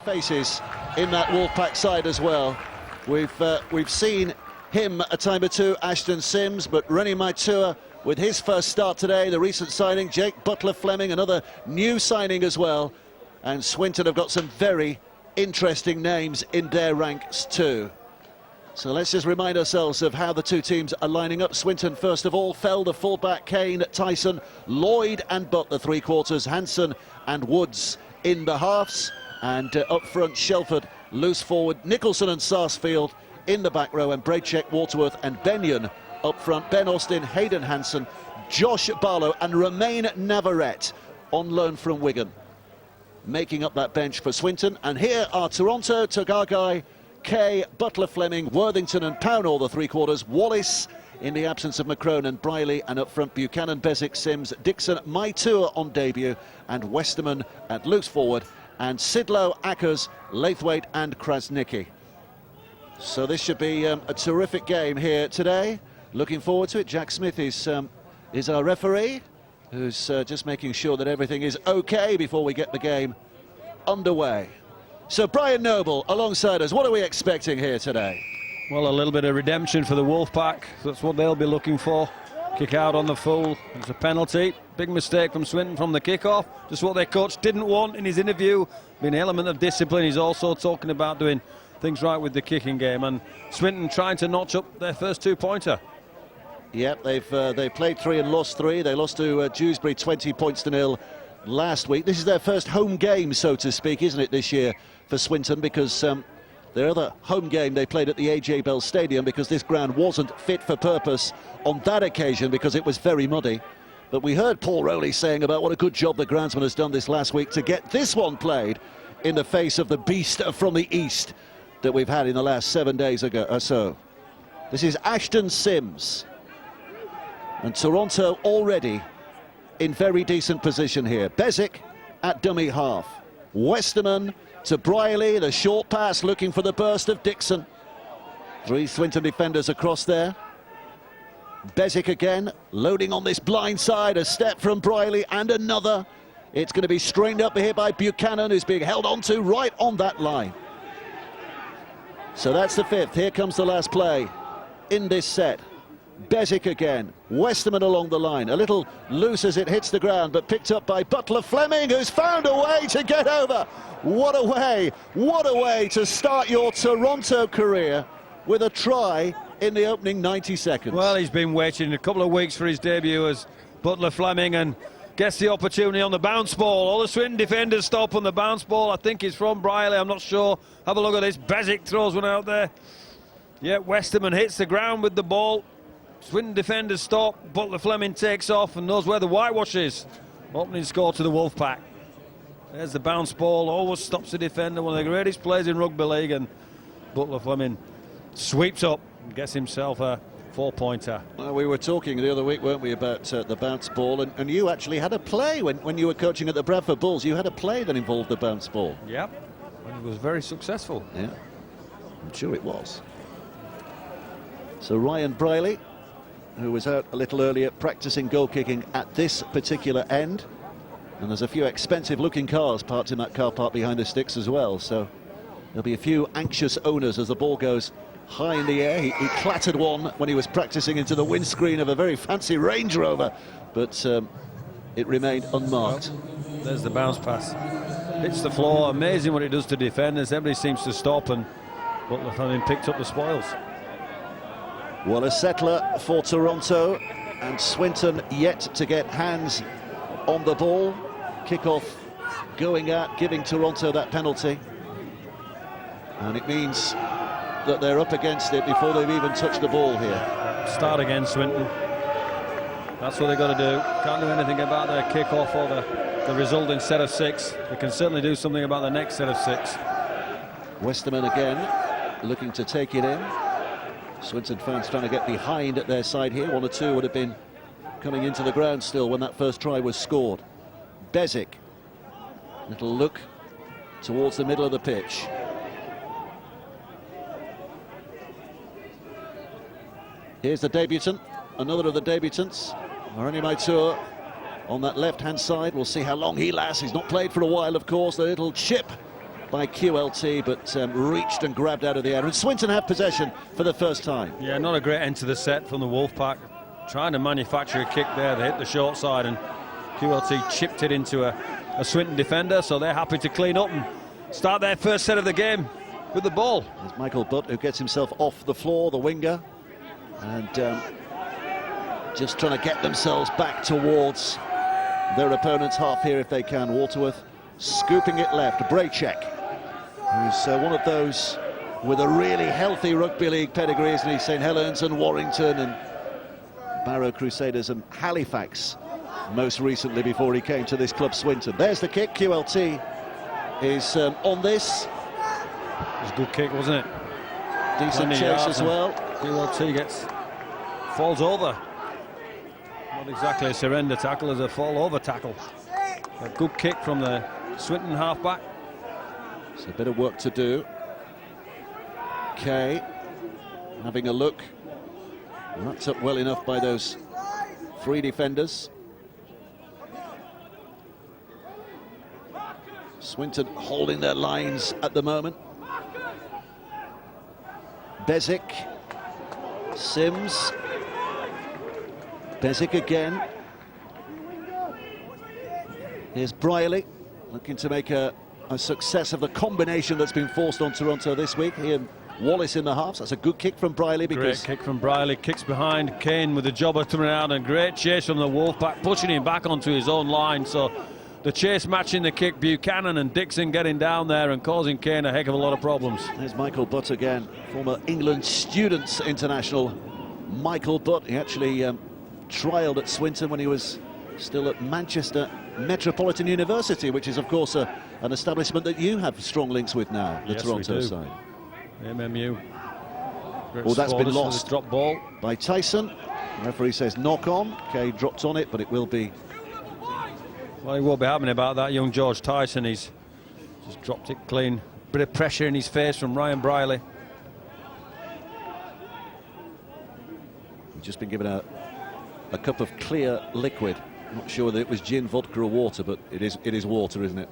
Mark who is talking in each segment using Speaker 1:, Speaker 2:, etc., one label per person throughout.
Speaker 1: faces in that Wolfpack side as well. We've seen him a time or two, Ashton Sims, but Rennie Maitua with his first start today, the recent signing, Jake Butler-Fleming, another new signing as well. And Swinton have got some very interesting names in their ranks too. So let's just remind ourselves of how the two teams are lining up. Swinton, first of all, Felder, fullback, Kane, Tyson, Lloyd and Butler, three-quarters, Hanson and Woods in the halves. And up front, Shelford, loose forward, Nicholson and Sarsfield in the back row, and Braycheck, Waterworth and Benyon up front. Ben Austin, Hayden Hanson, Josh Barlow and Romain Navarrete on loan from Wigan, making up that bench for Swinton. And here are Toronto, Tagagai, Kay, Butler-Fleming, Worthington and Pownall, the three-quarters, Wallace in the absence of McCrone and Briley, and up front Buchanan, Bezic, Sims, Dixon, Maitua on debut, and Westerman at loose forward, and Sidlow, Ackers, Laithwaite and Krasnicki. So this should be a terrific game here today. Looking forward to it. Jack Smith is our referee, who's just making sure that everything is okay before we get the game underway. So Brian Noble alongside us, what are we expecting here today?
Speaker 2: Well, a little bit of redemption for the Wolfpack. That's what they'll be looking for. Kick out on the full. It's a penalty. Big mistake from Swinton from the kick-off. Just what their coach didn't want in his interview. Being an element of discipline. He's also talking about doing things right with the kicking game. And Swinton trying to notch up their first two-pointer.
Speaker 1: Yep, they played 3 and lost 3. They lost to Dewsbury 20 points to 0 last week. This is their first home game, so to speak, isn't it, this year for Swinton, because their other home game they played at the AJ Bell Stadium, because this ground wasn't fit for purpose on that occasion because it was very muddy. But we heard Paul Rowley saying about what a good job the groundsman has done this last week to get this one played in the face of the beast from the east that we've had in the last 7 days ago or so. This is Ashton Sims. And Toronto already in very decent position here. Bezic at dummy half. Westerman to Briley, the short pass looking for the burst of Dixon. 3 Swinton defenders across there. Bezic again, loading on this blind side, a step from Briley and another. It's going to be strained up here by Buchanan, who's being held onto right on that line. So that's the 5th. Here comes the last play in this set. Bezic again, Westerman along the line, a little loose as it hits the ground, but picked up by Butler-Fleming, who's found a way to get over. What a way to start your Toronto career with a try in the opening 90 seconds.
Speaker 2: Well, he's been waiting a couple of weeks for his debut as Butler-Fleming, and gets the opportunity on the bounce ball. All the Swinton defenders stop on the bounce ball. I think it's from Briley, I'm not sure. Have a look at this. Bezic throws one out there. Yeah, Westerman hits the ground with the ball. Swinton defenders stop, Butler-Fleming takes off and knows where the whitewash is. Opening score to the Wolfpack. There's the bounce ball, always stops the defender, one of the greatest players in rugby league, and Butler-Fleming sweeps up and gets himself a 4-pointer.
Speaker 1: Well, we were talking the other week, weren't we, about the bounce ball, and you actually had a play when you were coaching at the Bradford Bulls. You had a play that involved the bounce ball.
Speaker 2: Yep, and it was very successful.
Speaker 1: Yeah, I'm sure it was. So Ryan Briley, who was out a little earlier practicing goal kicking at this particular end, and there's a few expensive looking cars parked in that car park behind the sticks as well, so there'll be a few anxious owners as the ball goes high in the air. He clattered one when he was practicing into the windscreen of a very fancy Range Rover, but it remained unmarked.
Speaker 2: Well, there's the bounce pass, hits the floor. Amazing what it does to defenders. Everybody seems to stop, and Butler-Fleming picked up the spoils.
Speaker 1: Well, a settler for Toronto, and Swinton yet to get hands on the ball. Kick-off going at, giving Toronto that penalty. And it means that they're up against it before they've even touched the ball here.
Speaker 2: Start again, Swinton. That's what they've got to do. Can't do anything about their kick-off or the resulting set of 6. They can certainly do something about the next set of 6.
Speaker 1: Westerman again, looking to take it in. Swinton fans trying to get behind at their side here. 1 or 2 would have been coming into the ground still when that first try was scored. Bezic, little look towards the middle of the pitch. Here's the debutant, another of the debutants, Rennie Maitua on that left-hand side. We'll see how long he lasts. He's not played for a while, of course. The little chip by QLT, but reached and grabbed out of the air. And Swinton have possession for the first time.
Speaker 2: Yeah, not a great end to the set from the Wolfpack. Trying to manufacture a kick there. They hit the short side and QLT chipped it into a Swinton defender, so they're happy to clean up and start their first set of the game with the ball.
Speaker 1: There's Michael Butt, who gets himself off the floor, the winger, and just trying to get themselves back towards their opponent's half here if they can. Waterworth scooping it left. Braychek, who's one of those with a really healthy rugby league pedigree, isn't he? St Helens and Warrington and Barrow Crusaders and Halifax most recently before he came to this club, Swinton. There's the kick. QLT is on this.
Speaker 2: It was a good kick, wasn't it?
Speaker 1: Decent chase as well.
Speaker 2: QLT falls over. Not exactly a surrender tackle, as a fall over tackle. A good kick from the Swinton halfback.
Speaker 1: It's a bit of work to do. Kay having a look. Wrapped up well enough by those three defenders. Swinton holding their lines at the moment. Bezic, Sims, Bezic again. Here's Briley, looking to make a success of the combination that's been forced on Toronto this week. He and Wallace in the halves. That's a good kick from Briley.
Speaker 2: Great kick from Briley, kicks behind Kane with the jobber coming out, and great chase from the Wolfpack, pushing him back onto his own line. So the chase matching the kick, Buchanan and Dixon getting down there and causing Kane a heck of a lot of problems.
Speaker 1: There's Michael Butt again, former England Students International Michael Butt. He actually trialled at Swinton when he was still at Manchester Metropolitan University, which is of course an establishment that you have strong links with now, the Toronto side.
Speaker 2: MMU.
Speaker 1: Well, that's been lost.
Speaker 2: Drop ball
Speaker 1: by Tyson. The referee says knock on. Kay dropped on it, but it will be.
Speaker 2: Well, he won't be having about that, young George Tyson. He's just dropped it clean. Bit of pressure in his face from Ryan Briley.
Speaker 1: We've just been given a cup of clear liquid. Not sure whether it was gin, vodka or water, but it is water, isn't it?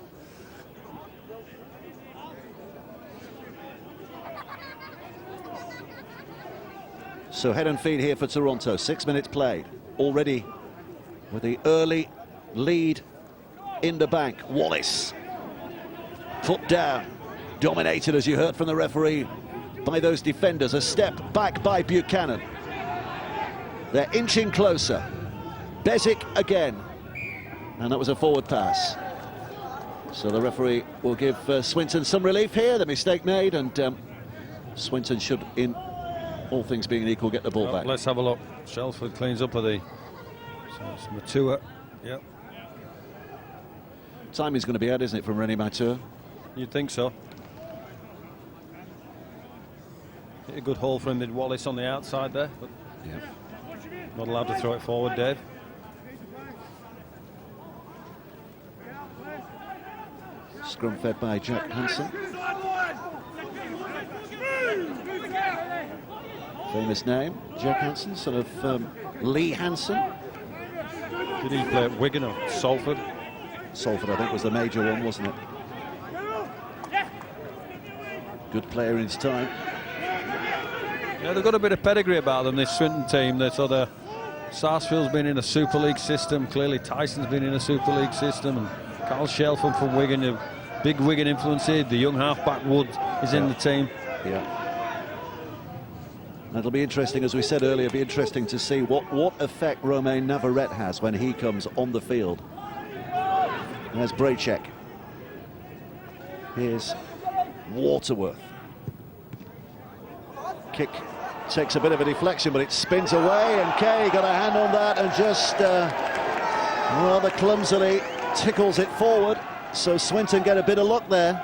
Speaker 1: So head and feed here for Toronto. 6 minutes played. Already with the early lead in the bank. Wallace put down, dominated, as you heard from the referee, by those defenders. A step back by Buchanan. They're inching closer. Bezic again, and that was a forward pass. So the referee will give Swinton some relief here. The mistake made, and Swinton should, in all things being equal, get the ball back.
Speaker 2: Let's have a look. Shelford cleans up of the. So it's Matua. Yep.
Speaker 1: Timing's going to be out, isn't it, from René Matua?
Speaker 2: You'd think so. Hit a good hole for him with Wallace on the outside there, but
Speaker 1: yeah,
Speaker 2: not allowed to throw it forward, Dave.
Speaker 1: Scrum fed by Jack Hansen. Famous name, Jack Hansen, son of Lee Hansen.
Speaker 2: Did he play at Wigan or Salford?
Speaker 1: Salford, I think, was the major one, wasn't it? Good player in his time.
Speaker 2: Yeah, they've got a bit of pedigree about them, this Swinton team. So the Sarsfield's been in a Super League system. Clearly Tyson's been in a Super League system. And Carl Shelford from Wigan, a big Wigan influence here. The young halfback Wood is in the team.
Speaker 1: Yeah. It'll be interesting, as we said earlier, be interesting to see what effect Romain Navarrete has when he comes on the field. There's Braychek. Here's Waterworth. Kick takes a bit of a deflection, but it spins away, and Kay got a hand on that and just rather clumsily tickles it forward. So Swinton get a bit of luck there,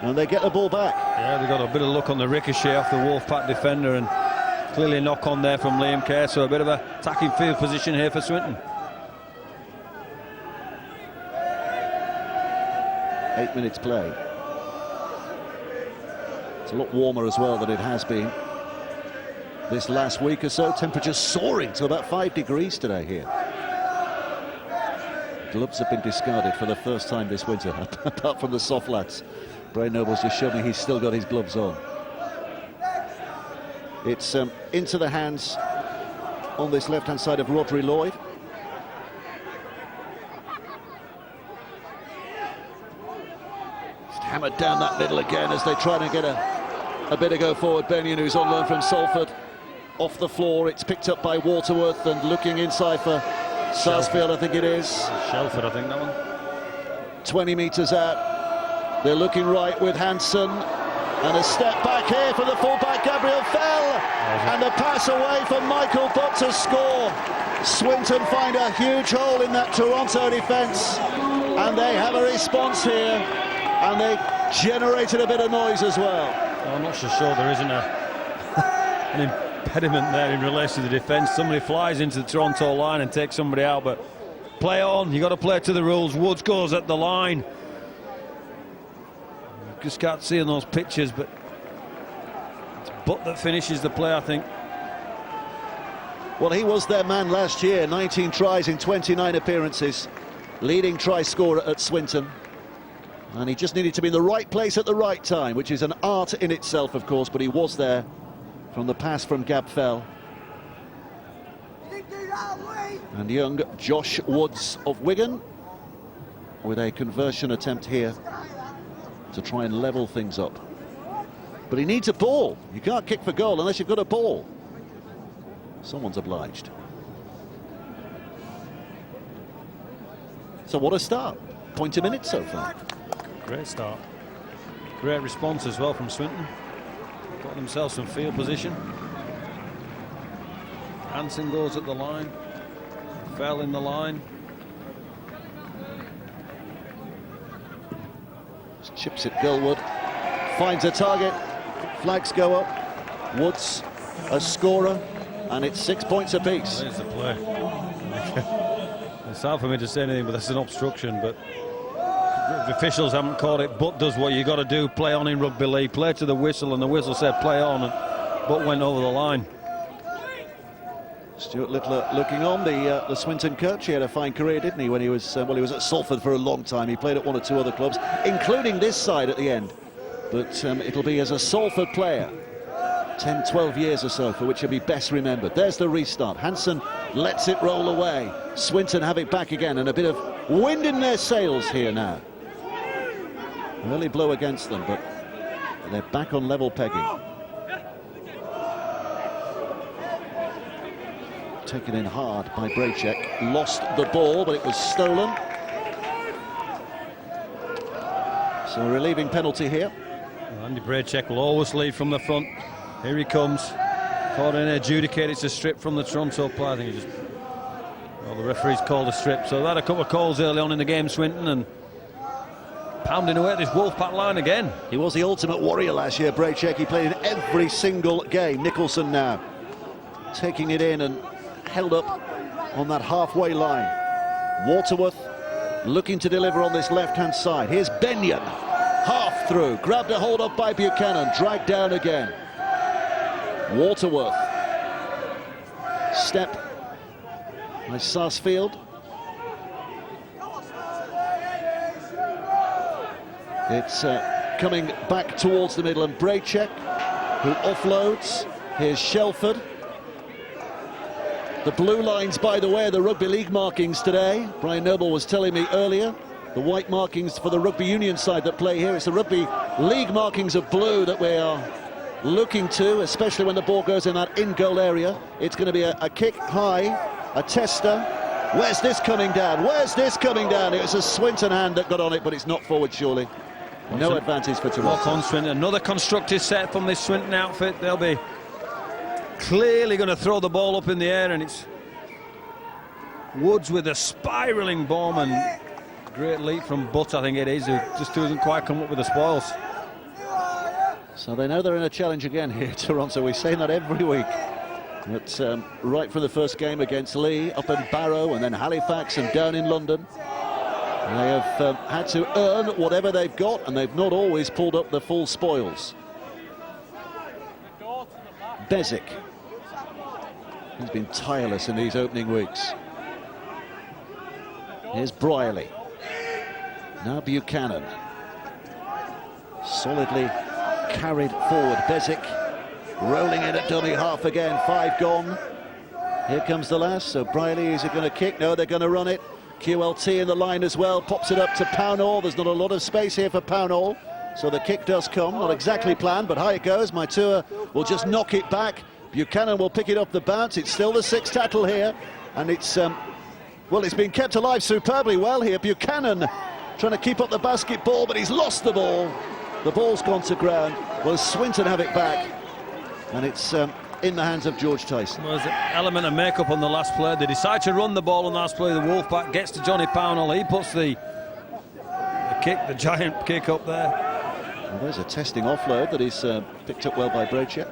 Speaker 1: and they get the ball back.
Speaker 2: Yeah, they got a bit of luck on the ricochet off the Wolfpack defender, and clearly a knock on there from Liam Kerr, so a bit of a attacking field position here for Swinton.
Speaker 1: 8 minutes played. It's a lot warmer as well than it has been this last week or so. Temperatures soaring to about 5 degrees today here. Gloves have been discarded for the first time this winter, apart from the soft lads Brian Noble's just showed me he's still got his gloves on. It's into the hands on this left-hand side of Rodri Lloyd. Just hammered down that middle again as they try to get a bit of go forward. Benyon, who's on loan from Salford, off the floor. It's picked up by Waterworth and looking inside for Sarsfield, I think it is.
Speaker 2: Shelford, I think that one.
Speaker 1: 20 metres out. They're looking right with Hansen. And a step back here for the fullback, Gabriel Fell. And a pass away for Michael Butt to score. Swinton find a huge hole in that Toronto defence. And they have a response here. And they generated a bit of noise as well.
Speaker 2: Well, I'm not so sure there isn't an impediment there in relation to the defence. Somebody flies into the Toronto line and takes somebody out, but play on. You got to play to the rules. Woods goes at the line. Just can't see in those pictures, but it's Butt that finishes the play, I think.
Speaker 1: Well, he was their man last year. 19 tries in 29 appearances, leading try scorer at Swinton. And he just needed to be in the right place at the right time, which is an art in itself, of course, but he was there from the pass from Gab Fell. And young Josh Woods of Wigan with a conversion attempt here to try and level things up. But he needs a ball. You can't kick for goal unless you've got a ball. Someone's obliged. So what a start. Point a minute so far.
Speaker 2: Great start. Great response as well from Swinton. Got themselves some field position. Hansen goes at the line. Fell in the line.
Speaker 1: Chips it Gilwood. Finds a target. Flags go up. Woods a scorer. And it's 6 points apiece.
Speaker 2: There's the play. It's hard for me to say anything, but that's an obstruction. But the officials haven't called it. Butt does what you got to do. Play on in rugby league. Play to the whistle, and the whistle said play on. And Butt went over the line.
Speaker 1: Stuart Littler looking on, the Swinton coach. He had a fine career, didn't he, when he was he was at Salford for a long time. He played at one or two other clubs, including this side at the end. But it'll be as a Salford player, 10, 12 years or so, for which he'll be best remembered. There's the restart. Hansen lets it roll away. Swinton have it back again, and a bit of wind in their sails here now. Early blow against them, but they're back on level pegging. Taken in hard by Braychek. Lost the ball, but it was stolen. So a relieving penalty here.
Speaker 2: Andy Braychek will always lead from the front. Here he comes. Caught in, adjudicated. It's a strip from the Toronto player. I think he just... Well, the referee's called a strip. So they had a couple of calls early on in the game, Swinton, and pounding away at this Wolfpack line again.
Speaker 1: He was the ultimate warrior last year, Braychek. He played in every single game. Nicholson now taking it in and held up on that halfway line. Waterworth looking to deliver on this left-hand side. Here's Benyon, half through, grabbed a hold up by Buchanan, dragged down again. Waterworth, step by Sarsfield. It's coming back towards the middle, and Braychek, who offloads. Here's Shelford. The blue lines, by the way, are the rugby league markings today. Brian Noble was telling me earlier, the white markings for the rugby union side that play here. It's the rugby league markings of blue that we are looking to, especially when the ball goes in that in-goal area. It's going to be a kick high, a tester. Where's this coming down? Where's this coming down? It was a Swinton hand that got on it, but it's not forward, surely. No advantage for Toronto.
Speaker 2: Lock on Swinton. Another constructive set from this Swinton outfit. They'll be clearly going to throw the ball up in the air, and it's Woods with a spiralling bomb, and great leap from Butt, I think it is, who just doesn't quite come up with the spoils.
Speaker 1: So they know they're in a challenge again here, Toronto. We say that every week. But right from the first game against Lee, up in Barrow, and then Halifax, and down in London, they have had to earn whatever they've got, and they've not always pulled up the full spoils. Bezic, he's been tireless in these opening weeks. Here's Briley. Now Buchanan. Solidly carried forward. Bezic rolling in at dummy half again. 5 gone. Here comes the last. So Briley, is it going to kick? No, they're going to run it. QLT in the line as well. Pops it up to Pownall. There's not a lot of space here for Pownall. So the kick does come. Not exactly planned, but high it goes. Maitua will just knock it back. Buchanan will pick it up the bounce. It's still the 6th tackle here. And it's, well, it's been kept alive superbly well here. Buchanan trying to keep up the basketball, but he's lost the ball. The ball's gone to ground. Will Swinton have it back? And it's in the hands of George Tyson.
Speaker 2: Well, there's an element of make-up on the last play. They decide to run the ball on the last play. The Wolfpack gets to Johnny Pownall. He puts the kick, the giant kick up there.
Speaker 1: Well, there's a testing offload that is picked up well by Bracek.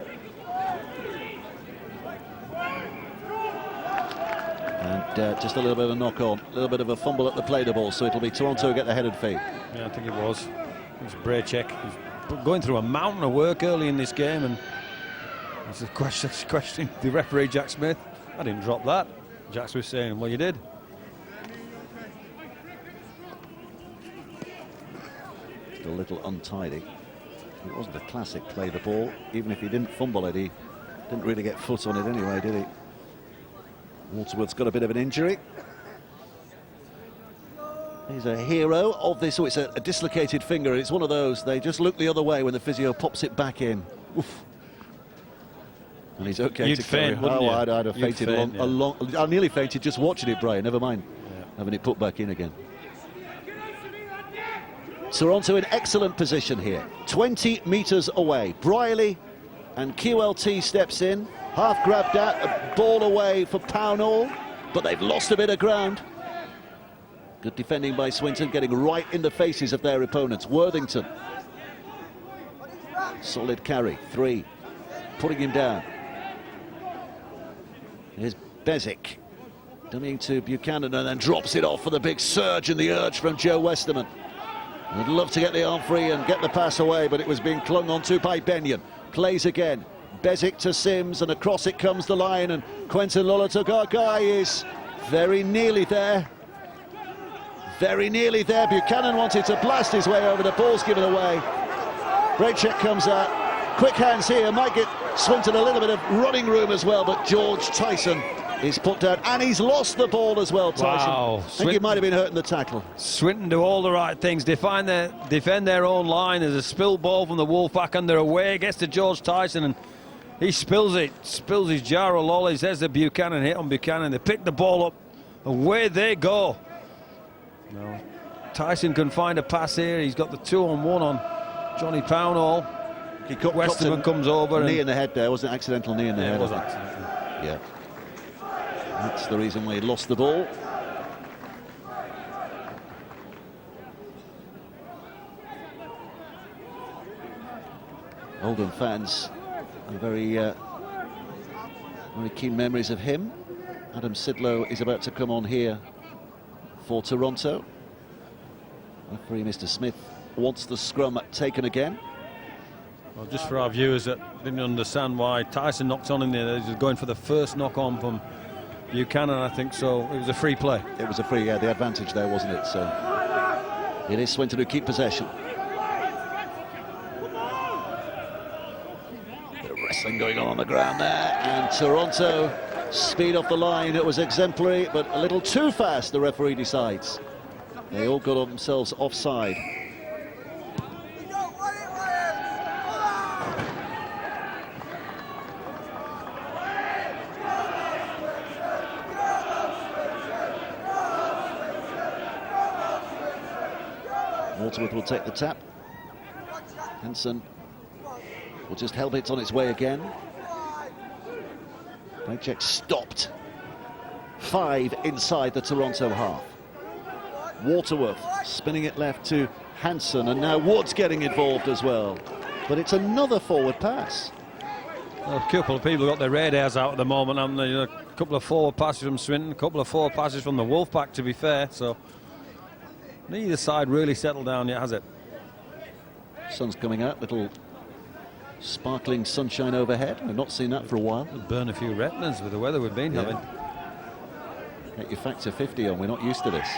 Speaker 1: And just a little bit of a knock-on, a little bit of a fumble at the play the ball, so it'll be Toronto who get the headed feed.
Speaker 2: Yeah, I think it was. It was Bracek. He's going through a mountain of work early in this game, and he's questioning the referee, Jack Smith. I didn't drop that. Jack Smith saying, well, you did.
Speaker 1: Just a little untidy. It wasn't a classic play the ball. Even if he didn't fumble it, he didn't really get foot on it anyway, did he? Waterworth's got a bit of an injury. He's a hero of this. Oh, it's a dislocated finger. It's one of those. They just look the other way when the physio pops it back in. Oof. And he's okay.
Speaker 2: You'd
Speaker 1: to carry.
Speaker 2: faint, wouldn't you?
Speaker 1: I'd have fainted
Speaker 2: faint,
Speaker 1: I nearly fainted just watching it, Brian. Never mind having it put back in again. Toronto in excellent position here. 20 metres away. Briley and QLT steps in. Half grabbed at, a ball away for Pownall, but they've lost a bit of ground. Good defending by Swinton, getting right in the faces of their opponents. Worthington. Solid carry, 3. Putting him down. Here's Bezic. Dummying to Buchanan and then drops it off for the big surge and the urge from Joe Westerman. Would love to get the arm free and get the pass away, but it was being clung onto by Benyon. Plays again. Bezic to Sims, and across it comes the line, and Quentin Lolotogorgai is very nearly there. Very nearly there. Buchanan wanted to blast his way over. The ball's given away. Bracek comes out. Quick hands here. Might get Swinton a little bit of running room as well, but George Tyson is put down, and he's lost the ball as well, Tyson.
Speaker 2: Wow.
Speaker 1: I think he might have been hurt in the tackle.
Speaker 2: Swinton do all the right things, defend their own line. There's a spill ball from the Wolfpack under away, gets to George Tyson, and he spills his jar of lollies. There's the Buchanan hit on Buchanan. They pick the ball up, away they go. No, Tyson can find a pass here. He's got the 2-on-1 on Johnny Pownall. Westerman comes over.
Speaker 1: Knee in the head there. Wasn't an accidental knee in the head?
Speaker 2: It was accidental.
Speaker 1: Yeah. That's the reason why he lost the ball. Oldham fans have very keen memories of him. Adam Sidlow is about to come on here for Toronto. Referee Mr. Smith wants the scrum taken again.
Speaker 2: Well, just for our viewers that didn't understand why Tyson knocked on in there, he was going for the first knock on from Buchanan, I think, so it was a free play.
Speaker 1: It was a free, yeah, the advantage there, wasn't it? So it is Swinton who keep possession. Bit of wrestling going on the ground there, and Toronto speed off the line. It was exemplary, but a little too fast, the referee decides. They all got themselves offside. Waterworth will take the tap. Hansen will just help it on its way again. Bracek stopped. 5 inside the Toronto half. Waterworth spinning it left to Hansen, and now Wood's getting involved as well. But it's another forward pass.
Speaker 2: Well, a couple of people got their radars out at the moment, haven't they? A couple of forward passes from Swinton, a couple of forward passes from the Wolfpack, to be fair, so neither side really settled down yet, has it?
Speaker 1: Sun's coming out, little sparkling sunshine overhead. We've not seen that for a while.
Speaker 2: It'll burn a few retinas with the weather we've been having.
Speaker 1: Get your factor 50 on, we're not used to this.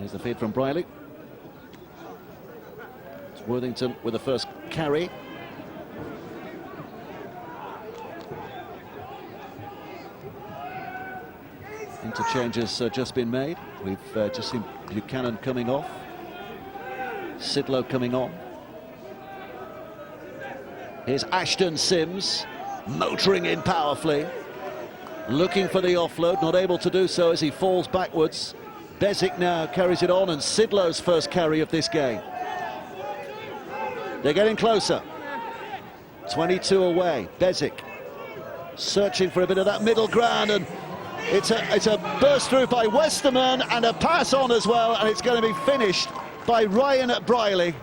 Speaker 1: Here's the feed from Briley. It's Worthington with the first carry. Interchange has just been made. We've just seen Buchanan coming off. Sidlow coming on. Here's Ashton Sims, motoring in powerfully. Looking for the offload, not able to do so as he falls backwards. Bezic now carries it on, and Sidlow's first carry of this game. They're getting closer. 22 away. Bezic searching for a bit of that middle ground, and it's a burst through by Westerman and a pass on as well, and it's going to be finished by Ryan Briley.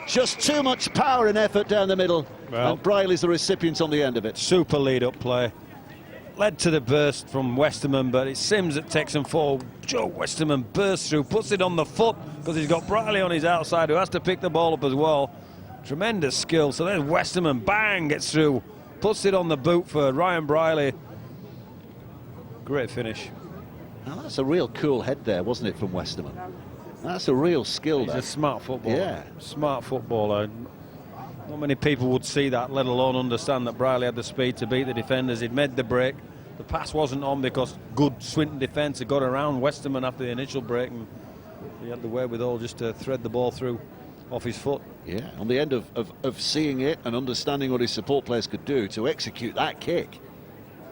Speaker 1: Just too much power and effort down the middle, well, and Briley's the recipient on the end of it.
Speaker 2: Super lead-up play. Led to the burst from Westerman, but it's Sims that takes him forward. Joe Westerman bursts through, puts it on the foot, because he's got Briley on his outside, who has to pick the ball up as well. Tremendous skill. So there's Westerman, bang, gets through, puts it on the boot for Ryan Briley. Great finish.
Speaker 1: Now that's a real cool head there, wasn't it, from Westerman? That's a real skill.
Speaker 2: He's
Speaker 1: there.
Speaker 2: A smart footballer.
Speaker 1: Yeah.
Speaker 2: Smart footballer. Not many people would see that, let alone understand that Briley had the speed to beat the defenders. He'd made the break. The pass wasn't on because good Swinton defence had got around Westerman after the initial break, and he had the wherewithal just to thread the ball through off his foot.
Speaker 1: Yeah, on the end of seeing it and understanding what his support players could do to execute that kick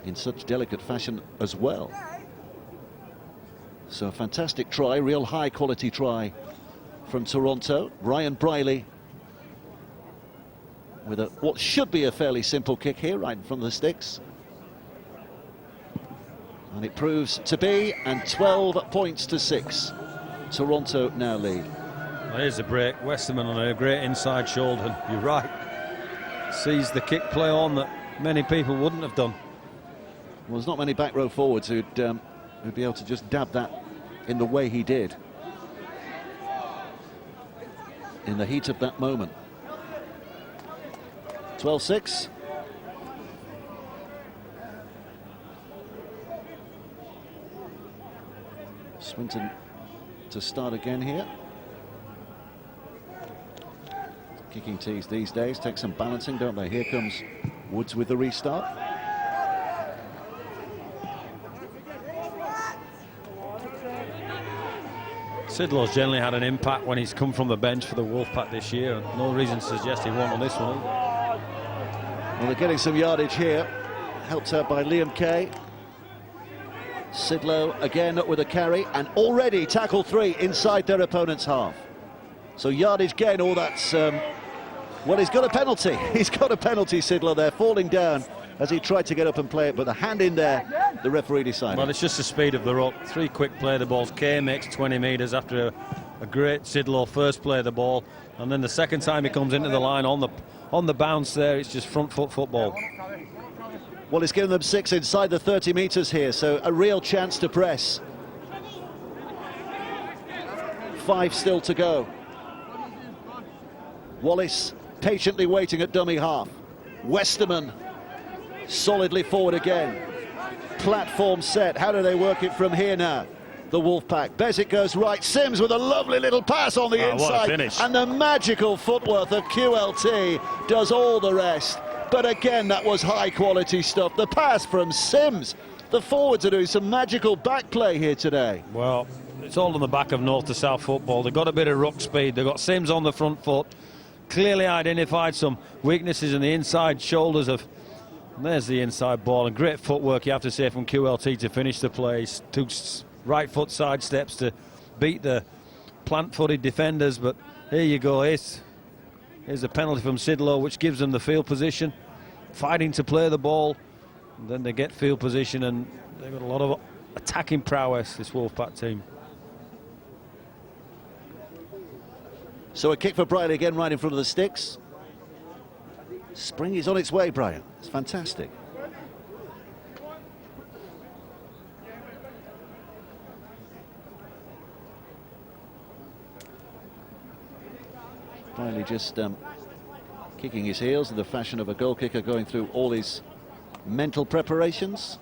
Speaker 1: in such delicate fashion as well. So a fantastic try, real high quality try from Toronto. Ryan Briley with what should be a fairly simple kick here, right in front of the sticks. And it proves to be, and 12 points to 6. Toronto now lead.
Speaker 2: Well, here's the break. Westerman on a great inside shoulder. You're right. Sees the kick play on that many people wouldn't have done.
Speaker 1: Well, there's not many back row forwards who'd be able to just dab that in the way he did in the heat of that moment. 12-6. Swinton to start again here. Kicking tees these days take some balancing, don't they? Here comes Woods with the restart.
Speaker 2: Sidlow's generally had an impact when he's come from the bench for the Wolfpack this year. No reason to suggest he won't on this one.
Speaker 1: Well, they're getting some yardage here, helped out by Liam Kay. Sidlow again with a carry, and already tackle 3 inside their opponent's half. So yardage gain, all that's... well, he's got a penalty. He's got a penalty, Sidlow, there, falling down as he tried to get up and play it, but the hand in there, the referee decided.
Speaker 2: Well, it's just the speed of the ruck. 3 quick play the balls. Kay makes 20 metres after a great Sidlow first play the ball, and then the second time he comes into the line on the bounce there, it's just front foot football.
Speaker 1: Well, he's given them 6 inside the 30 metres here, so a real chance to press. 5 still to go. Wallace patiently waiting at dummy half. Westerman solidly forward again. Platform set. How do they work it from here now? The Wolfpack. Bezic goes right. Sims with a lovely little pass on the inside.
Speaker 2: What a finish.
Speaker 1: And the magical footwork of QLT does all the rest. But again, that was high quality stuff. The pass from Sims. The forwards are doing some magical back play here today.
Speaker 2: Well, it's all on the back of north to south football. They've got a bit of ruck speed. They've got Sims on the front foot. Clearly identified some weaknesses in the inside shoulders of... And there's the inside ball, and great footwork, you have to say, from QLT to finish the play. Took right foot side steps to beat the plant-footed defenders, but here you go. Here's a penalty from Sidlow, which gives them the field position, fighting to play the ball, and then they get field position, and they've got a lot of attacking prowess, this Wolfpack team.
Speaker 1: So a kick for Briley again, right in front of the sticks. Spring is on its way, Brian. It's fantastic. Briley just kicking his heels in the fashion of a goal kicker, going through all his mental preparations.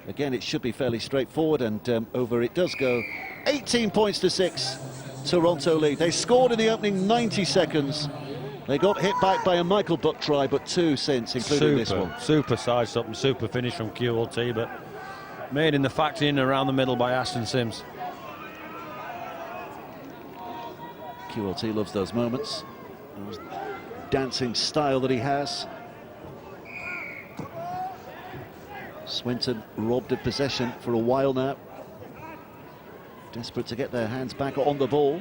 Speaker 1: Again, it should be fairly straightforward, and over it does go 18 points to 6. Toronto lead. They scored in the opening 90 seconds. They got hit back by a Michael Buck try, but 2 since, including this one.
Speaker 2: Super sized up and super finish from QLT, but made in the factory in and around the middle by Ashton Sims.
Speaker 1: QLT loves those moments. Those dancing style that he has. Swinton robbed of possession for a while now. Desperate to get their hands back on the ball.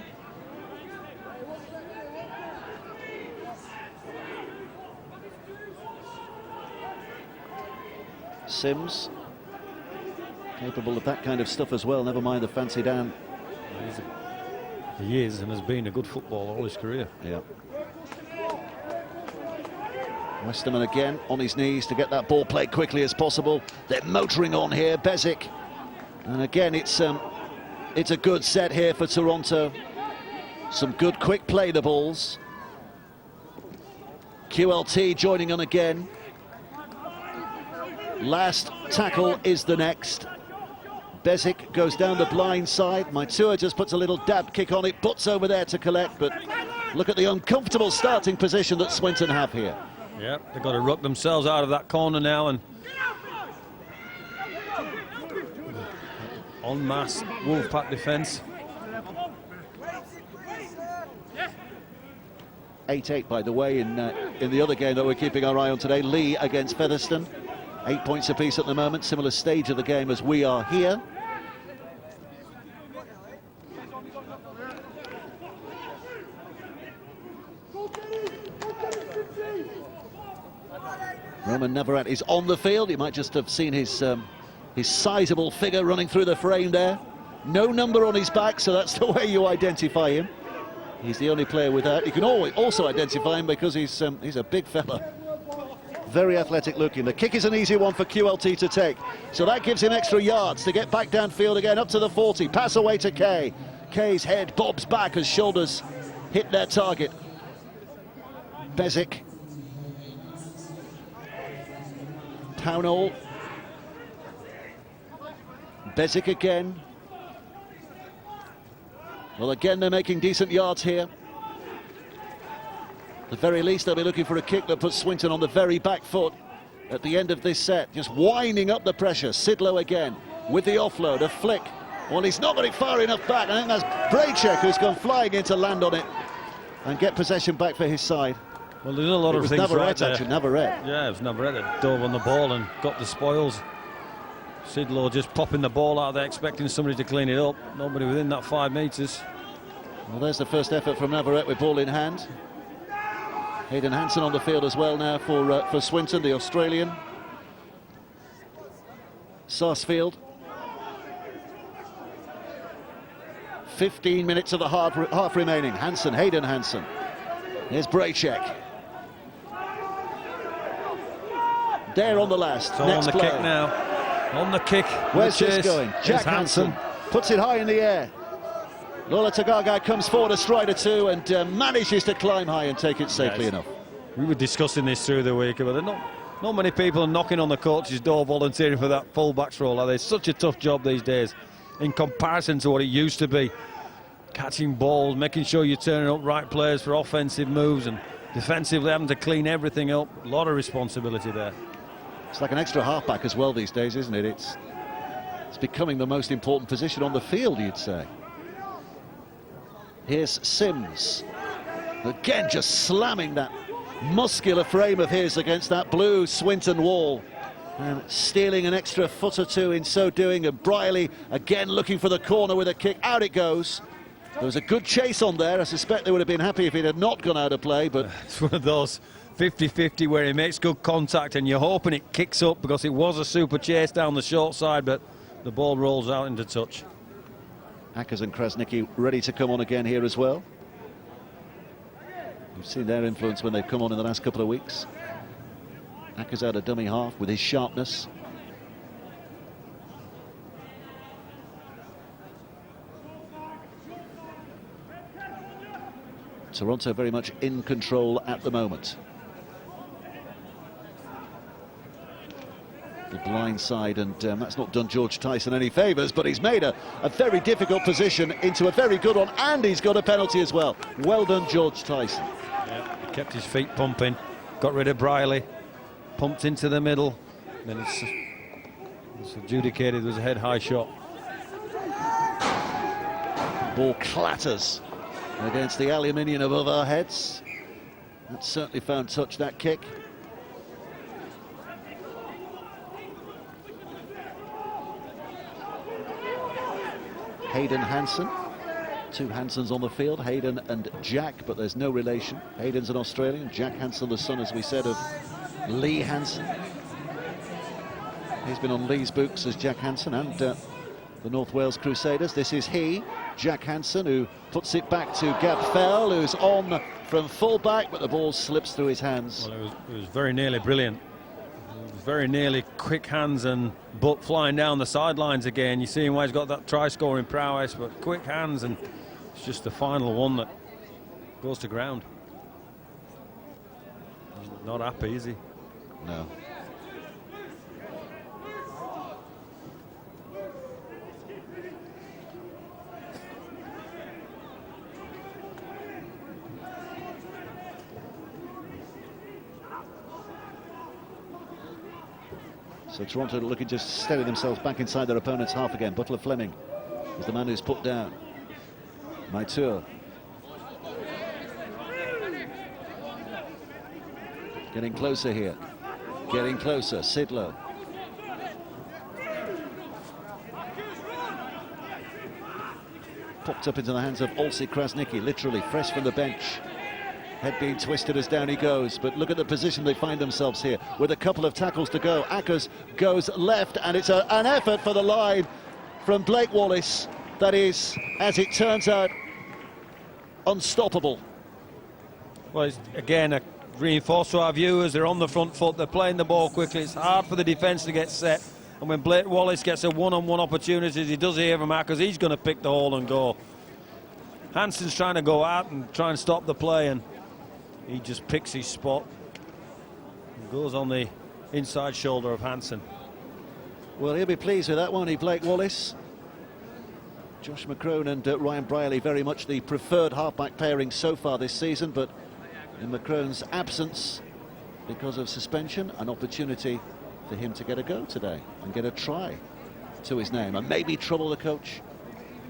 Speaker 1: Sims, capable of that kind of stuff as well, never mind the fancy down.
Speaker 2: He is and has been a good footballer all his career.
Speaker 1: Yeah. Westerman again on his knees to get that ball played quickly as possible. They're motoring on here, Bezic. And again, it's a good set here for Toronto. Some good quick play the balls. QLT joining on again. Last tackle is the next. Bezic goes down the blind side. Maitua just puts a little dab kick on it. Butts over there to collect, but look at the uncomfortable starting position that Swinton have here.
Speaker 2: Yeah, they've got to ruck themselves out of that corner now and en masse Wolfpack defence.
Speaker 1: 8-8, by the way, in the other game that we're keeping our eye on today, Lee against Featherstone. 8 points apiece at the moment, similar stage of the game as we are here. Roman Navarrete is on the field. You might just have seen his sizable figure running through the frame there. No number on his back, so that's the way you identify him. He's the only player without. You can always also identify him because he's a big fella. Very athletic looking. The kick is an easy one for QLT to take. So that gives him extra yards to get back downfield again, up to the 40. Pass away to Kay. Kay's head bobs back as shoulders hit their target. Bezic. Pownall. Bezic again. Well, again, they're making decent yards here. At the very least, they'll be looking for a kick that puts Swinton on the very back foot at the end of this set, just winding up the pressure. Sidlow again with the offload, a flick. Well, he's not got it far enough back. I think that's Braychek who's gone flying in to land on it and get possession back for his side.
Speaker 2: Well, there's a lot of things right there.
Speaker 1: Actually, Navarrete.
Speaker 2: Yeah, it was Navarrete that dove on the ball and got the spoils. Sidlow just popping the ball out there, expecting somebody to clean it up. Nobody within that 5 metres.
Speaker 1: Well, there's the first effort from Navarrete with ball in hand. Hayden Hansen on the field as well now for Swinton, the Australian. Sarsfield. 15 minutes of the half remaining. Hansen, Hayden Hansen. Here's Braychek. There on the last.
Speaker 2: So
Speaker 1: Next
Speaker 2: on the
Speaker 1: play.
Speaker 2: kick now. On the kick.
Speaker 1: Where's this going? Jack Hansen puts it high in the air. Lola Tagagai comes forward a stride or two and manages to climb high and take it safely enough.
Speaker 2: We were discussing this through the week, but not many people are knocking on the coach's door volunteering for that full-back's role, are they? It's such a tough job these days in comparison to what it used to be. Catching balls, making sure you're turning up right players for offensive moves and defensively having to clean everything up. A lot of responsibility there.
Speaker 1: It's like an extra halfback as well these days, isn't it? It's becoming the most important position on the field, you'd say. Here's Sims. Again, just slamming that muscular frame of his against that blue Swinton wall. And stealing an extra foot or two in so doing. And Briley again looking for the corner with a kick. Out it goes. There was a good chase on there. I suspect they would have been happy if it had not gone out of play, but
Speaker 2: it's one of those 50-50 where he makes good contact and you're hoping it kicks up because it was a super chase down the short side, but the ball rolls out into touch.
Speaker 1: Hackers and Krasnicki ready to come on again here as well. You've seen their influence when they've come on in the last couple of weeks. Hackers out a dummy half with his sharpness. Toronto very much in control at the moment. the blind side, and that's not done George Tyson any favours, but he's made a very difficult position into a very good one, and he's got a penalty as well. Well done, George Tyson.
Speaker 2: Yeah, he kept his feet pumping, got rid of Briley, pumped into the middle, then it's adjudicated. There was a head-high shot.
Speaker 1: Ball clatters against the aluminium above our heads. That certainly found touch, that kick. Hayden Hansen, two Hansens on the field, Hayden and Jack, but there's no relation. Hayden's an Australian, Jack Hansen the son, as we said, of Lee Hansen. He's been on Lee's books as Jack Hansen and the North Wales Crusaders. This is he, Jack Hansen, who puts it back to Gab Fell, who's on from full-back, but the ball slips through his hands.
Speaker 2: Well, it was very nearly brilliant. Very nearly quick hands and butt flying down the sidelines again. You see him why he's got that try-scoring prowess, but quick hands, and it's just the final one that goes to ground. He's not happy, is he?
Speaker 1: No. So Toronto looking to steady themselves back inside their opponent's half again. Butler Fleming is the man who's put down. Maitur. Getting closer here. Getting closer. Sidlow. Popped up into the hands of Olsi Krasnicki, literally fresh from the bench. Head being twisted as down he goes, but look at the position they find themselves here with a couple of tackles to go. Ackers goes left, and it's an effort for the line from Blake Wallace that is, as it turns out, unstoppable.
Speaker 2: Well, it's, again, reinforced to our viewers. They're on the front foot, they're playing the ball quickly. It's hard for the defence to get set, and when Blake Wallace gets a one-on-one opportunity, as he does here from Ackers, he's going to pick the hole and go. Hansen's trying to go out and try and stop the play, and he just picks his spot and goes on the inside shoulder of Hansen.
Speaker 1: Well, he'll be pleased with that one, Blake Wallace. Josh McCrone and Ryan Briley very much the preferred halfback pairing so far this season, but in McCrone's absence, because of suspension, an opportunity for him to get a go today and get a try to his name and maybe trouble the coach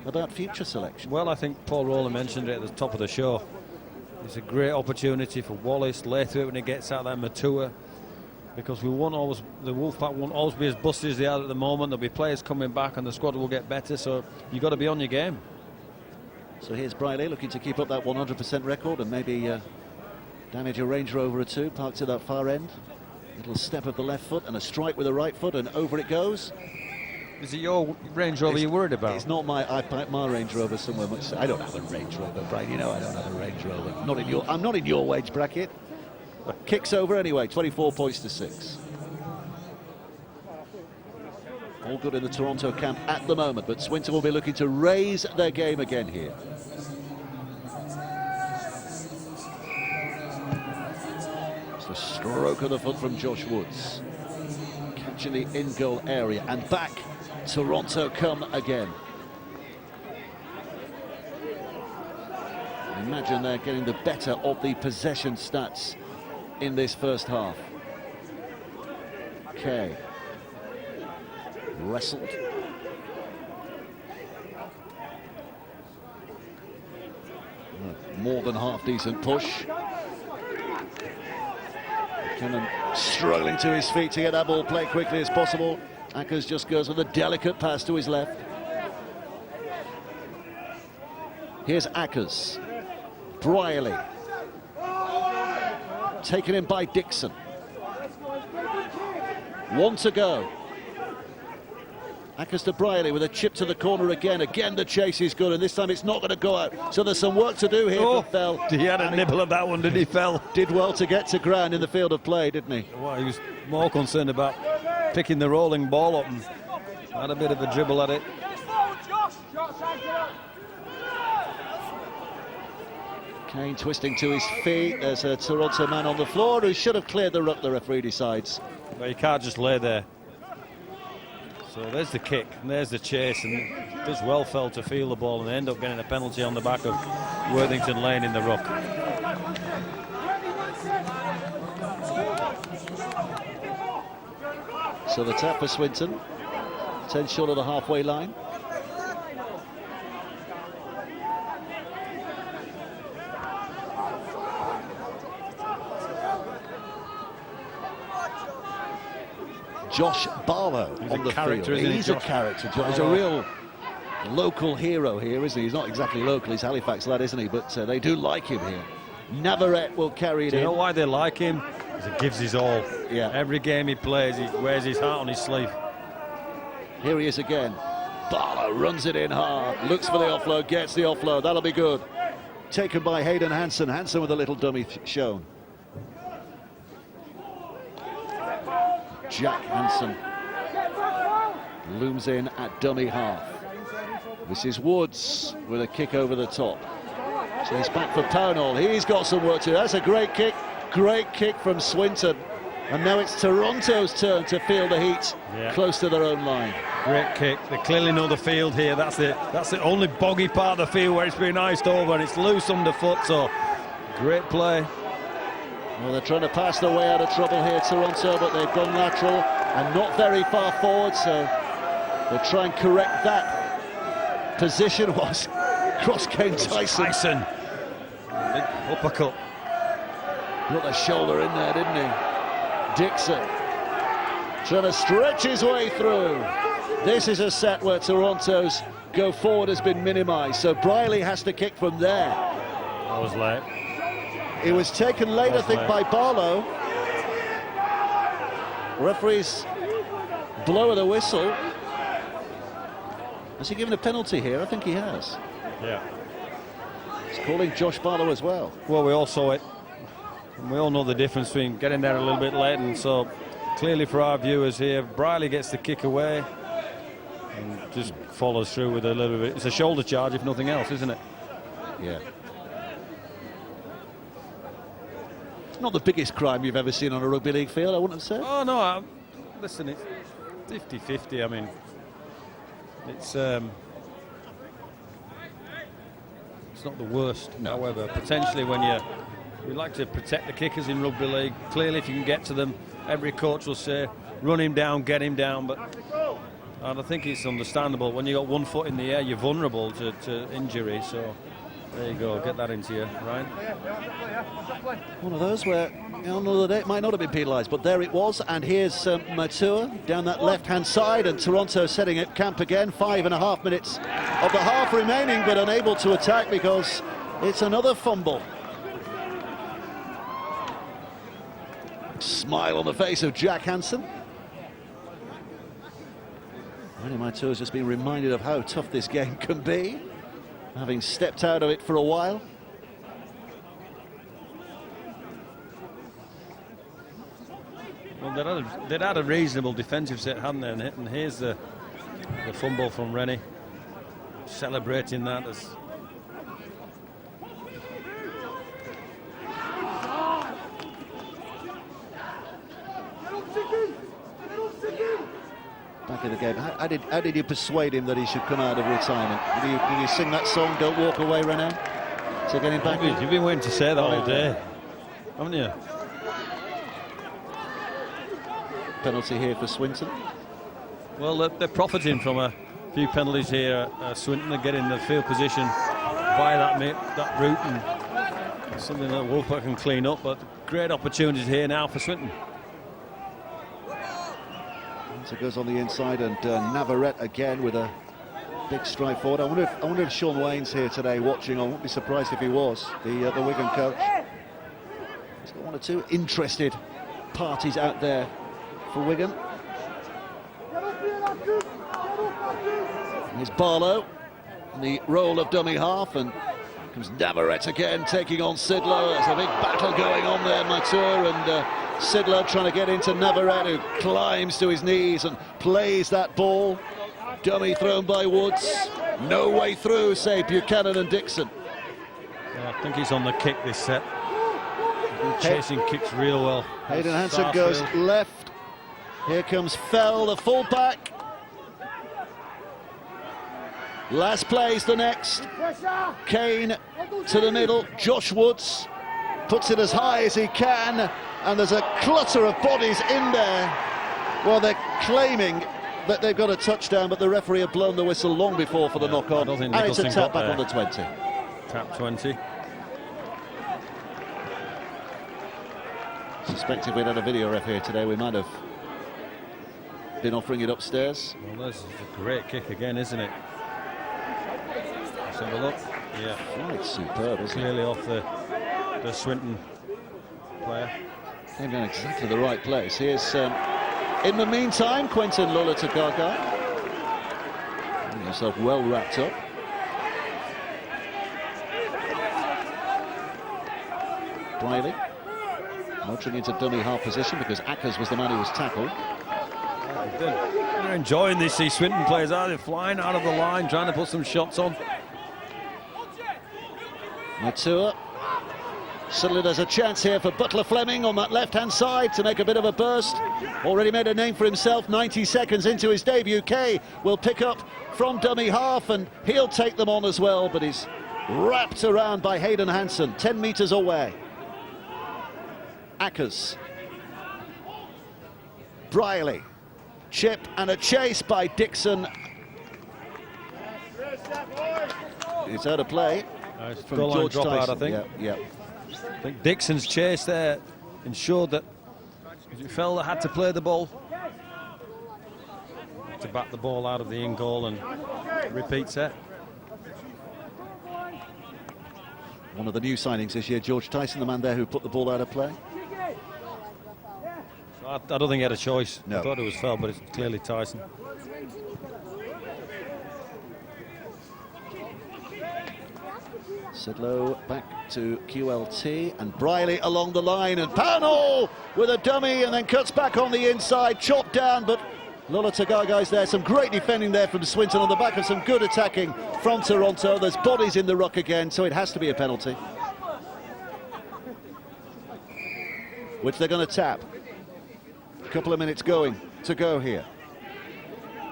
Speaker 1: about future selection.
Speaker 2: Well, I think Paul Rowland mentioned it at the top of the show. It's a great opportunity for Wallace later when he gets out there, Matua, because we won't always, the Wolfpack won't always be as busted as they are at the moment. There'll be players coming back and the squad will get better, so you've got to be on your game.
Speaker 1: So here's Briley looking to keep up that 100% record and maybe damage a Range Rover or two, parked to that far end. Little step of the left foot and a strike with the right foot, and over it goes.
Speaker 2: Is it your Range Rover you're worried about?
Speaker 1: It's not my Range Rover somewhere much. I don't have a Range Rover, Brian. You know I don't have a Range Rover. I'm not in your wage bracket. Kicks over anyway. 24 points to 6. All good in the Toronto camp at the moment, but Swinton will be looking to raise their game again here. It's the stroke of the foot from Josh Woods, catching the in-goal area, and back Toronto come again. Imagine they're getting the better of the possession stats in this first half. Kay wrestled. More than half decent push. Cannon struggling to his feet to get that ball played quickly as possible. Ackers just goes with a delicate pass to his left. Here's Ackers. Briley. Taken in by Dixon. One to go. Ackers to Briley with a chip to the corner again. Again the chase is good, and this time it's not going to go out. So there's some work to do here for Fell.
Speaker 2: He had a nibble of that one, didn't he, Fell?
Speaker 1: Did well to get to ground in the field of play, didn't he?
Speaker 2: Well, he was more concerned about picking the rolling ball up and had a bit of a dribble at it.
Speaker 1: Kane twisting to his feet. There's a Toronto man on the floor who should have cleared the ruck, the referee decides.
Speaker 2: But you can't just lay there. So there's the kick and there's the chase, and it does well fell to feel the ball and they end up getting a penalty on the back of Worthington Lane in the ruck.
Speaker 1: So the tap for Swinton, 10 short of the halfway line. Josh Barlow on the field. He's a character. He's a real local hero here, isn't he? He's not exactly local, he's Halifax lad, isn't he? But they do like him here. Navarrete will carry it in.
Speaker 2: Do you know why they like him? Because he gives his all.
Speaker 1: Yeah.
Speaker 2: Every game he plays, he wears his heart on his sleeve.
Speaker 1: Here he is again. Barlow runs it in hard, looks for the offload, gets the offload. That'll be good. Taken by Hayden Hansen. Hansen with a little dummy shown. Jack Hansen looms in at dummy half. This is Woods with a kick over the top. So he's back for Pownall. He's got some work to do. That's a great kick from Swinton. And now it's Toronto's turn to feel the heat close to their own line.
Speaker 2: Great kick. They clearly know the field here. That's the only boggy part of the field where it's been iced over and it's loose underfoot. So great play.
Speaker 1: Well, they're trying to pass their way out of trouble here, Toronto, but they've gone lateral and not very far forward, so they'll try and correct that. Position was cross came Tyson.
Speaker 2: Big uppercut.
Speaker 1: Got the shoulder in there, didn't he? Dixon trying to stretch his way through. This is a set where Toronto's go forward has been minimised, so Briley has to kick from there.
Speaker 2: That was late.
Speaker 1: It was taken late, I think, by Barlow. Referee's blow of the whistle. Has he given a penalty here? I think he has.
Speaker 2: Yeah.
Speaker 1: He's calling Josh Barlow as well.
Speaker 2: Well, we all saw it. And we all know the difference between getting there a little bit late, and so clearly for our viewers here, Briley gets the kick away and just follows through with a little bit. It's a shoulder charge, if nothing else, isn't it?
Speaker 1: Yeah. Not the biggest crime you've ever seen on a rugby league field, I wouldn't have said.
Speaker 2: Oh no, listen, it's 50-50. I mean, it's not the worst. No. However, potentially when we like to protect the kickers in rugby league. Clearly, if you can get to them, every coach will say, run him down, get him down. And I think it's understandable. When you got 1 foot in the air, you're vulnerable to injury. So. There you go, get that into you, Ryan.
Speaker 1: One of those where on another day it might not have been penalised, but there it was. And here's Matua down that left-hand side, and Toronto setting up camp again. 5.5 minutes of the half remaining, but unable to attack because it's another fumble. Smile on the face of Jack Hansen. Really, Matua's just been reminded of how tough this game can be, having stepped out of it for a while.
Speaker 2: Well, they'd had a reasonable defensive set, hadn't they? And here's the fumble from Rennie, celebrating that as.
Speaker 1: Back in the game. How did you persuade him that he should come out of retirement? Did you sing that song, Don't Walk Away, René? To get him back?
Speaker 2: You've been waiting to say that all day, haven't you?
Speaker 1: Penalty here for Swinton.
Speaker 2: Well, they're profiting from a few penalties here. Swinton are getting the field position by that route, and something that Wolfpack can clean up, but great opportunities here now for Swinton.
Speaker 1: So it goes on the inside, and Navarrete again with a big stride forward. I wonder if Sean Wayne's here today watching. I wouldn't be surprised if he was, the Wigan coach. He's got one or two interested parties out there for Wigan. And here's Barlow in the role of dummy half, and comes Navarrete again taking on Sidler. There's a big battle going on there, Mature and Sidler trying to get into Navarrete, who climbs to his knees and plays that ball. Dummy thrown by Woods. No way through, say Buchanan and Dixon.
Speaker 2: Yeah, I think he's on the kick this set. Chasing kicks real well.
Speaker 1: Hayden Hansen goes left. Here comes Fell, the fullback. Last play's the next. Kane to the middle. Josh Woods puts it as high as he can, and there's a clutter of bodies in there. Well, they're claiming that they've got a touchdown, but the referee had blown the whistle long before for the knock-on, and it's a tap back on the 20.
Speaker 2: Tap 20.
Speaker 1: Suspect if we'd had a video ref here today, we might have been offering it upstairs.
Speaker 2: Well, this is a great kick again, isn't it? Let's have a look. Yeah,
Speaker 1: Quite superb, isn't it?
Speaker 2: clearly off the Swinton player.
Speaker 1: Came down exactly the right place. Here's, in the meantime, Quentin Lula-Tagaga. Getting himself well wrapped up. Briley motoring into dummy half position because Ackers was the man who was tackled.
Speaker 2: They're enjoying this. These Swinton players are they flying out of the line, trying to put some shots on.
Speaker 1: Matua. Suddenly there's a chance here for Butler Fleming on that left-hand side to make a bit of a burst. Already made a name for himself, 90 seconds into his debut. Kay will pick up from dummy half and he'll take them on as well, but he's wrapped around by Hayden Hansen, 10 metres away. Ackers. Briley. Chip and a chase by Dixon. It's out of play. From
Speaker 2: Goal line
Speaker 1: George
Speaker 2: drop
Speaker 1: Tyson.
Speaker 2: out, I think.
Speaker 1: Yeah.
Speaker 2: I think Dixon's chase there ensured that it felt that had to play the ball to bat the ball out of the in goal and repeat set.
Speaker 1: One of the new signings this year, George Tyson, the man there who put the ball out of play.
Speaker 2: I don't think he had a choice.
Speaker 1: No.
Speaker 2: I thought it was foul, but it's clearly Tyson.
Speaker 1: Sidlow back to QLT and Briley along the line, and Panel with a dummy and then cuts back on the inside, chopped down, but Lula-Tagaga's there. Some great defending there from Swinton on the back of some good attacking from Toronto. There's bodies in the ruck again, so it has to be a penalty, which they're going to tap. A couple of minutes to go here.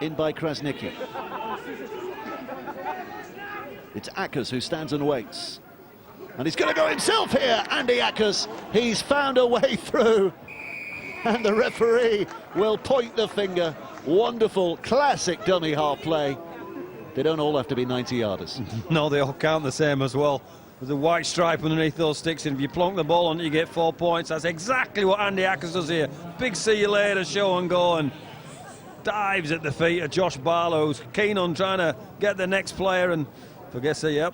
Speaker 1: In by Krasniqi. It's Ackers who stands and waits. And he's going to go himself here, Andy Ackers. He's found a way through. And the referee will point the finger. Wonderful, classic dummy half play. They don't all have to be 90-yarders.
Speaker 2: No, they all count the same as well. There's a white stripe underneath those sticks, and if you plonk the ball on it, you get 4 points. That's exactly what Andy Ackers does here. Big see you later, show and go, and dives at the feet of Josh Barlow, who's keen on trying to get the next player, and forgets it, yep.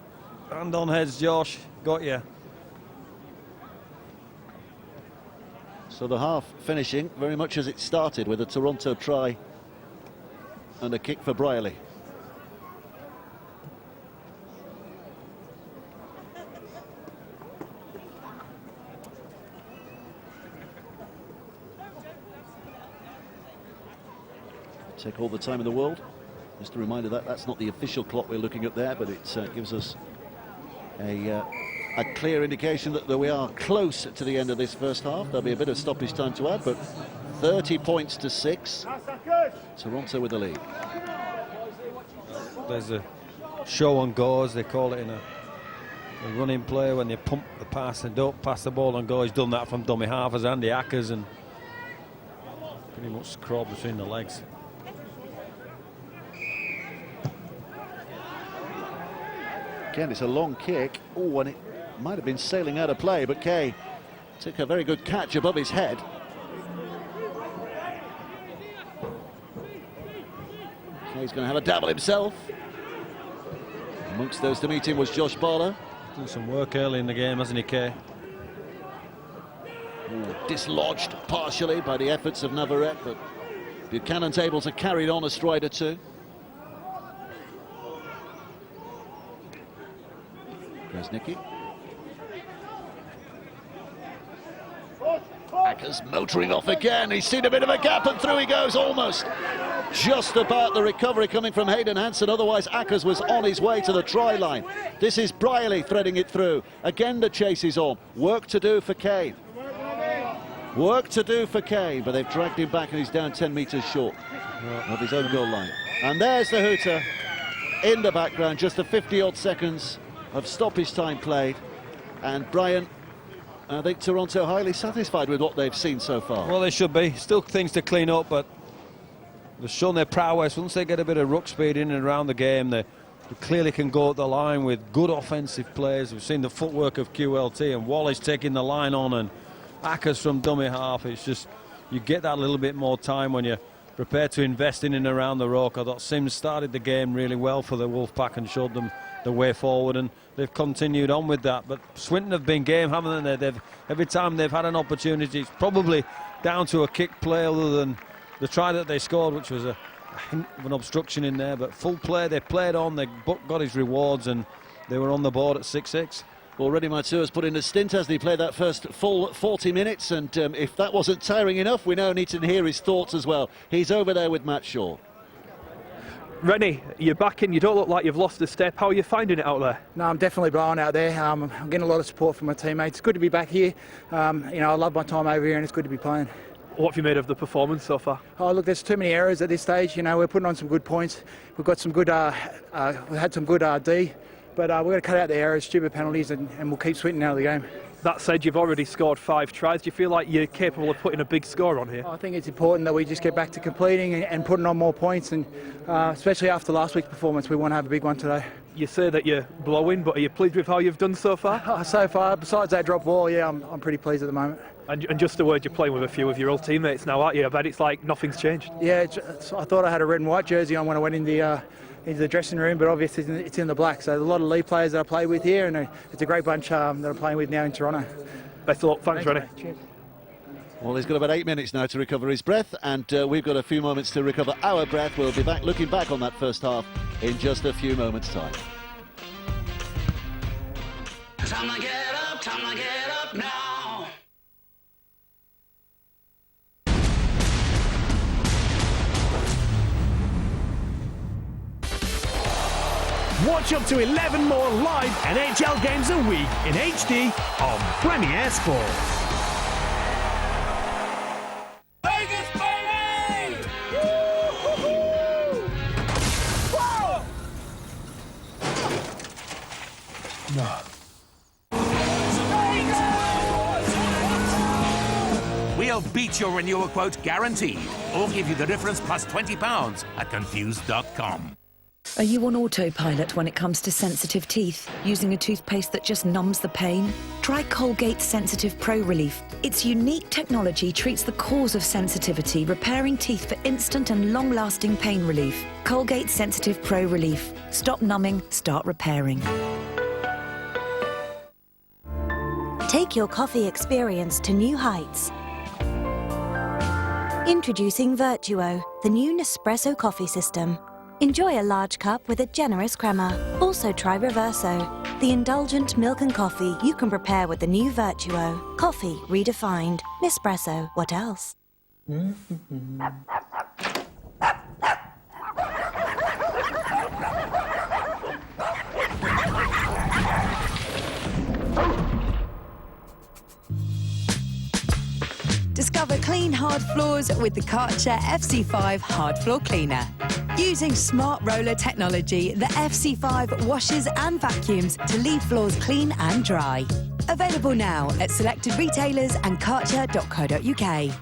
Speaker 2: Hand on heads, Josh. Got you.
Speaker 1: So the half finishing very much as it started, with a Toronto try and a kick for Briley. Take all the time in the world. Just a reminder that that's not the official clock we're looking at there, but it gives us a clear indication that we are close to the end of this first half. There'll be a bit of stoppage time to add, but 30 points to 6. Toronto with the lead.
Speaker 2: There's a show and go, as they call it in a running play, when you pump the pass and don't pass the ball and go. He's done that from dummy half as Andy Ackers, and pretty much crawled between the legs.
Speaker 1: Again, it's a long kick. Oh, and it might have been sailing out of play, but Kay took a very good catch above his head. Kay's going to have a dabble himself. Amongst those to meet him was Josh Barlow.
Speaker 2: Done some work early in the game, hasn't he, Kay?
Speaker 1: Dislodged partially by the efforts of Navarrete, but Buchanan's able to carry it on a stride or two. Krasniqi. Ackers motoring off again. He's seen a bit of a gap and through he goes, almost. Just about the recovery coming from Hayden Hansen. Otherwise, Ackers was on his way to the try line. This is Briley threading it through. Again, the chase is on. Work to do for Kane. Work to do for Kane, but they've dragged him back and he's down 10 metres short of his own goal line. And there's the hooter. in the background, just the 50-odd seconds of stoppage time played. And Brian, I think Toronto highly satisfied with what they've seen so far.
Speaker 2: Well, they should be. Still things to clean up, but they've shown their prowess. Once they get a bit of ruck speed in and around the game, they clearly can go up the line with good offensive players. We've seen the footwork of QLT and Wallace taking the line on, and Ackers from dummy half. It's just, you get that little bit more time when you're prepared to invest in and around the rock. I thought Sims started the game really well for the Wolfpack and showed them the way forward, and they've continued on with that. But Swinton have been game, haven't they? Every time they've had an opportunity, it's probably down to a kick play other than the try that they scored, which was a hint of an obstruction in there. But full play, they played on, they got his rewards, and they were on the board at 6-6.
Speaker 1: Already Matsua's put in a stint, hasn't he? Played that first full 40 minutes, and if that wasn't tiring enough, we now need to hear his thoughts as well. He's over there with Matt Shaw.
Speaker 3: Rennie, you're back in, you don't look like you've lost a step. How are you finding it out there?
Speaker 4: No, I'm definitely blowing out there. I'm getting a lot of support from my teammates. It's good to be back here. I love my time over here, and it's good to be playing.
Speaker 3: What have you made of the performance so far?
Speaker 4: Oh, look, there's too many errors at this stage. We're putting on some good points. We've got some good, we had some good D, but we're going to cut out the errors, stupid penalties, and we'll keep Swinton out of the game.
Speaker 3: That said, you've already scored 5 tries. Do you feel like you're capable of putting a big score on here?
Speaker 4: I think it's important that we just get back to completing and putting on more points, and especially after last week's performance, we want to have a big one today.
Speaker 3: You say that you're blowing, but are you pleased with how you've done so far?
Speaker 4: So far, besides that drop ball, yeah, I'm pretty pleased at the moment.
Speaker 3: And just a word, you're playing with a few of your old teammates now, aren't you? I bet it's like nothing's changed.
Speaker 4: Yeah, I thought I had a red and white jersey on when I went in the dressing room, but obviously it's in the black. So there's a lot of league players that I play with here, and it's a great bunch that I'm playing with now in Toronto.
Speaker 3: Best of luck. Thanks, Rennie.
Speaker 4: Cheers.
Speaker 1: Well, he's got about 8 minutes now to recover his breath, and we've got a few moments to recover our breath. We'll be back looking back on that first half in just a few moments' time.
Speaker 5: Time to get up now.
Speaker 6: Watch up to 11 more live NHL games a week in HD on Premier Sports.
Speaker 5: Vegas, baby!
Speaker 7: We'll beat your renewal quote guaranteed, or give you the difference plus £20 at confused.com.
Speaker 8: Are you on autopilot when it comes to sensitive teeth, using a toothpaste that just numbs the pain? Try Colgate Sensitive Pro Relief. Its unique technology treats the cause of sensitivity, repairing teeth for instant and long-lasting pain relief. Colgate Sensitive Pro Relief. Stop numbing, start repairing.
Speaker 9: Take your coffee experience to new heights. Introducing Virtuo, the new Nespresso coffee system. Enjoy a large cup with a generous crema. Also try Reverso, the indulgent milk and coffee you can prepare with the new Virtuo. Coffee redefined. Nespresso, what else?
Speaker 8: Discover clean hard floors with the Karcher FC5 Hard Floor Cleaner. Using smart roller technology, the FC5 washes and vacuums to leave floors clean and dry. Available now at selected retailers and karcher.co.uk.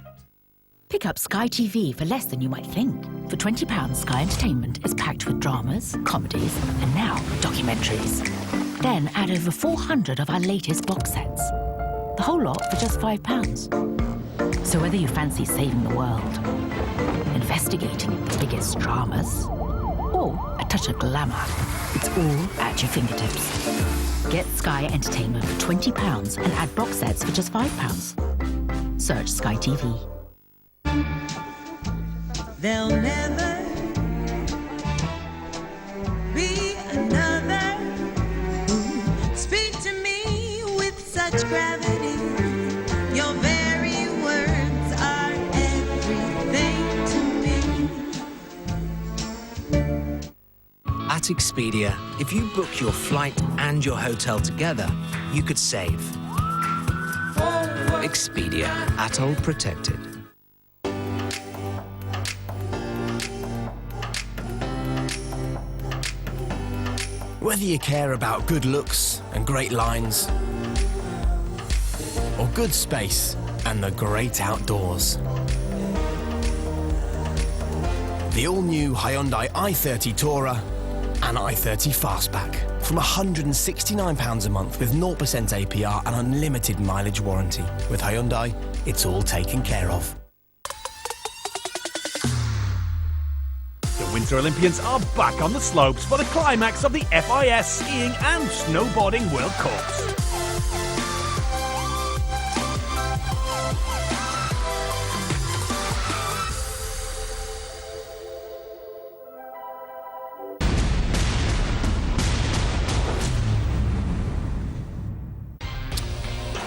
Speaker 10: Pick up Sky TV for less than you might think. For £20, Sky Entertainment is packed with dramas, comedies, and now documentaries. Then add over 400 of our latest box sets. The whole lot for just £5. So whether you fancy saving the world, investigating the biggest dramas, or a touch of glamour, it's all at your fingertips. Get Sky Entertainment for £20 and add box sets for just £5. Search Sky TV.
Speaker 11: There'll never be another who speak to me with such gravity. Your very words are everything to me.
Speaker 12: At Expedia, if you book your flight and your hotel together, you could save. Expedia, Atoll Protected. Whether you care about good looks and great lines, or good space and the great outdoors, the all-new Hyundai i30 Tourer and i30 Fastback from £169 a month with 0% APR and unlimited mileage warranty. With Hyundai, it's all taken care of.
Speaker 6: The Winter Olympians are back on the slopes for the climax of the FIS Skiing and Snowboarding World Cups.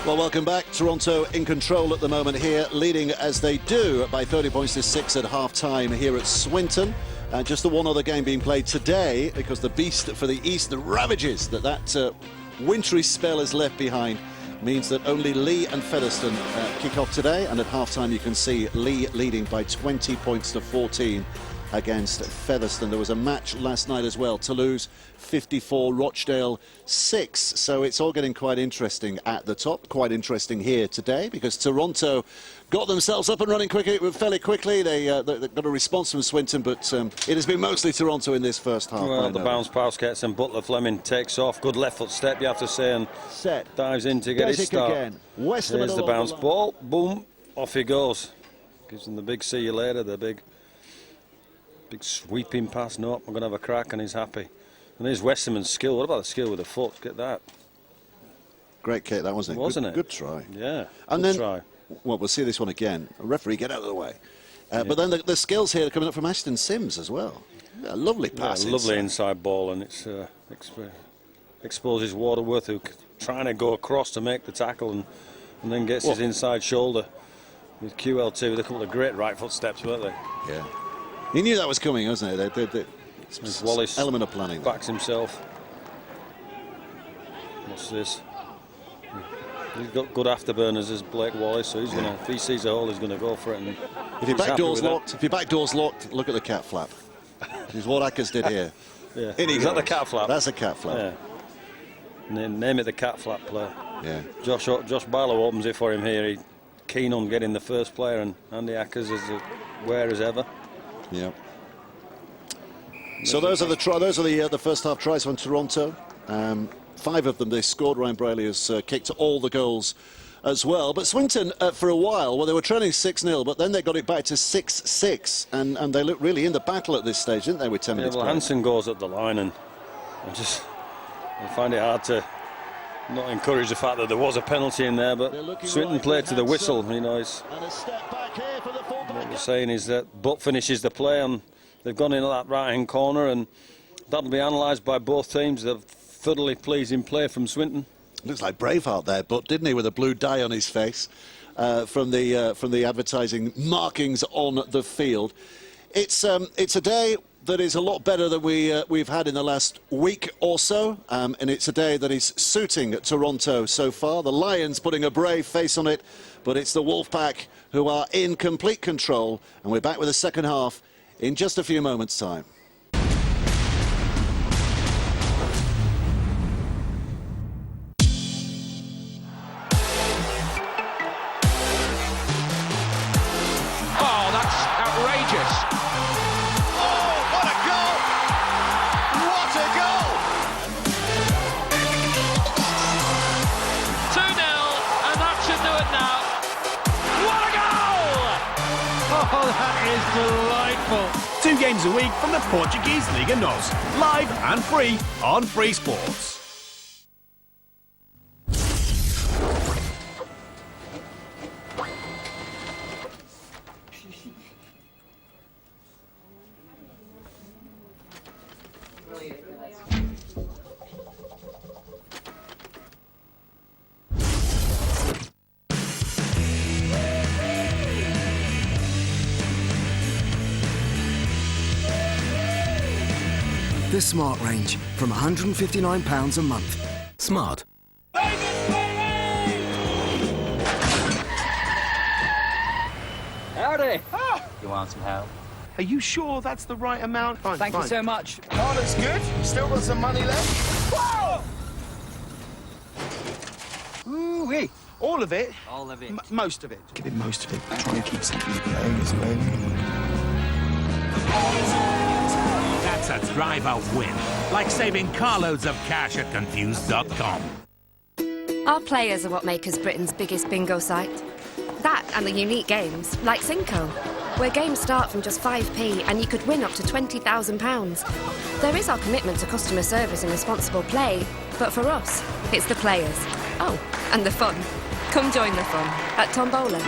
Speaker 1: Well, welcome back. Toronto in control at the moment here, leading as they do by 30 points to 6 at half-time here at Swinton. Just the one other game being played today, because the beast for the East, the ravages that wintry spell has left behind, means that only Lee and Featherstone kick off today, and at half-time you can see Lee leading by 20 points to 14 against Featherstone. There was a match last night as well. Toulouse 54, Rochdale 6. So it's all getting quite interesting at the top. Quite interesting here today because Toronto got themselves up and running fairly quickly. They got a response from Swinton, but it has been mostly Toronto in this first half.
Speaker 2: Well, the bounce pass gets and Butler Fleming takes off. Good left foot step, you have to say, and dives in to get his start.
Speaker 1: Again.
Speaker 2: Here's the bounce ball. Boom. Off he goes. Gives him the big see you later, the big sweeping pass. No, I'm going to have a crack, and he's happy. And there's Westerman's skill. What about the skill with the foot? Get that.
Speaker 1: Great kick, that wasn't it?
Speaker 2: Wasn't it?
Speaker 1: Good try.
Speaker 2: Yeah.
Speaker 1: And
Speaker 2: good
Speaker 1: then,
Speaker 2: try.
Speaker 1: Well, we'll see this one again. A referee, get out of the way. But then the skills here are coming up from Ashton Sims as well. A lovely pass.
Speaker 2: Yeah, lovely inside ball, and it's exposes Waterworth, who trying to go across to make the tackle, and then gets his inside shoulder with QL2 with a couple of great right foot steps, weren't they?
Speaker 1: Yeah. He knew that was coming, wasn't he?
Speaker 2: Wallace
Speaker 1: element of planning.
Speaker 2: Backs himself. What's this? He's got good afterburners as Blake Wallace, so he's gonna. If he sees a hole, he's gonna go for it. And
Speaker 1: if your back door's locked, look at the cat flap. Which is what Ackers did here.
Speaker 2: Yeah. Is that the cat flap?
Speaker 1: That's a cat flap.
Speaker 2: Yeah. Name it the cat flap player.
Speaker 1: Yeah.
Speaker 2: Josh Barlow opens it for him here. He's keen on getting the first player, and Andy Ackers is aware as ever.
Speaker 1: Yeah. So those are the first half tries from Toronto. 5 of them they scored. Ryan Braley has kicked all the goals as well. But Swinton, for a while, well, they were trailing 6-0, but then they got it back to 6-6, and they looked really in the battle at this stage, didn't they, with 10 minutes
Speaker 2: well,
Speaker 1: played?
Speaker 2: Hansen goes up the line, and I find it hard to not encourage the fact that there was a penalty in there, but Swinton played to the whistle. You know, what we're saying is that Butt finishes the play, and they've gone in at that right-hand corner, and that'll be analysed by both teams. They're thoroughly pleasing play from Swinton.
Speaker 1: Looks like Braveheart there, Butt, didn't he, with a blue dye on his face from the advertising markings on the field. It's a day that is a lot better than we've had in the last week or so, and it's a day that is suiting Toronto so far. The Lions putting a brave face on it, but it's the Wolfpack who are in complete control, and we're back with the second half in just a few moments' time.
Speaker 5: Oh, that's outrageous. Oh, what a goal! What a goal! 2-0, and that should do it now. What a goal!
Speaker 6: Oh, that is delightful. 2 games a week from the Portuguese Liga NOS. Live and free on Free Sports.
Speaker 12: The Smart range from £159 a month. Smart.
Speaker 13: Howdy! You want some help?
Speaker 6: Are you sure that's the right amount? Fine,
Speaker 4: Thank
Speaker 6: fine.
Speaker 4: you so much.
Speaker 6: Oh, looks good. Still got some money left. Whoa! Ooh-wee. All of it?
Speaker 4: All of it.
Speaker 6: Most of it. Give it most of it. Try and keep some players away.
Speaker 7: That's a drive-out win. Like saving carloads of cash at Confused.com.
Speaker 13: Our players are what make us Britain's biggest bingo site. That and the unique games, like Cinco, where games start from just 5p and you could win up to £20,000. There is our commitment to customer service and responsible play, but for us, it's the players. Oh, and the fun. Come join the fun at Tombola.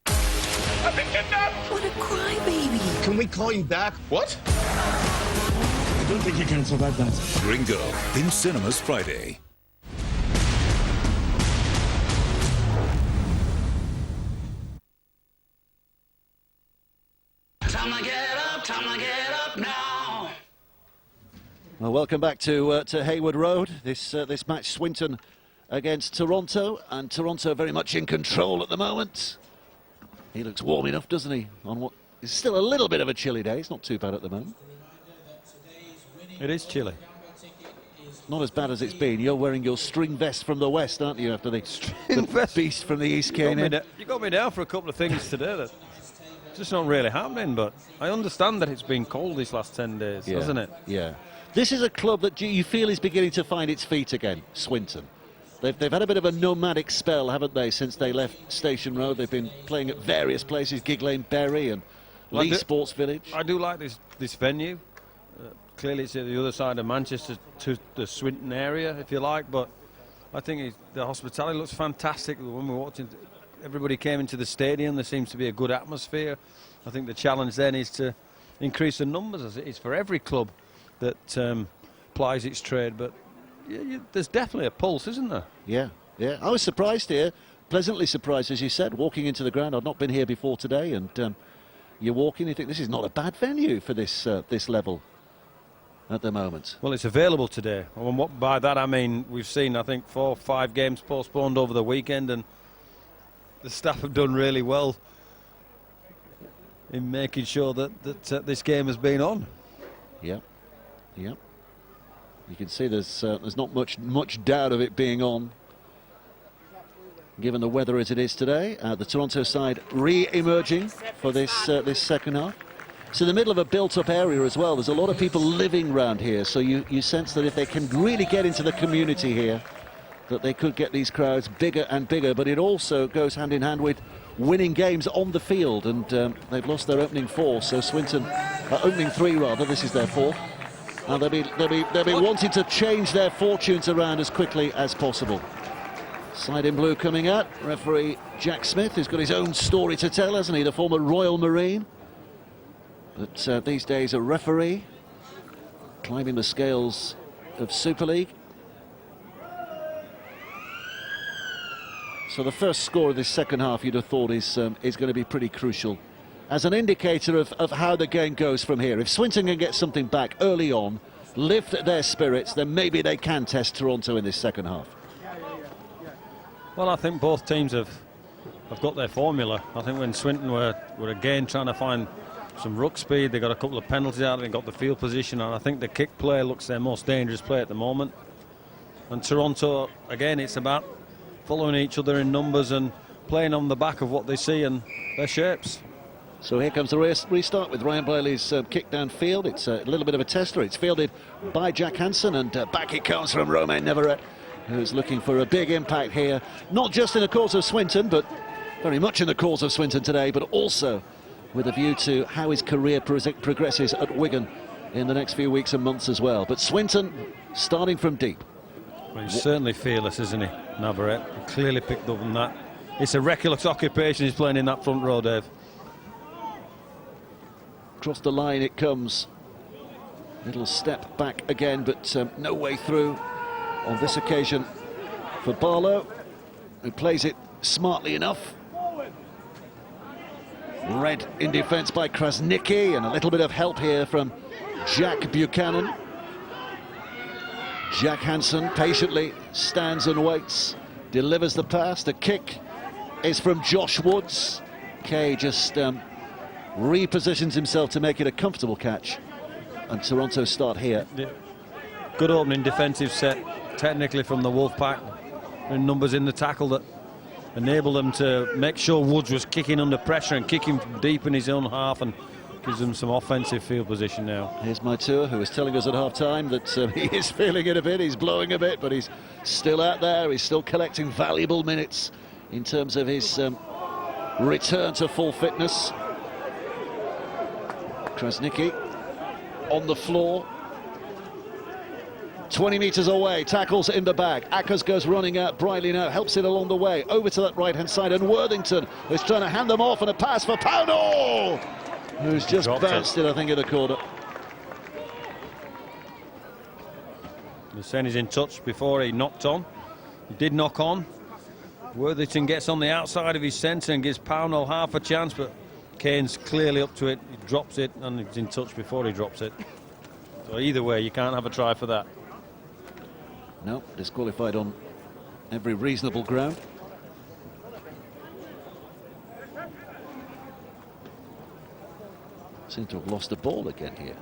Speaker 6: I've been kidnapped!
Speaker 10: What a crybaby.
Speaker 6: Can we call you back? What? I don't think you can survive that.
Speaker 14: Gringo, in cinemas Friday.
Speaker 11: Time to get up now.
Speaker 1: Well, welcome back to Hayward Road. This match, Swinton against Toronto, and Toronto very much in control at the moment. He looks warm enough, doesn't he? On what is still a little bit of a chilly day. It's not too bad at the moment.
Speaker 2: It is chilly.
Speaker 1: Not as bad as it's been. You're wearing your string vest from the west, aren't you? After the beast from the east came in.
Speaker 2: You got me down for a couple of things today that just not really happening, but I understand that it's been cold these last 10 days, hasn't it?
Speaker 1: Yeah. This is a club that you feel is beginning to find its feet again, Swinton. They've had a bit of a nomadic spell, haven't they, since they left Station Road? They've been playing at various places, Gig Lane, Bury and Lee Sports Village.
Speaker 2: I do like this venue. Clearly it's at the other side of Manchester to the Swinton area, if you like, but I think the hospitality looks fantastic. When we're watching, everybody came into the stadium. There seems to be a good atmosphere. I think the challenge then is to increase the numbers, as it is for every club that plies its trade. But there's definitely a pulse, isn't there?
Speaker 1: Yeah. I was surprised here, pleasantly surprised, as you said, walking into the ground. I've not been here before today, and you walk in, you think this is not a bad venue for this level at the moment.
Speaker 2: Well, it's available today. And by that I mean we've seen, I think, 4 or 5 games postponed over the weekend, and the staff have done really well in making sure that this game has been on.
Speaker 1: Yeah. You can see there's not much doubt of it being on, given the weather as it is today. The Toronto side re-emerging for this second half. It's in the middle of a built-up area as well. There's a lot of people living around here, so you sense that if they can really get into the community here, that they could get these crowds bigger and bigger. But it also goes hand in hand with winning games on the field, and they've lost their opening 4, so Swinton, opening 3 rather, this is their 4th. And they'll be wanting to change their fortunes around as quickly as possible. Side in blue coming out, referee Jack Smith, who's got his own story to tell, hasn't he? The former Royal Marine, but these days a referee, climbing the scales of Super League. So the first score of this second half, you'd have thought, is going to be pretty crucial as an indicator of how the game goes from here. If Swinton can get something back early on, lift their spirits, then maybe they can test Toronto in this second half.
Speaker 2: Well, I think both teams have got their formula. I think when Swinton were again trying to find some ruck speed, they got a couple of penalties out, they got the field position, and I think the kick play looks their most dangerous play at the moment. And Toronto, again, it's about following each other in numbers and playing on the back of what they see and their shapes.
Speaker 1: So here comes the restart with Ryan Bailey's kick downfield. It's a little bit of a tester. It's fielded by Jack Hansen, and back it comes from Romain Neveret, who's looking for a big impact here, not just in the cause of Swinton, but very much in the cause of Swinton today, but also with a view to how his career progresses at Wigan in the next few weeks and months as well. But Swinton starting from deep.
Speaker 2: Well, he's certainly fearless, isn't he, Navarrete? Clearly picked up on that. It's a reckless occupation he's playing in that front row, Dave.
Speaker 1: Across the line it comes. Little step back again, but no way through on this occasion for Barlow, who plays it smartly enough. Read in defence by Krasnicki, and a little bit of help here from Jack Buchanan. Jack Hansen patiently stands and waits, delivers the pass. The kick is from Josh Woods. Kay just repositions himself to make it a comfortable catch, and Toronto start here.
Speaker 2: Yeah. Good opening defensive set, technically, from the Wolfpack, and numbers in the tackle that enabled them to make sure Woods was kicking under pressure and kicking deep in his own half, and gives them some offensive field position now.
Speaker 1: Here's Maitua, who was telling us at half-time that he is feeling it a bit, he's blowing a bit, but he's still out there, he's still collecting valuable minutes in terms of his return to full fitness. Krasnicki on the floor. 20 metres away, tackles in the back. Ackers goes running out, Briley now helps it along the way, over to that right-hand side, and Worthington is trying to hand them off, and a pass for Pownall, who's just bounced it, I think, in the corner.
Speaker 2: They're saying he's in touch before he knocked on. He did knock on. Worthington gets on the outside of his centre and gives Pownall half a chance, but Kane's clearly up to it. He drops it, and he's in touch before he drops it. So either way, you can't have a try for that.
Speaker 1: No, disqualified on every reasonable ground. Seem to have lost the ball again here.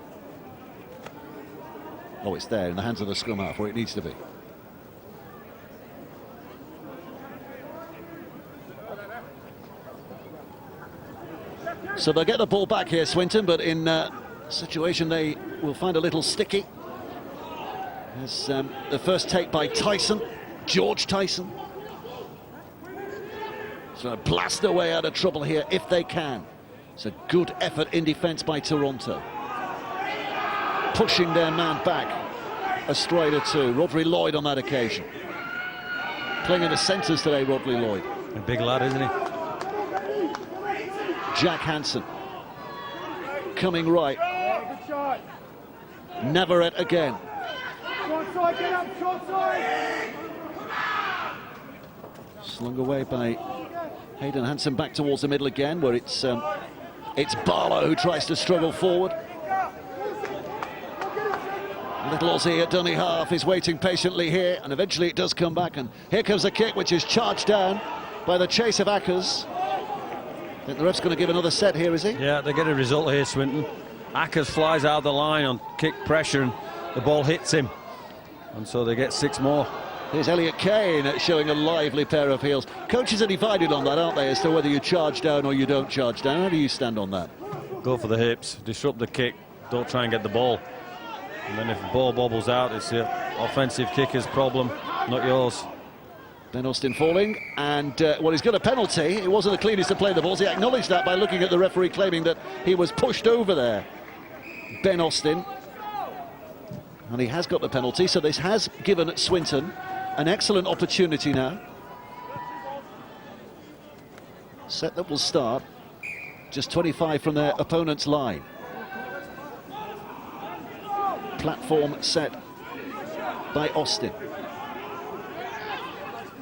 Speaker 1: Oh, it's there in the hands of the scrum half where it needs to be. So they'll get the ball back here, Swinton, but in a situation they will find a little sticky. There's the first take by Tyson, George Tyson. So blast their way out of trouble here if they can. It's a good effort in defence by Toronto. Pushing their man back a stride or two. Rodri Lloyd on that occasion. Playing in the centres today, Rodri Lloyd.
Speaker 2: A big lad, isn't he?
Speaker 1: Jack Hansen. Coming right. Navarrete again. Slung away by Hayden Hansen, back towards the middle again, where it's Barlow who tries to struggle forward. Little Aussie at dummy half is waiting patiently here, and eventually it does come back, and here comes the kick, which is charged down by the chase of Ackers. I think the ref's going to give another set here, is he?
Speaker 2: Yeah, they get a result here, Swinton. Ackers flies out of the line on kick pressure, and the ball hits him, and so they get 6 more.
Speaker 1: Here's Elliot Kane showing a lively pair of heels. Coaches are divided on that, aren't they, as to whether you charge down or you don't charge down. How do you stand on that?
Speaker 2: Go for the hips, disrupt the kick, don't try and get the ball. And then if the ball bobbles out, it's the offensive kicker's problem, not yours.
Speaker 1: Ben Austin falling, and well, he's got a penalty. It wasn't the cleanest to play the balls. He acknowledged that by looking at the referee, claiming that he was pushed over there. Ben Austin. And he has got the penalty, so this has given Swinton an excellent opportunity now. Set that will start just 25 from their opponent's line. Platform set by Austin.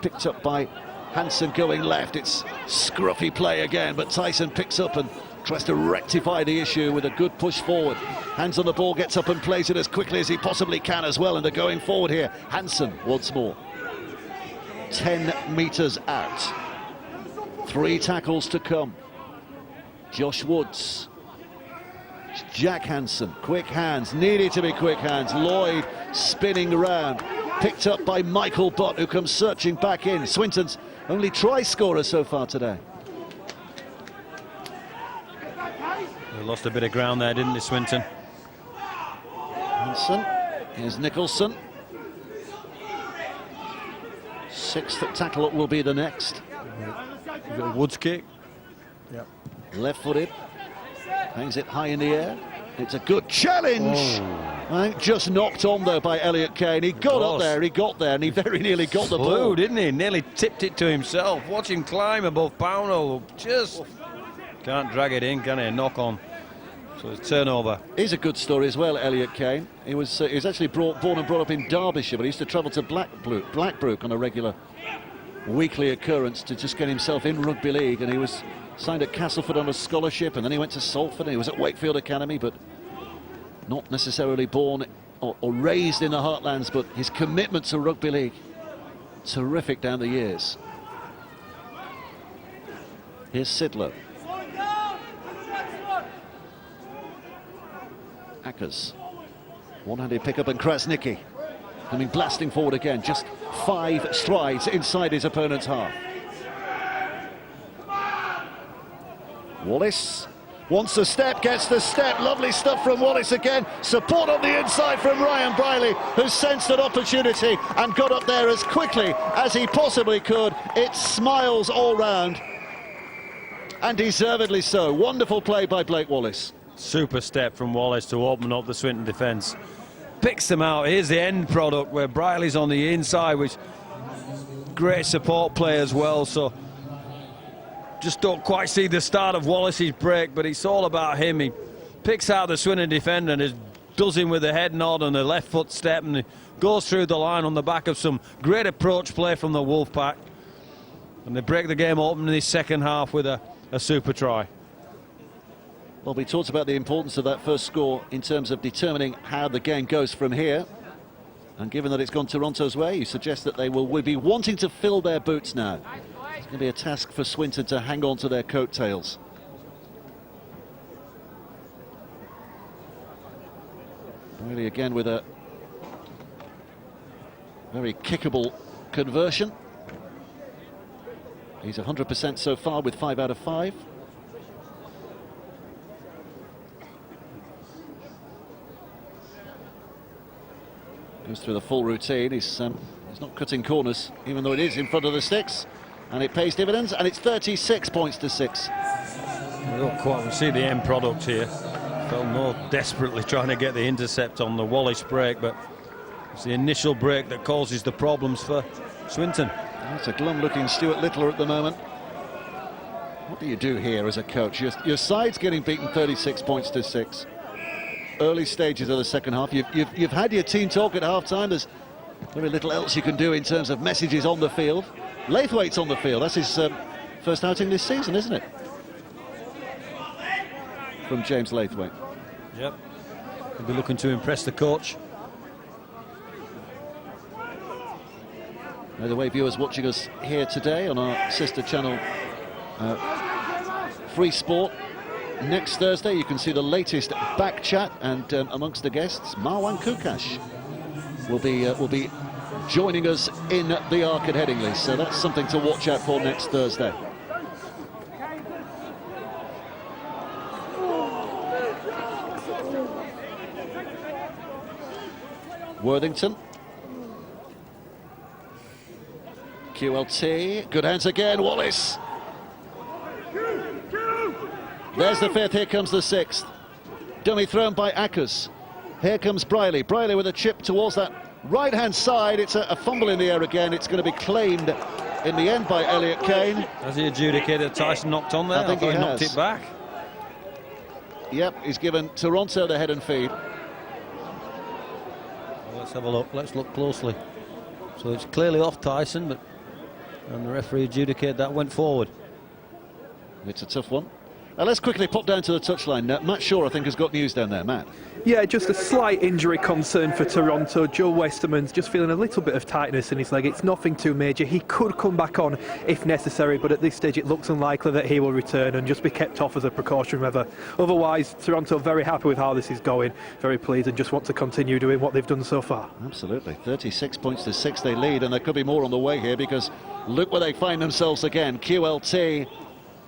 Speaker 1: Picked up by Hansen going left. It's scruffy play again, but Tyson picks up and tries to rectify the issue with a good push forward. Hands on the ball, gets up and plays it as quickly as he possibly can as well, and they're going forward here. Hansen once more. 10 metres out. 3 tackles to come. Josh Woods. Jack Hansen, quick hands, needed to be quick hands. Lloyd spinning around, picked up by Michael Bott, who comes searching back in. Swinton's only try scorer so far today.
Speaker 2: They lost a bit of ground there, didn't they, Swinton?
Speaker 1: Hansen, here's Nicholson. 6th tackle will be the next.
Speaker 2: Woods kick.
Speaker 1: Yep. Left-footed. Hangs it high in the air. It's a good challenge. I think just knocked on though by Elliot Kane. He got up there, and he very nearly got the ball.
Speaker 2: Didn't he? Nearly tipped it to himself. Watch him climb above Pownall. Just can't drag it in, can he? Knock on. So it's turnover.
Speaker 1: He's a good story as well, Elliot Kane. He was actually born and brought up in Derbyshire, but he used to travel to Blackbrook on a regular weekly occurrence to just get himself in rugby league, and he was signed at Castleford on a scholarship, and then he went to Salford, and he was at Wakefield Academy, but not necessarily born or raised in the heartlands, but his commitment to rugby league, terrific down the years. Here's Sidlow. Ackers. One-handed pickup, and Krasnicki coming blasting forward again. Just 5 strides inside his opponent's half. Wallace wants the step, gets the step. Lovely stuff from Wallace again. Support on the inside from Ryan Briley, who sensed an opportunity and got up there as quickly as he possibly could. It smiles all round, and deservedly so. Wonderful play by Blake Wallace.
Speaker 2: Super step from Wallace to open up the Swinton defence. Picks them out. Here's the end product where Briley's on the inside, which great support play as well. So just don't quite see the start of Wallace's break, but it's all about him. He picks out the Swinton defender and does him with the head nod and the left foot step, and he goes through the line on the back of some great approach play from the Wolfpack. And they break the game open in the second half with a super try.
Speaker 1: Well, we talked about the importance of that first score in terms of determining how the game goes from here. And given that it's gone Toronto's way, you suggest that they will be wanting to fill their boots now. It's going to be a task for Swinton to hang on to their coattails. Really again with a very kickable conversion. He's 100% so far with 5 out of 5. Goes through the full routine. He's not cutting corners, even though it is in front of the sticks, and it pays dividends. And it's 36 points to 6.
Speaker 2: We don't quite see the end product here. Felnor desperately trying to get the intercept on the Wallace break, but it's the initial break that causes the problems for Swinton.
Speaker 1: That's a glum-looking Stuart Littler at the moment. What do you do here as a coach? Your side's getting beaten 36 points to 6. Early stages of the second half. You've had your team talk at half-time. There's very little else you can do in terms of messages on the field. Laithwaite's on the field. That's his first outing this season, isn't it? From James Laithwaite.
Speaker 2: Yep. He'll be looking to impress the coach.
Speaker 1: By the way, viewers watching us here today on our sister channel, Free Sport, next Thursday you can see the latest back chat, and amongst the guests, Marwan Kukash will be joining us in the Arc at Headingley, so that's something to watch out for next Thursday. Worthington. QLT, good hands again, Wallace. There's the 5th, here comes the 6th. Dummy thrown by Ackers. Here comes Briley. Briley with a chip towards that right-hand side. It's a fumble in the air again. It's going to be claimed in the end by Elliot Kane.
Speaker 2: Has he adjudicated Tyson knocked on there?
Speaker 1: I think he
Speaker 2: knocked it back.
Speaker 1: Yep, he's given Toronto the head and feed.
Speaker 2: Well, let's have a look. Let's look closely. So it's clearly off Tyson, and the referee adjudicated that, went forward.
Speaker 1: It's a tough one. Let's quickly pop down to the touchline. Matt Shaw, I think, has got news down there. Matt.
Speaker 3: Yeah, just a slight injury concern for Toronto. Joe Westerman's just feeling a little bit of tightness in his leg. It's nothing too major. He could come back on if necessary, but at this stage it looks unlikely that he will return and just be kept off as a precaution measure. Otherwise, Toronto very happy with how this is going, very pleased, and just want to continue doing what they've done so far.
Speaker 1: Absolutely. 36 points to 6 they lead, and there could be more on the way here, because look where they find themselves again. QLT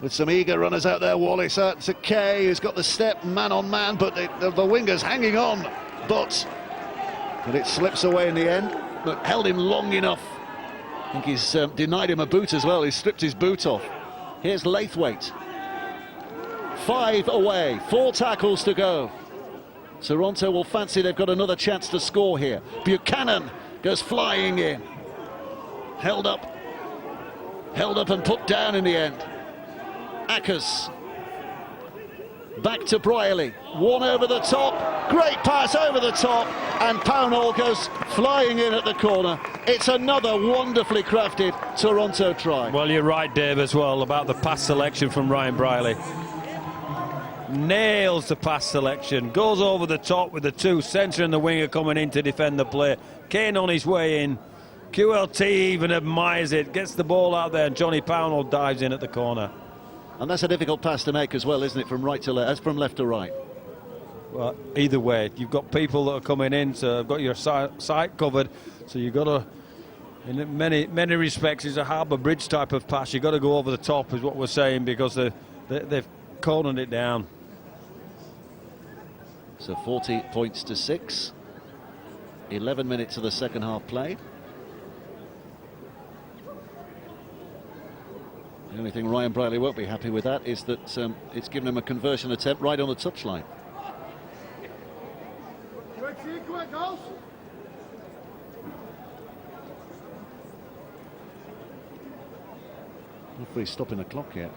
Speaker 1: with some eager runners out there. Wallace out to Kay, who's got the step man on man, but the wingers hanging on. But it slips away in the end, but held him long enough. I think he's denied him a boot as well. He's stripped his boot off. Here's Laithwaite. 5 away, 4 tackles to go. Toronto will fancy they've got another chance to score here. Buchanan goes flying in. Held up and put down in the end. Ackers back to Briley, one over the top, great pass over the top, and Pownall goes flying in at the corner. It's another wonderfully crafted Toronto try.
Speaker 2: Well, you're right, Dave, as well, about the pass selection from Ryan Briley. Nails the pass selection, goes over the top with the 2, centre and the winger coming in to defend the play. Kane on his way in. QLT even admires it, gets the ball out there, and Johnny Pownall dives in at the corner.
Speaker 1: And that's a difficult pass to make as well, isn't it, from right to left, from left to right.
Speaker 2: Well, either way, you've got people that are coming in, so I've got your sight covered, so you've got to, in many respects, it's a Harbour Bridge type of pass. You've got to go over the top, is what we're saying, because they've cornered it down.
Speaker 1: So 40 points to 6. 11 minutes of the second half played. The only thing Ryan Briley won't be happy with that is that it's given him a conversion attempt right on the touchline. Referee's stopping the clock yet.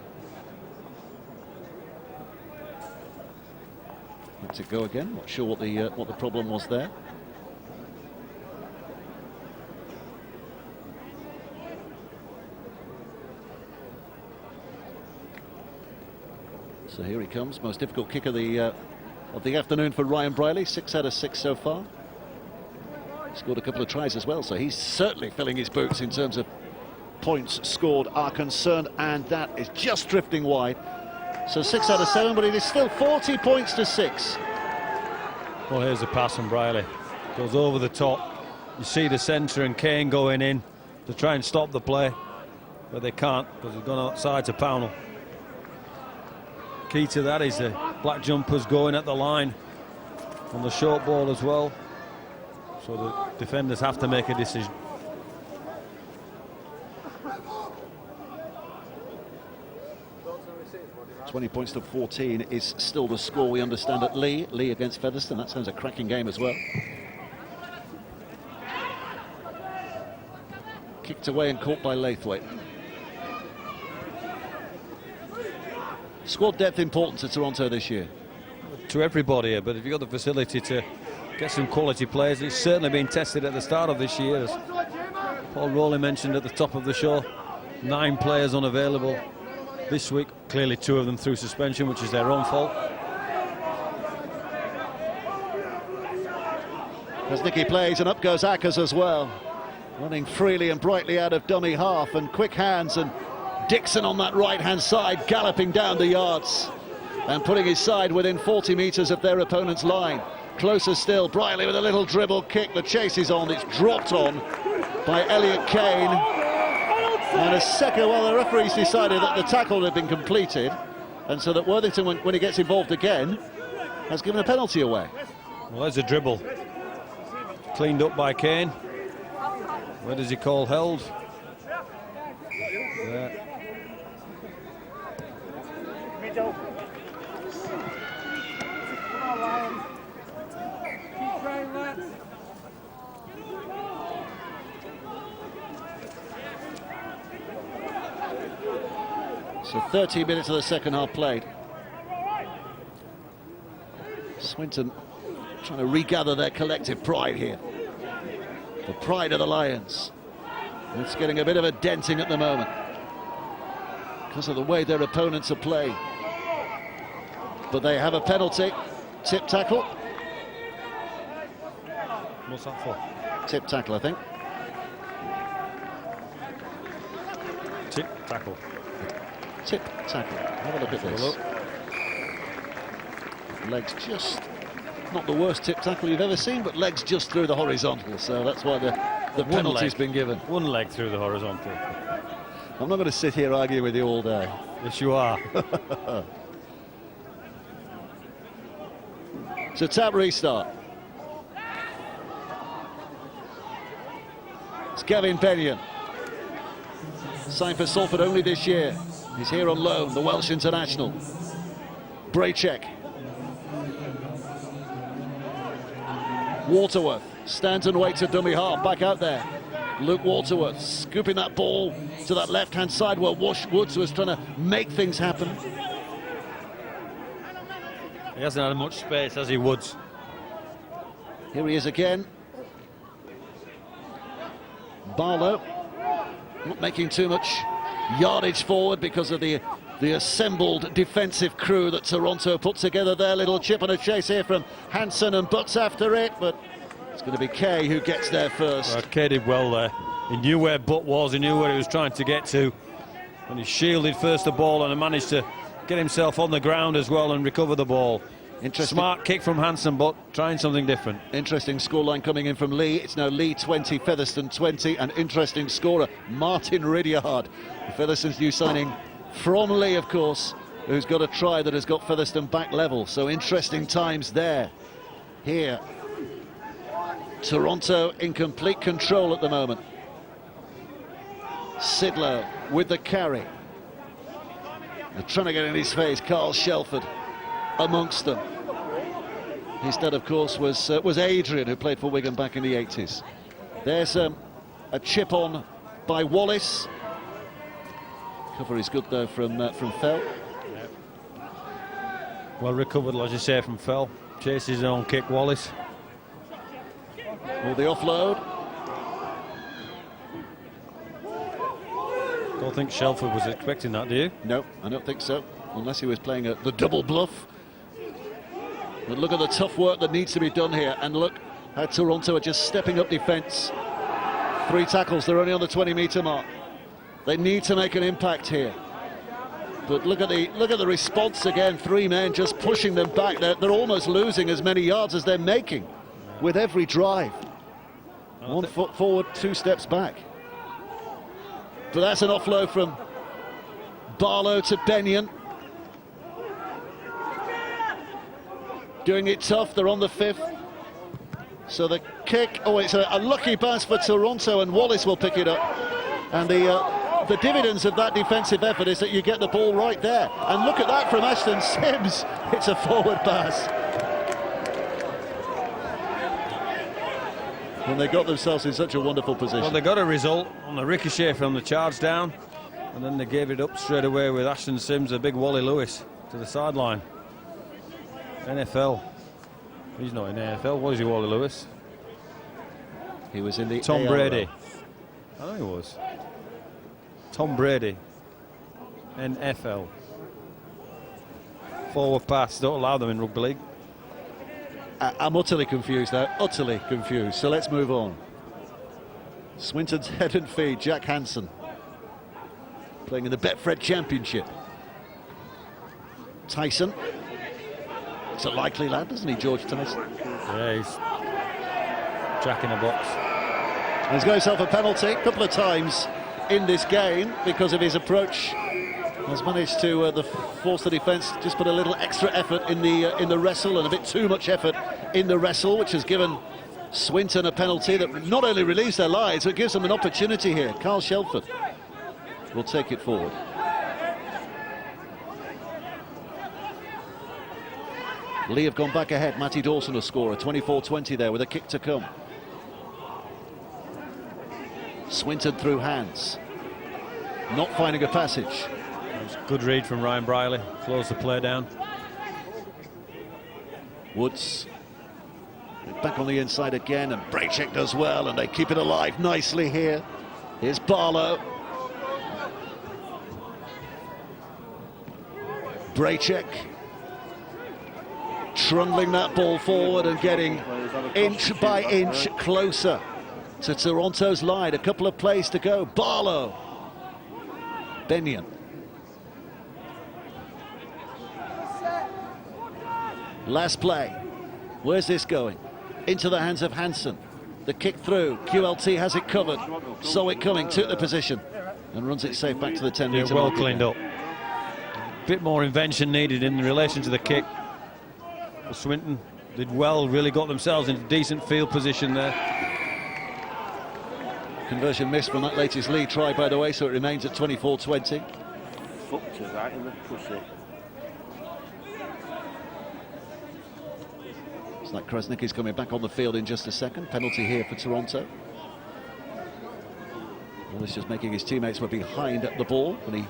Speaker 1: Let's it go again. Not sure what the problem was there. So here he comes, most difficult kick of the afternoon for Ryan Briley. 6 out of 6 so far. Scored a couple of tries as well, so he's certainly filling his boots in terms of points scored are concerned, and that is just drifting wide. So 6 out of 7, but it is still 40 points to 6.
Speaker 2: Well, here's a pass from Briley. Goes over the top. You see the centre and Kane going in to try and stop the play, but they can't because they've gone outside to Pownell. Key to that is the black jumpers going at the line on the short ball as well. So the defenders have to make a decision.
Speaker 1: $20 points to 14 is still the score we understand at Lee. Lee against Featherstone. That sounds a cracking game as well. Kicked away and caught by Laithwaite. Squad depth important to Toronto this year.
Speaker 2: To everybody, but if you've got the facility to get some quality players, it's certainly been tested at the start of this year. As Paul Rowley mentioned at the top of the show, 9 players unavailable this week, clearly 2 of them through suspension, which is their own fault.
Speaker 1: As Nicky plays, and up goes Ackers as well, running freely and brightly out of dummy half, and quick hands, and Dixon on that right-hand side, galloping down the yards and putting his side within 40 metres of their opponent's line. Closer still, Briley with a little dribble kick. The chase is on, it's dropped on by Elliot Kane. And a second, well, the referee's decided that the tackle had been completed, and so that Worthington, when he gets involved again, has given a penalty away.
Speaker 2: Well, there's a dribble. Cleaned up by Kane. Where does he call held? There.
Speaker 1: So 30 minutes of the second half played. Swinton trying to regather their collective pride here. The pride of the Lions. It's getting a bit of a denting at the moment because of the way their opponents are playing. But they have a penalty. Tip tackle.
Speaker 2: What's that for?
Speaker 1: Tip tackle, I think.
Speaker 2: Tip tackle.
Speaker 1: Tip tackle. Have a look at this. Legs just, not the worst tip tackle you've ever seen, but legs just through the horizontal. So that's why the penalty's been given.
Speaker 2: One leg through the horizontal.
Speaker 1: I'm not going to sit here arguing with you all day.
Speaker 2: Yes, you are.
Speaker 1: So tap restart. It's Gavin Benyon. Signed for Salford only this year. He's here on loan, the Welsh international. Braychek. Waterworth stands and waits at dummy half, back out there. Luke Waterworth scooping that ball to that left-hand side where Woods was trying to make things happen.
Speaker 2: He hasn't had much space, has he, Woods?
Speaker 1: Here he is again. Barlow not making too much yardage forward because of the assembled defensive crew that Toronto put together there. Little chip and a chase here from Hansen, and Butts after it, but it's going to be Kay who gets there first.
Speaker 2: Well, Kay did well there. He knew where Butt was, he knew where he was trying to get to, and he shielded first the ball and managed to get himself on the ground as well and recover the ball. Smart kick from Hansen, but trying something different.
Speaker 1: Interesting scoreline coming in from Lee. It's now Lee 20, Featherstone 20. An interesting scorer, Martin Ridyard. Featherstone's new signing from Lee, of course, who's got a try that has got Featherstone back level. So interesting times there. Here, Toronto in complete control at the moment. Sidlow with the carry. They're trying to get in his face. Carl Shelford amongst them. His dad, of course, was Adrian, who played for Wigan back in the 80s. There's a chip on by Wallace. Cover is good though from Fell.
Speaker 2: Well recovered, as you say, from Fell. Chases his own kick, Wallace.
Speaker 1: Well, the offload.
Speaker 2: Don't think Shelford was expecting that, do you?
Speaker 1: No, I don't think so, unless he was playing the double bluff. But look at the tough work that needs to be done here, and look how Toronto are just stepping up defence. 3 tackles, they're only on the 20-metre mark. They need to make an impact here. But look at the response again. 3 men just pushing them back. They're almost losing as many yards as they're making with every drive. 1 foot forward, 2 steps back. But that's an offload from Barlow to Benyon. Doing it tough, they're on the 5th. So the kick, oh, it's a lucky pass for Toronto, and Wallace will pick it up. And the dividends of that defensive effort is that you get the ball right there. And look at that from Ashton Sims. It's a forward pass. When they got themselves in such a wonderful position.
Speaker 2: Well, they got a result on the ricochet from the charge down, and then they gave it up straight away with Ashton Sims, a big Wally Lewis, to the sideline. NFL. He's not in AFL. What is he, Wally Lewis?
Speaker 1: He was in the
Speaker 2: Tom
Speaker 1: ARL.
Speaker 2: Brady. I know he was. Tom Brady. NFL. Forward pass. Don't allow them in rugby league.
Speaker 1: I'm utterly confused now, utterly confused. So let's move on. Swinton's head and feet, Jack Hansen. Playing in the Betfred Championship. Tyson. It's a likely lad, doesn't he, George Tyson?
Speaker 2: Yeah, he's Jack in a box.
Speaker 1: And he's got himself a penalty a couple of times in this game because of his approach. Has managed to force the defence, just put a little extra effort in the wrestle, and a bit too much effort in the wrestle, which has given Swinton a penalty that not only relieves their lives, but gives them an opportunity here. Carl Shelford will take it forward. Lee have gone back ahead. Matty Dawson will score a 24-20 there with a kick to come. Swinton through hands. Not finding a passage.
Speaker 2: Good read from Ryan Briley. Slows the play down.
Speaker 1: Woods back on the inside again, and Braycheck does well, and they keep it alive nicely here. Here's Barlow. Braycheck trundling that ball forward and getting inch by inch closer to Toronto's line. A couple of plays to go. Barlow. Benyon. Last play. Where's this going? Into the hands of Hansen. The kick through. QLT has it covered. Saw it coming, took the position, and runs it safe back to the 10-metre
Speaker 2: well
Speaker 1: mark
Speaker 2: cleaned
Speaker 1: again.
Speaker 2: up. Bit more invention needed in relation to the kick. Well, Swinton did well, really got themselves into decent field position there.
Speaker 1: Conversion missed from that latest lead try, by the way, so it remains at 24-20.
Speaker 15: Foot to that in the push it.
Speaker 1: It's like Krasnicki's coming back on the field in just a second. Penalty here for Toronto. Wallace just making his teammates were behind the ball when he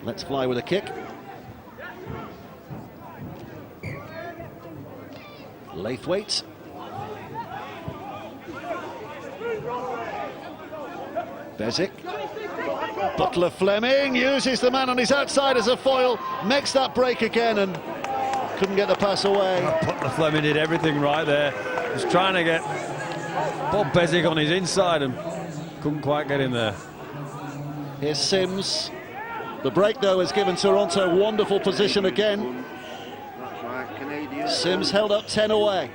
Speaker 1: lets fly with a kick. Laithwaite. Bezic. Butler Fleming uses the man on his outside as a foil, makes that break again and couldn't get the pass away.
Speaker 2: Butler Fleming did everything right there. Was trying to get Bob Bezic on his inside and couldn't quite get him there.
Speaker 1: Here's Sims. The break, though, has given Toronto wonderful position again. Sims held up 10 away.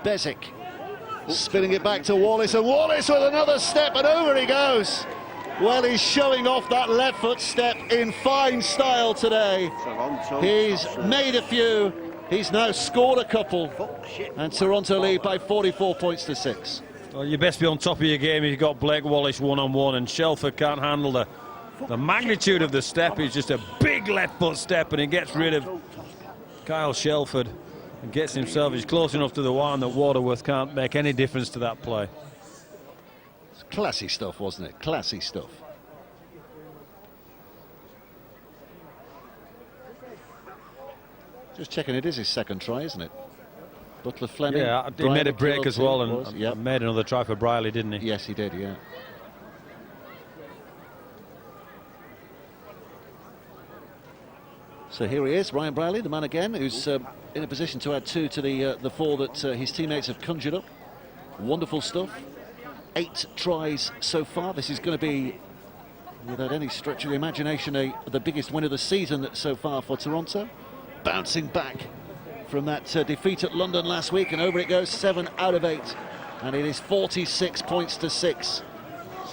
Speaker 1: Bezic spinning it back to Wallace, and Wallace with another step, and over he goes. Well, he's showing off that left foot step in fine style today. He's made a few, he's now scored a couple, and Toronto lead by 44 points to 6.
Speaker 2: Well, you best be on top of your game if you've got Blake Wallace one-on-one, and Shelford can't handle the magnitude of the step. It's just a big left foot step, and he gets rid of Kyle Shelford and gets himself, he's close enough to the one that Waterworth can't make any difference to that play.
Speaker 1: It's classy stuff, wasn't it? Classy stuff. Just checking, it is his second try, isn't it? Butler Fleming.
Speaker 2: Yeah, he made a break as well, and
Speaker 1: yep.
Speaker 2: made another try for Briley, didn't he?
Speaker 1: Yes, he did, yeah. So here he is, Ryan Briley, the man again, who's in a position to add 2 to the 4 that his teammates have conjured up. Wonderful stuff. 8 tries so far. This is going to be, without any stretch of the imagination, the biggest win of the season so far for Toronto. Bouncing back from that defeat at London last week, and over it goes, 7 out of 8. And it is 46 points to 6.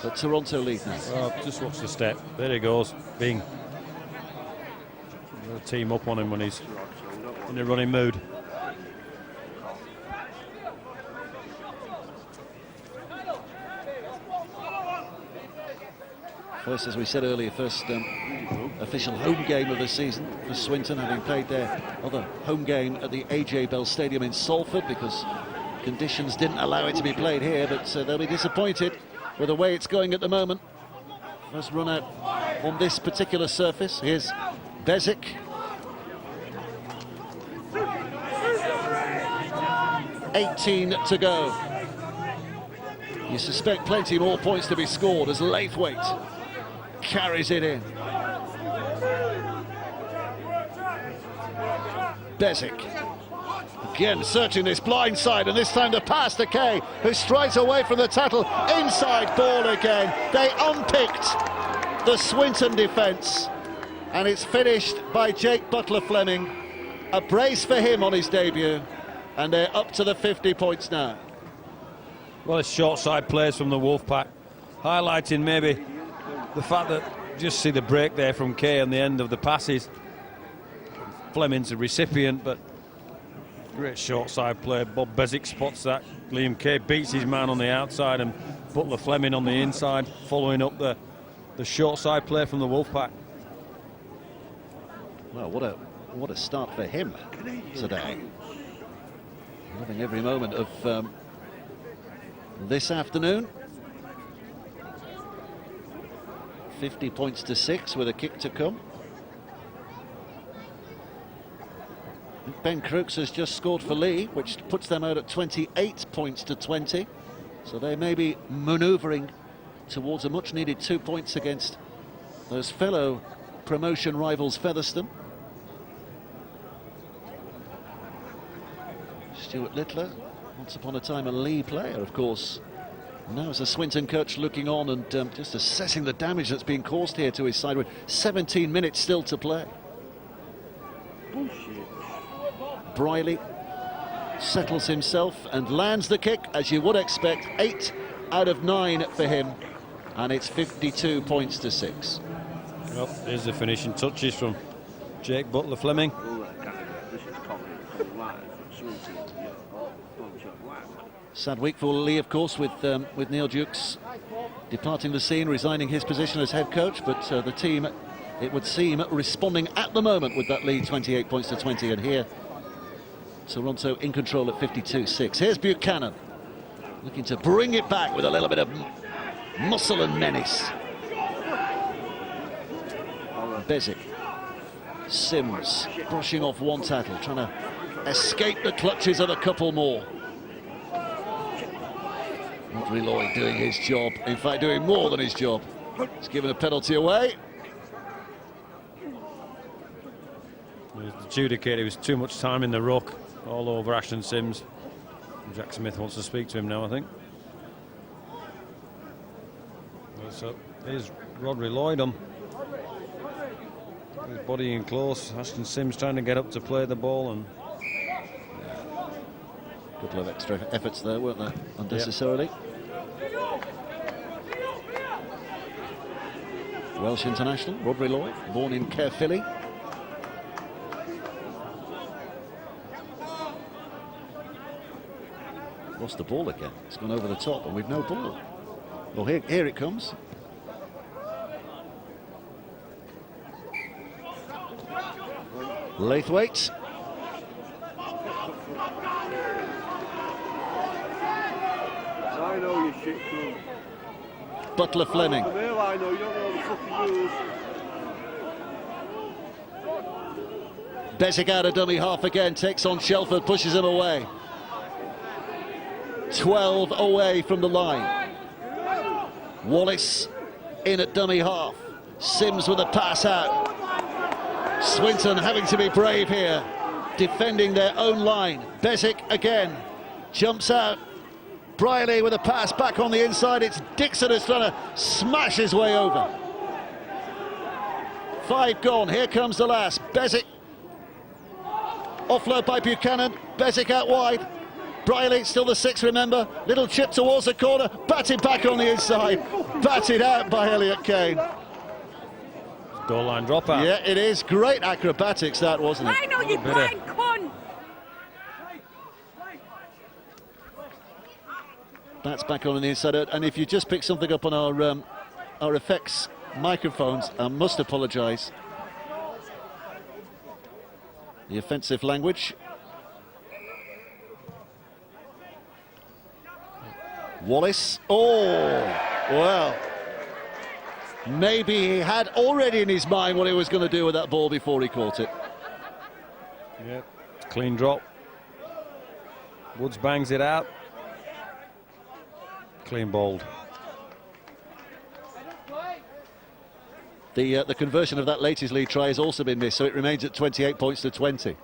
Speaker 1: But Toronto lead now.
Speaker 2: Well, just watch the step. There he goes, Bing. Team up on him when he's in a running mood.
Speaker 1: First, as we said earlier, first official home game of the season for Swinton, having played their other home game at the AJ Bell Stadium in Salford because conditions didn't allow it to be played here, but they'll be disappointed with the way it's going at the moment. First run out on this particular surface. Here's Bezic. $18 to go. You suspect plenty more points to be scored as Laithwaite carries it in. Bezic again searching this blind side, and this time the pass to Kay, who strides away from the tackle. Inside ball again. They unpicked the Swinton defence, and it's finished by Jake Butler Fleming. A brace for him on his debut, and they're up to the 50 points now.
Speaker 2: Well, it's short side plays from the Wolfpack, highlighting maybe the fact that just see the break there from Kay on the end of the passes. Fleming's a recipient, but great short side play. Bob Bezic spots that. Liam Kay beats his man on the outside, and Butler Fleming on the inside, following up the short side play from the Wolfpack.
Speaker 1: Well, what a start for him today. Loving every moment of this afternoon. 50 points to 6 with a kick to come. Ben Crooks has just scored for Lee, which puts them out at 28 points to 20. So they may be manoeuvring towards a much needed 2 points against those fellow promotion rivals Featherstone. Stuart Littler, once upon a time a Lee player, of course. Now as a Swinton coach looking on and just assessing the damage that's been caused here to his side with 17 minutes still to play. Briley settles himself and lands the kick, as you would expect. 8 out of 9 for him, and it's 52 points to 6.
Speaker 2: Well, here's the finishing touches from Jake Butler Fleming.
Speaker 1: Sad week for Lee, of course, with Neil Dukes departing the scene, resigning his position as head coach, but the team, it would seem, responding at the moment with that lead, 28 points to 20, and here Toronto in control at 52-6. Here's Buchanan, looking to bring it back with a little bit of muscle and menace. Bezic, Sims brushing off one tackle, trying to escape the clutches of a couple more. Rodri Lloyd doing his job, in fact doing more than his job. He's given a penalty away.
Speaker 2: Adjudicated, it was too much time in the ruck, all over Ashton Sims. Jack Smith wants to speak to him now, I think. So here's Rodri Lloyd on His body in close. Ashton Sims trying to get up to play the ball, and
Speaker 1: a couple of extra efforts there, weren't there, unnecessarily. Welsh international, Rodri Lloyd, born in Caerphilly. Lost the ball again. It's gone over the top, and we've no ball. Well, here it comes. Laithwaite.
Speaker 15: I know you shit club.
Speaker 1: Butler Fleming.
Speaker 15: I know, you don't know the fucking rules.
Speaker 1: Besic out of dummy half again, takes on Shelford, pushes him away. 12 away from the line. Wallace in at dummy half. Sims with a pass out. Swinton having to be brave here, defending their own line. Besic again, jumps out. Briley with a pass back on the inside. It's Dixon who's trying to smash his way over. 5 gone, here comes the last. Besic, offload by Buchanan. Besic out wide. Briley, still the 6, remember. Little chip towards the corner, batted back on the inside. Batted out by Elliot Kane.
Speaker 2: Goal line dropout.
Speaker 1: Yeah, it is. Great acrobatics, that, wasn't it?
Speaker 16: I know you blind cunt!
Speaker 1: That's back on the inside, and if you just pick something up on our effects microphones, I must apologise. The offensive language. Wallace. Oh, well. Maybe he had already in his mind what he was going to do with that ball before he caught it.
Speaker 2: Yep. Clean drop. Woods bangs it out. Clean bowled.
Speaker 1: The conversion of that latest lead try has also been missed, so it remains at 28 points to 20.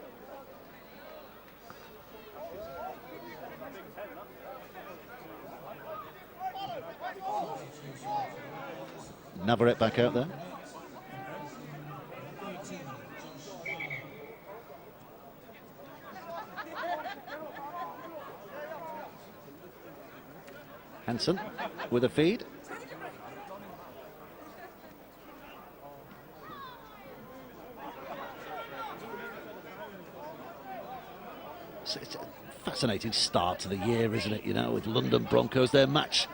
Speaker 1: Navarrete back out there. Hansen with a feed. So it's a fascinating start to the year, isn't it? You know, with London Broncos, their match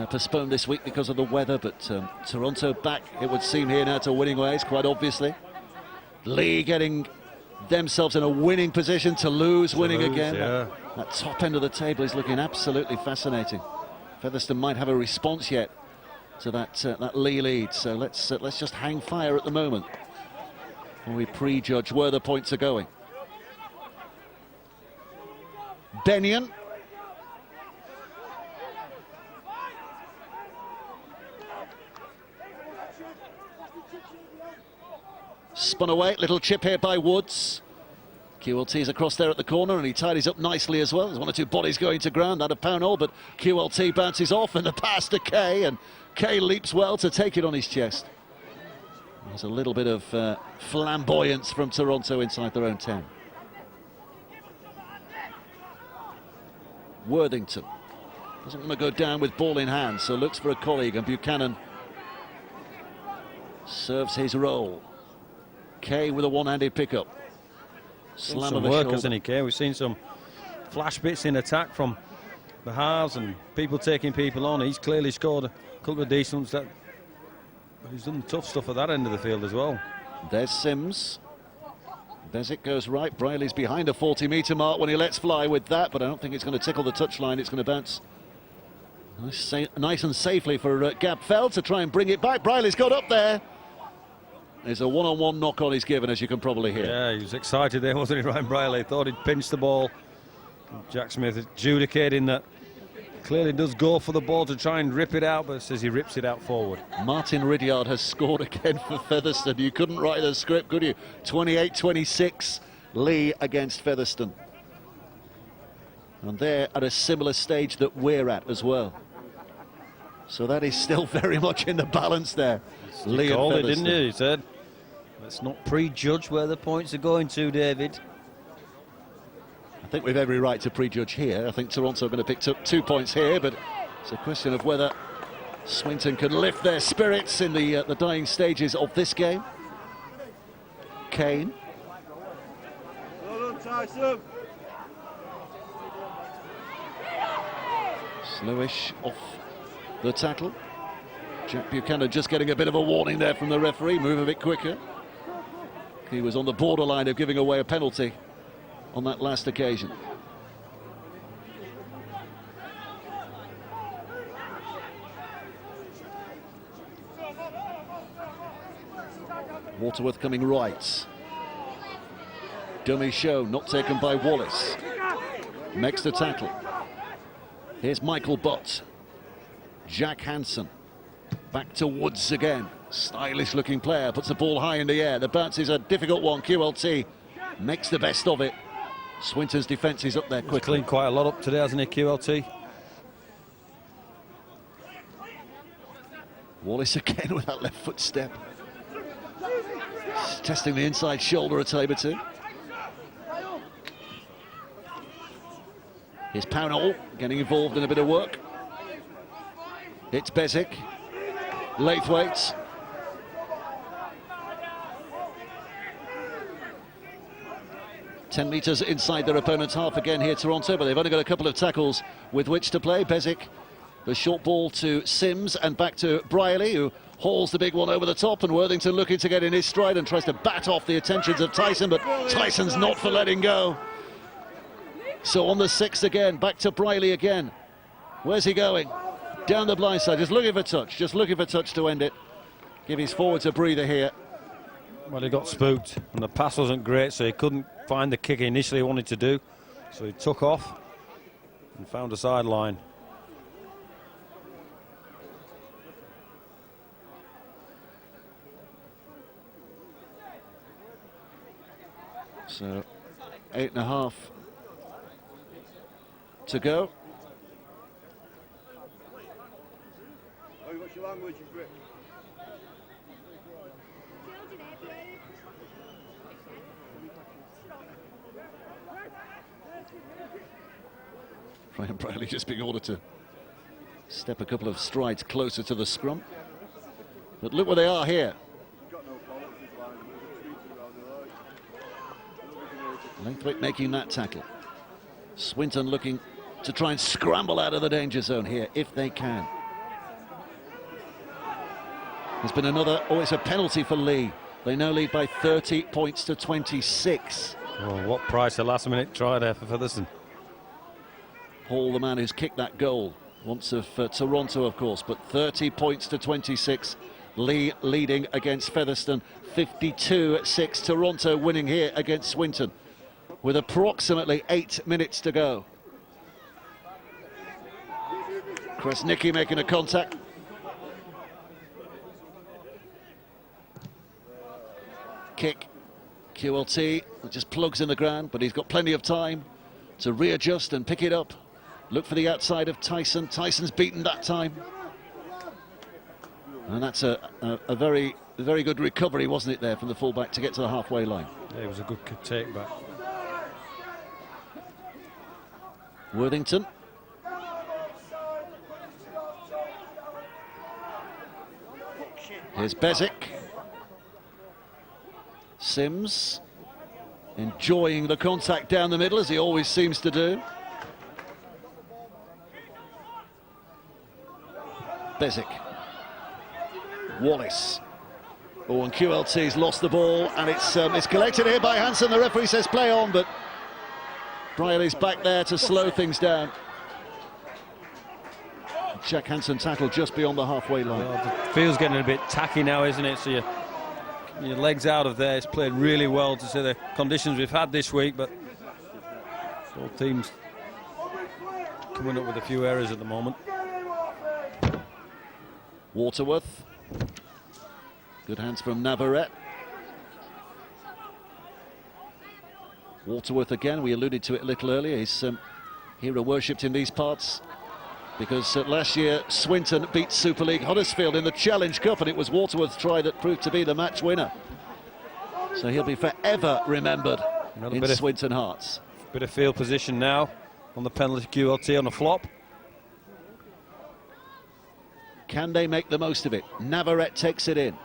Speaker 1: postponed this week because of the weather, but Toronto back, it would seem, here now to winning ways, quite obviously. Lee getting themselves in a winning position, to lose winning again.
Speaker 2: Yeah.
Speaker 1: That top end of the table is looking absolutely fascinating. Featherstone might have a response yet to that Lee lead, so let's just hang fire at the moment when we prejudge where the points are going. Bennion. Spun away, little chip here by Woods. QLT's across there at the corner, and he tidies up nicely as well. There's 1 or 2 bodies going to ground, that of Pownall, but QLT bounces off, and the pass to Kay, and Kay leaps well to take it on his chest. There's a little bit of flamboyance from Toronto inside their own 10. Worthington doesn't want to go down with ball in hand, so looks for a colleague, and Buchanan serves his role. Kay with a one-handed pickup. Slam
Speaker 2: some
Speaker 1: of the
Speaker 2: work,
Speaker 1: shoulder.
Speaker 2: hasn't he, Kay? We've seen some flash bits in attack from the halves and people taking people on. He's clearly scored a couple of decent ones. But he's done tough stuff at that end of the field as well.
Speaker 1: There's Sims. Besic goes right. Briley's behind a 40-metre mark when he lets fly with that, but I don't think it's going to tickle the touchline. It's going to bounce nice and safely for Gab Fell to try and bring it back. Briley's got up there. There's a one-on-one knock on he's given, as you can probably hear.
Speaker 2: Yeah, he was excited there, wasn't he, Ryan Briley? Thought he'd pinched the ball. Jack Smith adjudicating that. Clearly does go for the ball to try and rip it out, but says he rips it out forward.
Speaker 1: Martin Ridyard has scored again for Featherstone. You couldn't write the script, could you? 28-26, Lee against Featherstone. And they're at a similar stage that we're at as well. So that is still very much in the balance there.
Speaker 2: Lee called it, didn't he? He said Let's not prejudge where the points are going to, David.
Speaker 1: I think we've every right to prejudge here. I think Toronto are going to pick up 2 points here, but it's a question of whether Swinton can lift their spirits in the dying stages of this game. Kane.
Speaker 15: Well done, Tyson.
Speaker 1: Slowish off the tackle. Jack Buchanan just getting a bit of a warning there from the referee. Move a bit quicker. He was on the borderline of giving away a penalty on that last occasion. Waterworth coming right. Dummy show, not taken by Wallace. Makes the tackle. Here's Michael Butt. Jack Hansen. Back to Woods again. Stylish looking player, puts the ball high in the air. The bounce is a difficult one. QLT makes the best of it. Swinton's defence is up there quickly.
Speaker 2: He's cleaned quite a lot up today, hasn't he, QLT?
Speaker 1: Wallace again with that left foot step. Testing the inside shoulder a time or two. Here's Pownall getting involved in a bit of work. It's Bezic. Laithwaite. Metres inside their opponent's half again here, Toronto, but they've only got a couple of tackles with which to play. Bezic, the short ball to Sims and back to Brierley, who hauls the big one over the top, and Worthington looking to get in his stride and tries to bat off the attentions of Tyson, but Tyson's not for letting go. So on the 6th again, back to Brierley again. Where's he going? Down the blind side, just looking for touch to end it. Give his forwards a breather here.
Speaker 2: Well, he got spooked, and the pass wasn't great, so he couldn't find the kick he initially wanted to do. So he took off and found a sideline.
Speaker 1: So 8.5 to go.
Speaker 15: Oh, what's your language, Brit?
Speaker 1: Ryan Brierley just being ordered to step a couple of strides closer to the scrum. But look where they are here. Laithwaite making that tackle. Swinton looking to try and scramble out of the danger zone here, if they can. There's been another, it's a penalty for Lee. They now lead by 30 points to 26.
Speaker 2: Oh, what price a last-minute try there for Featherstone.
Speaker 1: Hall, the man who's kicked that goal, once of Toronto, of course, but 30 points to 26. Lee leading against Featherstone, 52-6. Toronto winning here against Swinton, with approximately 8 minutes to go. Krasnicki making a contact. Kick. QLT just plugs in the ground, but he's got plenty of time to readjust and pick it up. Look for the outside of Tyson. Tyson's beaten that time. And that's a very good recovery, wasn't it, there from the fullback to get to the halfway line.
Speaker 2: Yeah, it was a good take back.
Speaker 1: Worthington. Here's Bezic. Sims enjoying the contact down the middle, as he always seems to do. Bezic. Wallace. Oh, and QLT's lost the ball, and it's collected here by Hansen. The referee says play on, but Brierley's back there to slow things down. Jack Hansen tackle just beyond the halfway line.
Speaker 2: Well, the field's getting a bit tacky now, isn't it? So your legs out of there. It's played really well to see the conditions we've had this week, but both teams coming up with a few errors at the moment.
Speaker 1: Waterworth. Good hands from Navarrete. Waterworth again, we alluded to it a little earlier. He's hero worshipped in these parts because last year Swinton beat Super League Huddersfield in the Challenge Cup, and it was Waterworth's try that proved to be the match winner. So he'll be forever remembered in Swinton hearts.
Speaker 2: Bit of field position now on the penalty QLT on a flop.
Speaker 1: Can they make the most of it? Navarrete takes it in.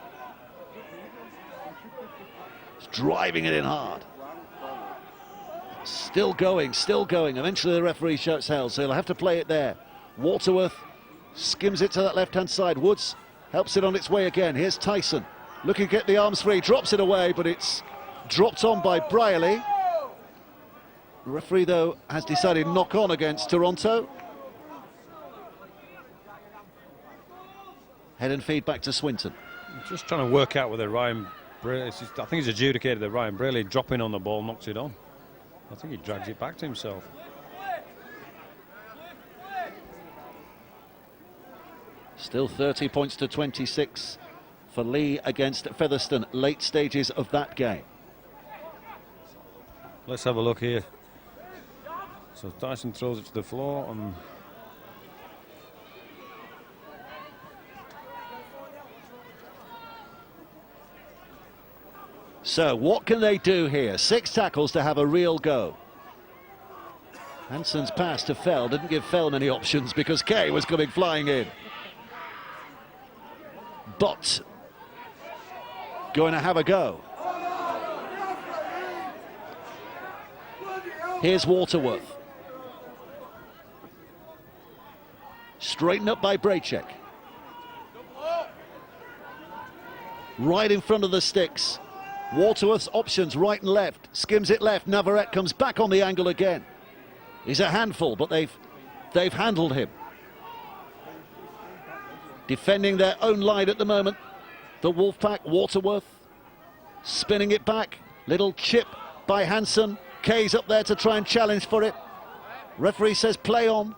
Speaker 1: He's driving it in hard. Still going, still going. Eventually the referee shouts hell, so he'll have to play it there. Waterworth skims it to that left-hand side. Woods helps it on its way again. Here's Tyson, looking to get the arms free, drops it away, but it's dropped on by Brierley. The referee, though, has decided knock on against Toronto. Head and feed back to Swinton.
Speaker 2: Just trying to work out whether Ryan Braley, I think he's adjudicated that Ryan Braley dropping on the ball knocks it on. I think he drags it back to himself.
Speaker 1: Still 30 points to 26 for Lee against Featherstone, late stages of that game.
Speaker 2: Let's have a look here. So Tyson throws it to the floor and
Speaker 1: so what can they do here? 6 tackles to have a real go. Hansen's pass to Fell didn't give Fell many options because Kay was coming flying in. But going to have a go. Here's Waterworth. Straightened up by Bracek. Right in front of the sticks. Waterworth's options right and left. Skims it left. Navarrete comes back on the angle again. He's a handful, but they've handled him. Defending their own line at the moment. The Wolfpack, Waterworth spinning it back. Little chip by Hansen. Kay's up there to try and challenge for it. Referee says play on.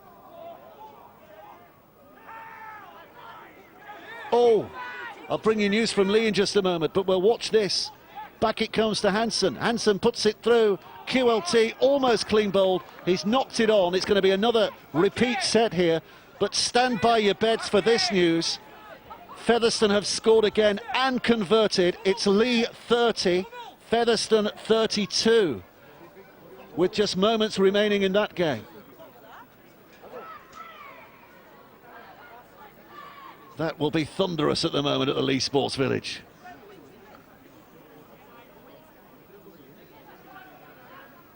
Speaker 1: Oh, I'll bring you news from Lee in just a moment, but we'll watch this. Back it comes to Hansen. Hansen puts it through. QLT almost clean bowled. He's knocked it on. It's going to be another repeat set here. But stand by your bets for this news. Featherstone have scored again and converted. It's Lee 30, Featherstone 32. With just moments remaining in that game. That will be thunderous at the moment at the Lee Sports Village.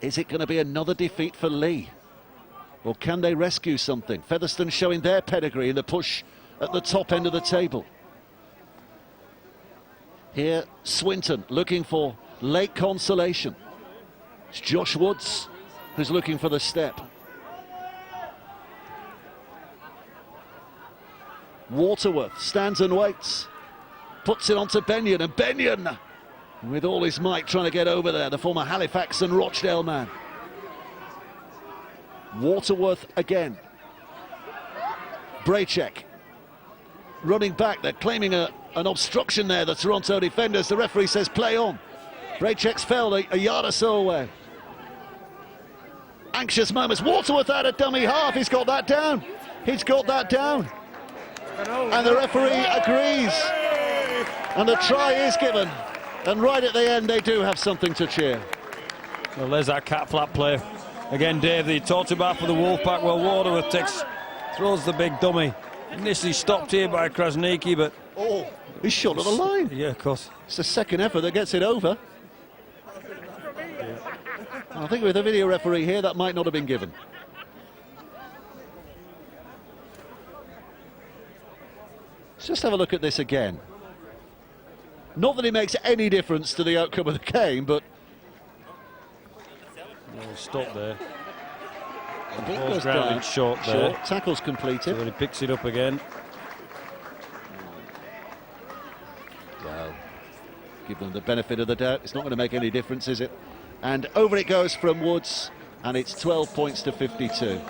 Speaker 1: Is it going to be another defeat for Lee? Or can they rescue something? Featherstone showing their pedigree in the push at the top end of the table. Here, Swinton looking for late consolation. It's Josh Woods who's looking for the step. Waterworth stands and waits. Puts it onto Benyon, and Benyon with all his might trying to get over there, the former Halifax and Rochdale man. Waterworth again. Bracek running back. They're claiming an obstruction there, the Toronto defenders. The referee says play on. Bracek's fell a yard or so away. Anxious moments. Waterworth out a dummy half. He's got that down. He's got that down. And the referee agrees. And the try is given. And right at the end, they do have something to cheer.
Speaker 2: Well, there's that cat flap play. Again, Dave, that he talked about for the Wolfpack. Well, Waterworth throws the big dummy. Initially stopped here by Krasniqi, but...
Speaker 1: Oh, he's shot at the line.
Speaker 2: Yeah, of course.
Speaker 1: It's the second effort that gets it over. Yeah. I think with the video referee here, that might not have been given. Let's just have a look at this again. Not that it makes any difference to the outcome of the game, but...
Speaker 2: Stop there.
Speaker 1: The ball goes down.
Speaker 2: Short there.
Speaker 1: Short. Tackle's completed.
Speaker 2: So he picks it up again.
Speaker 1: Well, give them the benefit of the doubt. It's not going to make any difference, is it? And over it goes from Woods, and it's 12 points to 52.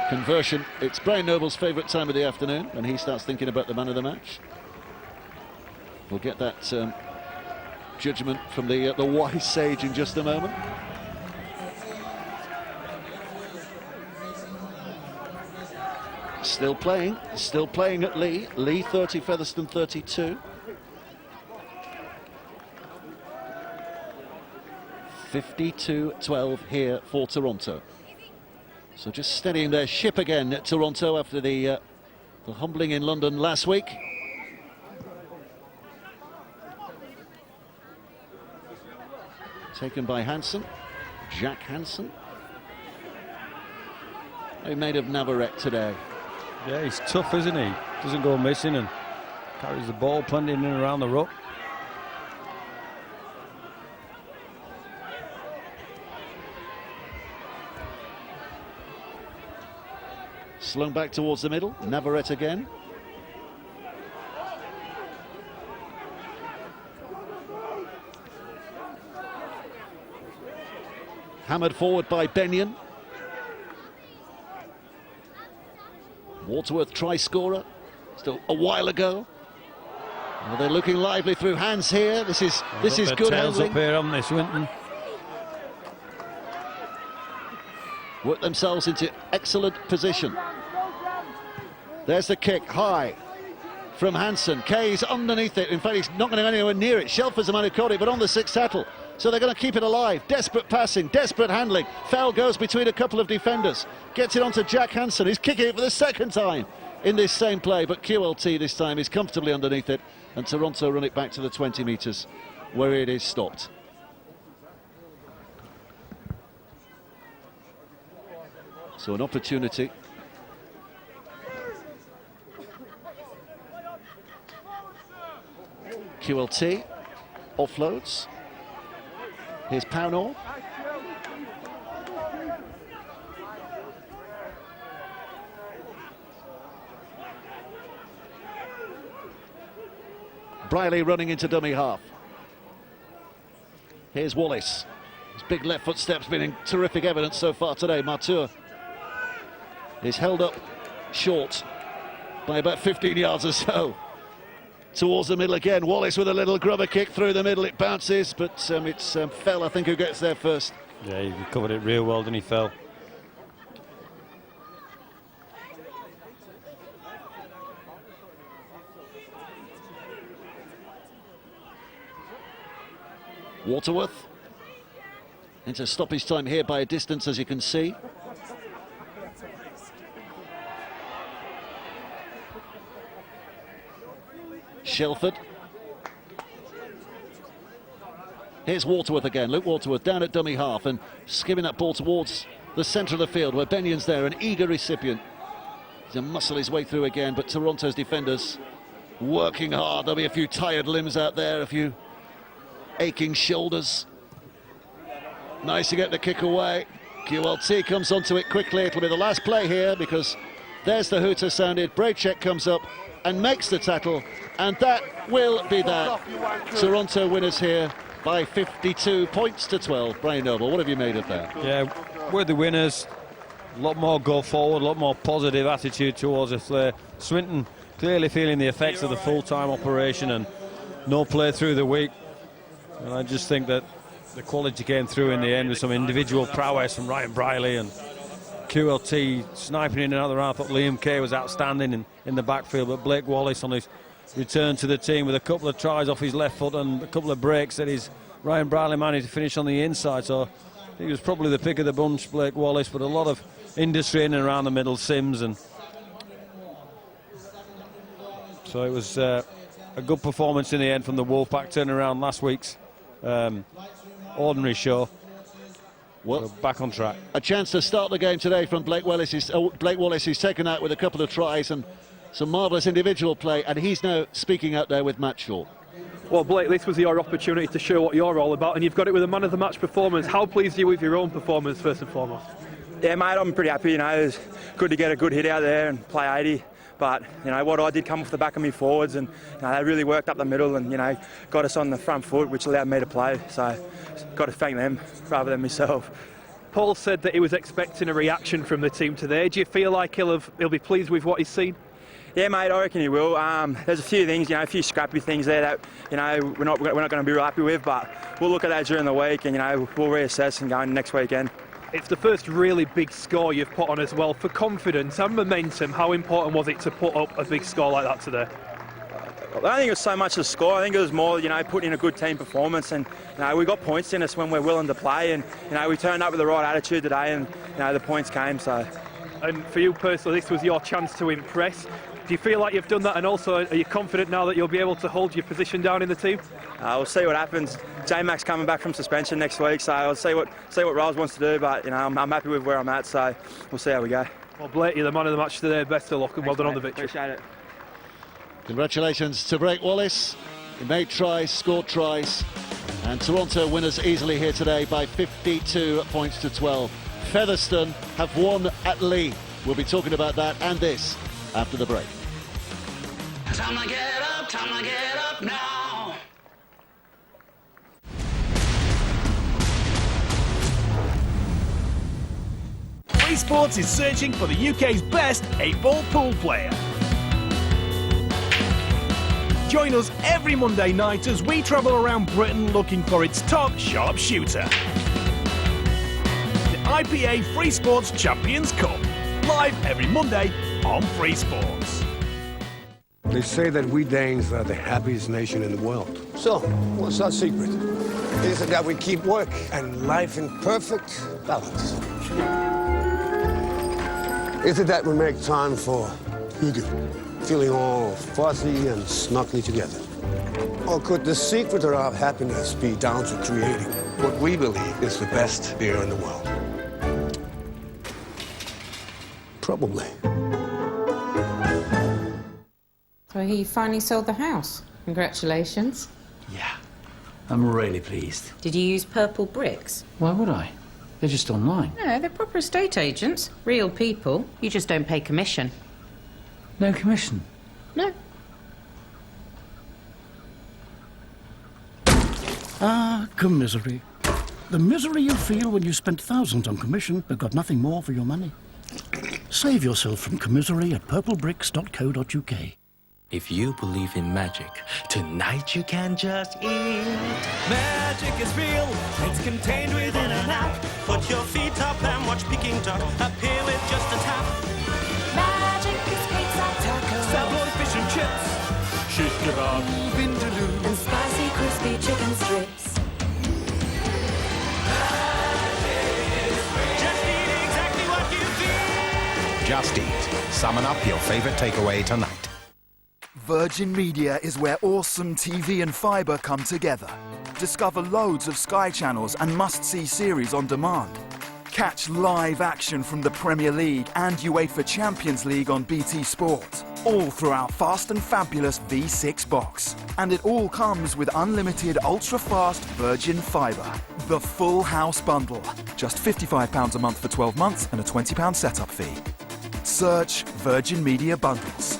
Speaker 1: Conversion, it's Brian Noble's favourite time of the afternoon when he starts thinking about the man of the match. We'll get that judgment from the wise sage in just a moment. Still playing at Lee. Lee 30, Featherstone 32. 52-12 here for Toronto. So just steadying their ship again at Toronto after the humbling in London last week. Taken by Hansen, Jack Hansen. They made of Navarrete today.
Speaker 2: Yeah, he's tough, isn't he? Doesn't go missing and carries the ball plenty in and around the ruck.
Speaker 1: Slung back towards the middle, Navarrete again. Hammered forward by Benyon. Waterworth try scorer, still a while ago. Well, they're looking lively through hands here. This is good handling.
Speaker 2: Up here on this Swinton.
Speaker 1: Work themselves into excellent position. There's the kick, high from Hansen. Kay's underneath it. In fact, he's not going to go anywhere near it. Shelford's the man who caught it, but on the sixth settle. So they're going to keep it alive. Desperate passing, desperate handling. Foul goes between a couple of defenders. Gets it onto Jack Hansen. He's kicking it for the second time in this same play, but QLT this time is comfortably underneath it, and Toronto run it back to the 20 metres where it is stopped. So an opportunity. QLT offloads. Here's Pownall. Briley running into dummy half. Here's Wallace. His big left foot step's been in terrific evidence so far today. Martour is held up short by about 15 yards or so. Towards the middle again, Wallace with a little grubber kick through the middle. It bounces, but it's Fell, I think, who gets there first.
Speaker 2: Yeah, he covered it real well, didn't he, Fell?
Speaker 1: Waterworth into stoppage time here by a distance, as you can see. Shelford. Here's Waterworth again. Luke Waterworth down at dummy half and skimming that ball towards the centre of the field where Benyon's there, an eager recipient. He's to muscle his way through again, but Toronto's defenders working hard. There'll be a few tired limbs out there, a few aching shoulders. Nice to get the kick away. QLT comes onto it quickly. It'll be the last play here because there's the hooter sounded. Braycheck comes up and makes the tackle, and that will be that. Toronto winners here by 52 points to 12. Brian Noble, what have you made of that?
Speaker 2: Yeah, we're the winners. A lot more go forward, a lot more positive attitude towards us there. Swinton clearly feeling the effects of the full-time operation and no play through the week. And I just think that the quality came through in the end with some individual prowess from Ryan Briley and QLT sniping in and out of the round. I thought Liam Kay was outstanding in the backfield, but Blake Wallace on his return to the team with a couple of tries off his left foot and a couple of breaks that his Ryan Briley managed to finish on the inside. So he was probably the pick of the bunch, Blake Wallace, but a lot of industry in and around the middle, Sims, and so it was a good performance in the end from the Wolfpack, turning around last week's ordinary show. Well, back on track.
Speaker 1: A chance to start the game today from Blake Wallace. He's taken out with a couple of tries and some marvellous individual play, and he's now speaking out there with Matt Shaw.
Speaker 3: Well, Blake, this was your opportunity to show what you're all about, and you've got it with a man of the match performance. How pleased are you with your own performance, first and foremost?
Speaker 16: Yeah, mate, I'm pretty happy. You know, it's good to get a good hit out there and play 80. But, you know, what I did come off the back of me forwards, and, you know, they really worked up the middle and, you know, got us on the front foot, which allowed me to play. So, got to thank them rather than myself.
Speaker 3: Paul said that he was expecting a reaction from the team today. Do you feel like he'll be pleased with what he's seen?
Speaker 16: Yeah, mate, I reckon he will. There's a few things, you know, a few scrappy things there that, you know, we're not going to be real happy with, but we'll look at that during the week and, you know, we'll reassess and go in next weekend.
Speaker 3: It's the first really big score you've put on as well. For confidence and momentum, how important was it to put up a big score like that today?
Speaker 16: I don't think it was so much the score. I think it was more, putting in a good team performance, and we got points in us when we're willing to play, and we turned up with the right attitude today, and the points came. So.
Speaker 3: And for you personally, this was your chance to impress. Do you feel like you've done that, and also are you confident now that you'll be able to hold your position down in the team?
Speaker 16: We'll see what happens. J-Mac's coming back from suspension next week, so I'll see what Rose wants to do. But I'm happy with where I'm at, so we'll see how we go.
Speaker 3: Well, Blake, you're the man of the match today. Best of luck, and well done on the victory.
Speaker 16: Appreciate it.
Speaker 1: Congratulations to Blake Wallace. He made tries, scored tries, and Toronto winners easily here today by 52 points to 12. Featherstone have won at Lee. We'll be talking about that and this after the break.
Speaker 11: Time to get up now.
Speaker 6: Free Sports is searching for the UK's best 8-ball pool player. Join us every Monday night as we travel around Britain looking for its top sharpshooter. The IPA Free Sports Champions Cup, live every Monday on Free Sports.
Speaker 17: They say that we Danes are the happiest nation in the world. So, what's our secret? Is it that we keep work and life in perfect balance? Is it that we make time for hygge, feeling all fuzzy and snuggly together? Or could the secret of our happiness be down to creating what we believe is the best beer in the world? Probably.
Speaker 18: So he finally sold the house. Congratulations.
Speaker 19: Yeah, I'm really pleased.
Speaker 18: Did you use purple bricks?
Speaker 19: Why would I? They're just online.
Speaker 18: No, they're proper estate agents. Real people. You just don't pay commission.
Speaker 19: No commission?
Speaker 18: No.
Speaker 20: Ah, commisery. The misery you feel when you spent thousands on commission but got nothing more for your money. Save yourself from commisery at purplebricks.co.uk.
Speaker 21: If you believe in magic, tonight you can just eat. Magic is real, it's contained within an app. Put your feet up and watch Peking Duck appear with just a tap. Magic is pizza, tacos, salad, fish and chips, shish kebab, vindaloo, and spicy crispy chicken strips. Just eat exactly what you feel.
Speaker 22: Just eat. Summon up your favorite takeaway tonight.
Speaker 23: Virgin Media is where awesome TV and fibre come together. Discover loads of Sky channels and must-see series on demand. Catch live action from the Premier League and UEFA Champions League on BT Sport. All through our fast and fabulous V6 box. And it all comes with unlimited ultra-fast Virgin Fibre. The full house bundle. Just £55 a month for 12 months and a £20 setup fee. Search Virgin Media Bundles.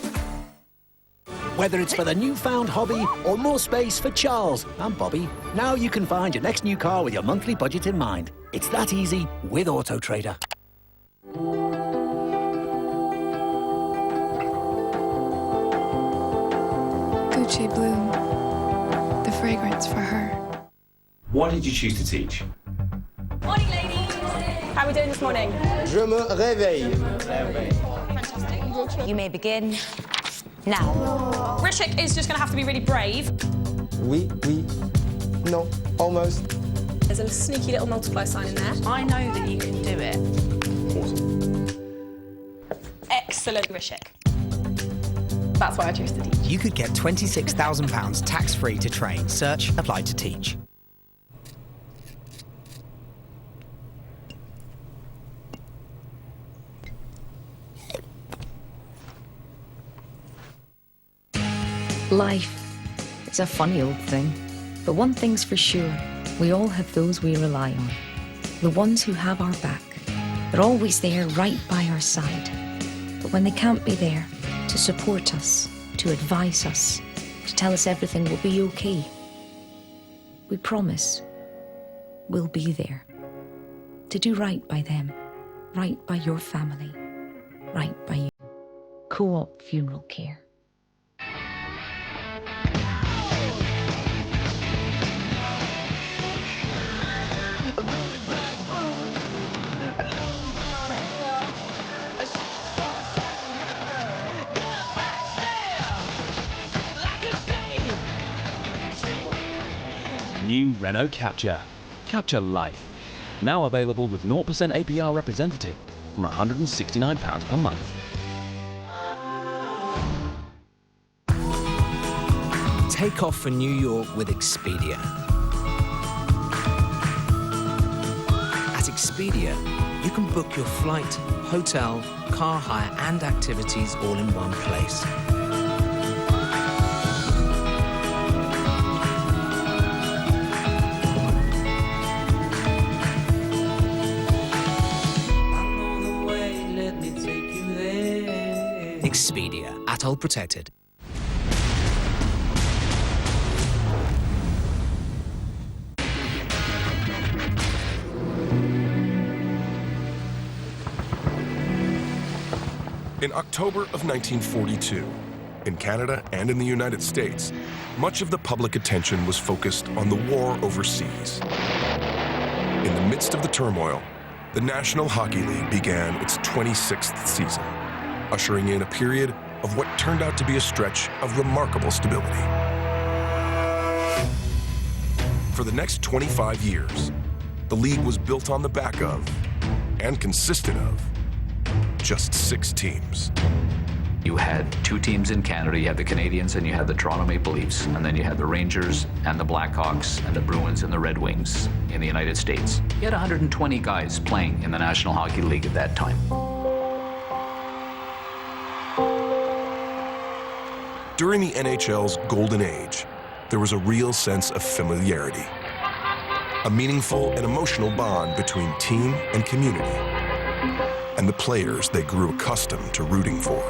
Speaker 24: Whether it's for the newfound hobby or more space for Charles and Bobby, now you can find your next new car with your monthly budget in mind. It's that easy with Auto Trader.
Speaker 25: Gucci Bloom, the fragrance for her.
Speaker 26: Why did you choose to teach?
Speaker 27: Morning, ladies. How are we doing this morning?
Speaker 17: Je me réveille.
Speaker 27: Fantastic. You may begin now. Rishik is just going to have to be really brave.
Speaker 28: Oui, no, almost.
Speaker 27: There's a sneaky little multiply sign in there. I know that you can do it. Awesome. Excellent, Rishik. That's why I chose to teach.
Speaker 29: You could get £26,000 tax-free to train. Search Apply to Teach.
Speaker 8: Life is a funny old thing, but one thing's for sure, we all have those we rely on. The ones who have our back. They're always there right by our side. But when they can't be there, to support us, to advise us, to tell us everything will be okay, we promise we'll be there. To do right by them, right by your family, right by you. Co-op Funeral Care.
Speaker 4: Renault Capture. Capture Life. Now available with 0% APR representative from £169 per month.
Speaker 29: Take off for New York with Expedia. At Expedia, you can book your flight, hotel, car hire and activities all in one place. Expedia, atoll protected.
Speaker 5: In October of 1942, in Canada and in the United States, much of the public attention was focused on the war overseas. In the midst of the turmoil, the National Hockey League began its 26th season, ushering in a period of what turned out to be a stretch of remarkable stability. For the next 25 years, the league was built on the back of, and consisted of, just 6 teams.
Speaker 7: You had 2 teams in Canada. You had the Canadiens and you had the Toronto Maple Leafs. And then you had the Rangers and the Blackhawks and the Bruins and the Red Wings in the United States. You had 120 guys playing in the National Hockey League at that time.
Speaker 5: During the NHL's golden age, there was a real sense of familiarity, a meaningful and emotional bond between team and community, and the players they grew accustomed to rooting for.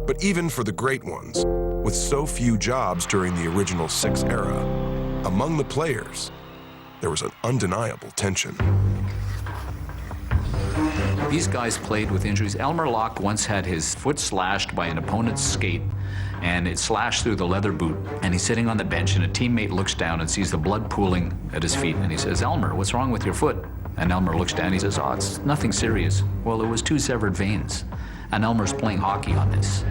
Speaker 5: But even for the great ones, with so few jobs during the original 6 era, among the players, there was an undeniable tension.
Speaker 7: These guys played with injuries. Elmer Locke once had his foot slashed by an opponent's skate, and it slashed through the leather boot, and he's sitting on the bench, and a teammate looks down and sees the blood pooling at his feet, and he says, "Elmer, what's wrong with your foot?" And Elmer looks down and he says, "Oh, it's nothing serious." Well, it was 2 severed veins, and Elmer's playing hockey on this.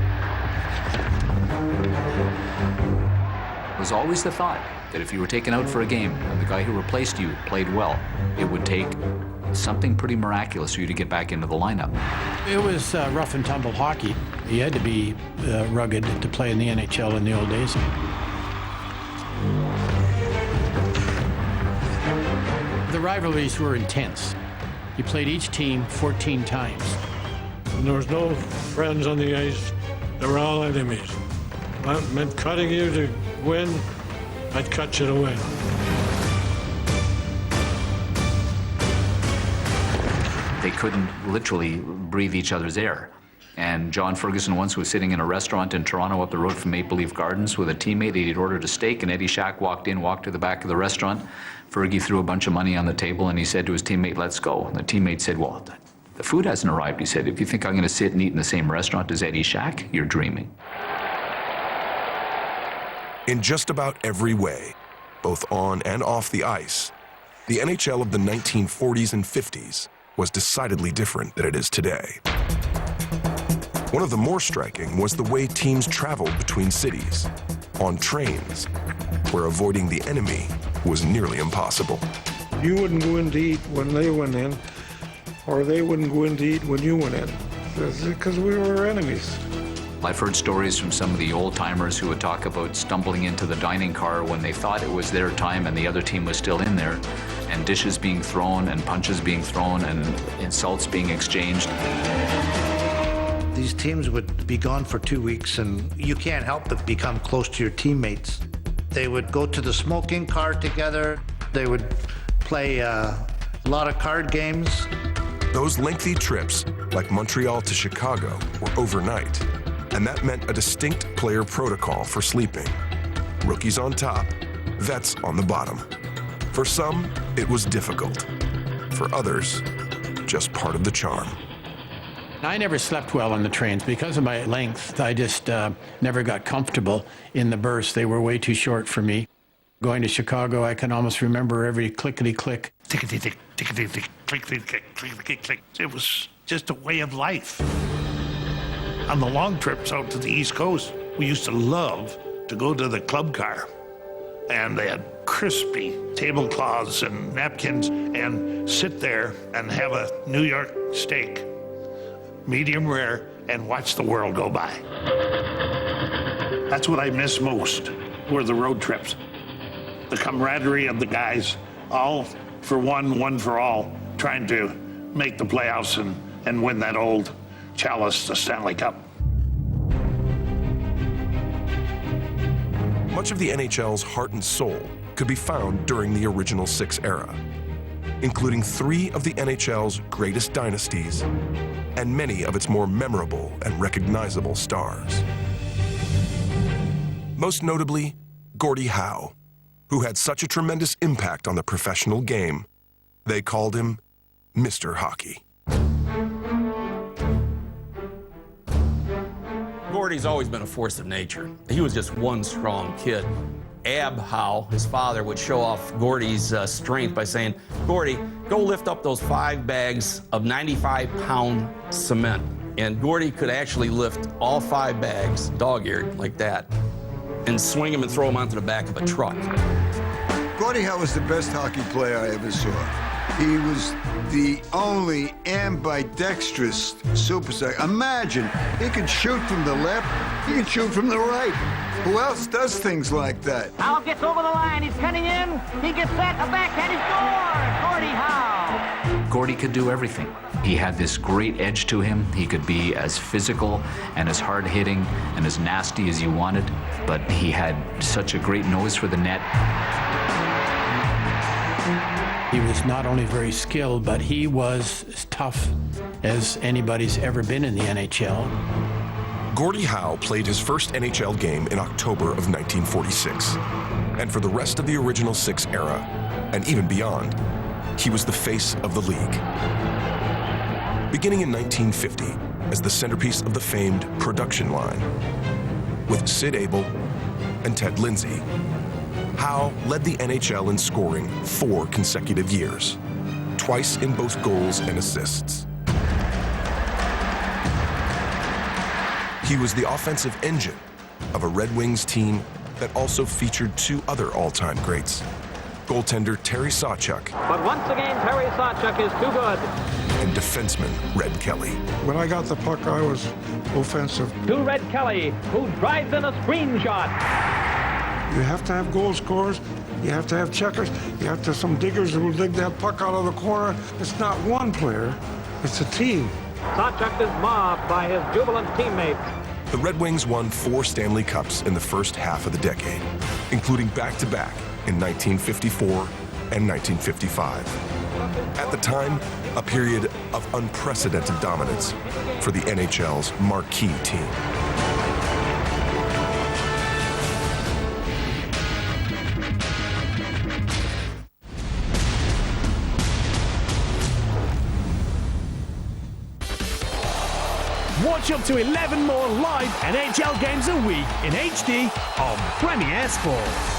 Speaker 7: It was always the thought that if you were taken out for a game and the guy who replaced you played well, it would take something pretty miraculous for you to get back into the lineup.
Speaker 9: It was rough and tumble hockey. You had to be rugged to play in the NHL in the old days. The rivalries were intense. You played each team 14 times.
Speaker 10: And there was no friends on the ice. They were all enemies. That meant cutting you to win, I'd cut you to win.
Speaker 7: They couldn't literally breathe each other's air. And John Ferguson once was sitting in a restaurant in Toronto up the road from Maple Leaf Gardens with a teammate. He'd ordered a steak, and Eddie Shack walked to the back of the restaurant. Fergie threw a bunch of money on the table, and he said to his teammate, "Let's go." And the teammate said, "Well, the food hasn't arrived." He said, "If you think I'm going to sit and eat in the same restaurant as Eddie Shack, you're dreaming."
Speaker 5: In just about every way, both on and off the ice, the NHL of the 1940s and 50s was decidedly different than it is today. One of the more striking was the way teams traveled between cities, on trains, where avoiding the enemy was nearly impossible.
Speaker 10: You wouldn't go in to eat when they went in, or they wouldn't go in to eat when you went in, because we were enemies.
Speaker 7: I've heard stories from some of the old-timers who would talk about stumbling into the dining car when they thought it was their time and the other team was still in there, and dishes being thrown and punches being thrown and insults being exchanged.
Speaker 12: These teams would be gone for 2 weeks, and you can't help but become close to your teammates. They would go to the smoking car together. They would play a lot of card games.
Speaker 5: Those lengthy trips, like Montreal to Chicago, were overnight, and that meant a distinct player protocol for sleeping. Rookies on top, vets on the bottom. For some, it was difficult. For others, just part of the charm.
Speaker 9: I never slept well on the trains. Because of my length, I just never got comfortable in the berths. They were way too short for me. Going to Chicago, I can almost remember every clickety-click.
Speaker 1: Tickety-tick, tickety-tick, clickety-tick, clickety-click. It was just a way of life. On the long trips out to the East Coast, we used to love to go to the club car. And they had crispy tablecloths and napkins and sit there and have a New York steak, medium rare, and watch the world go by. That's what I miss most, were the road trips. The camaraderie of the guys, all for one for all, trying to make the playoffs and win that old chalice, the Stanley Cup.
Speaker 5: Much of the NHL's heart and soul could be found during the original Six era, including 3 of the NHL's greatest dynasties and many of its more memorable and recognizable stars. Most notably, Gordie Howe, who had such a tremendous impact on the professional game, they called him Mr. Hockey.
Speaker 2: Gordie's always been a force of nature. He was just one strong kid. Ab Howe, his father, would show off Gordie's strength by saying, "Gordie, go lift up those 5 bags of 95-pound cement." And Gordie could actually lift all 5 bags, dog-eared, like that, and swing them and throw them onto the back of a truck.
Speaker 3: Gordie Howe was the best hockey player I ever saw. He was the only ambidextrous superstar. Imagine, he could shoot from the left, he could shoot from the right. Who else does things like that?
Speaker 6: Howe gets over the line, he's cutting in, he gets set, a backhand, he scores! Gordie Howe!
Speaker 7: Gordie could do everything. He had this great edge to him. He could be as physical and as hard-hitting and as nasty as you wanted, but he had such a great nose for the net.
Speaker 9: He was not only very skilled, but he was as tough as anybody's ever been in the NHL.
Speaker 5: Gordie Howe played his first NHL game in October of 1946. And for the rest of the original Six era, and even beyond, he was the face of the league. Beginning in 1950 as the centerpiece of the famed production line, with Sid Abel and Ted Lindsay, Howe led the NHL in scoring 4 consecutive years, twice in both goals and assists. He was the offensive engine of a Red Wings team that also featured 2 other all-time greats, goaltender Terry Sawchuk.
Speaker 6: But once again, Terry Sawchuk is too good.
Speaker 5: And defenseman Red Kelly.
Speaker 10: When I got the puck, I was offensive.
Speaker 6: To Red Kelly, who drives in a screenshot.
Speaker 10: You have to have goal scorers, you have to have checkers, you have to have some diggers who will dig that puck out of the corner. It's not one player, it's a team.
Speaker 6: Sawchuk is mobbed by his jubilant teammates.
Speaker 5: The Red Wings won 4 Stanley Cups in the first half of the decade, including back-to-back in 1954 and 1955. At the time, a period of unprecedented dominance for the NHL's marquee team.
Speaker 11: Watch up to 11 more live NHL games a week in HD on Premier Sports.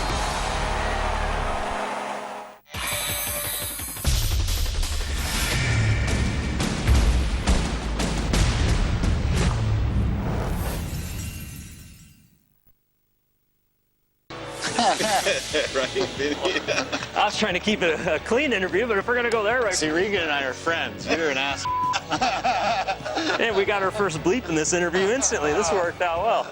Speaker 13: I was trying to keep it a clean interview, but if we're going to go there, right?
Speaker 14: See, Regan and I are friends. You're an ass.
Speaker 13: And we got our first bleep in this interview instantly. This worked out well.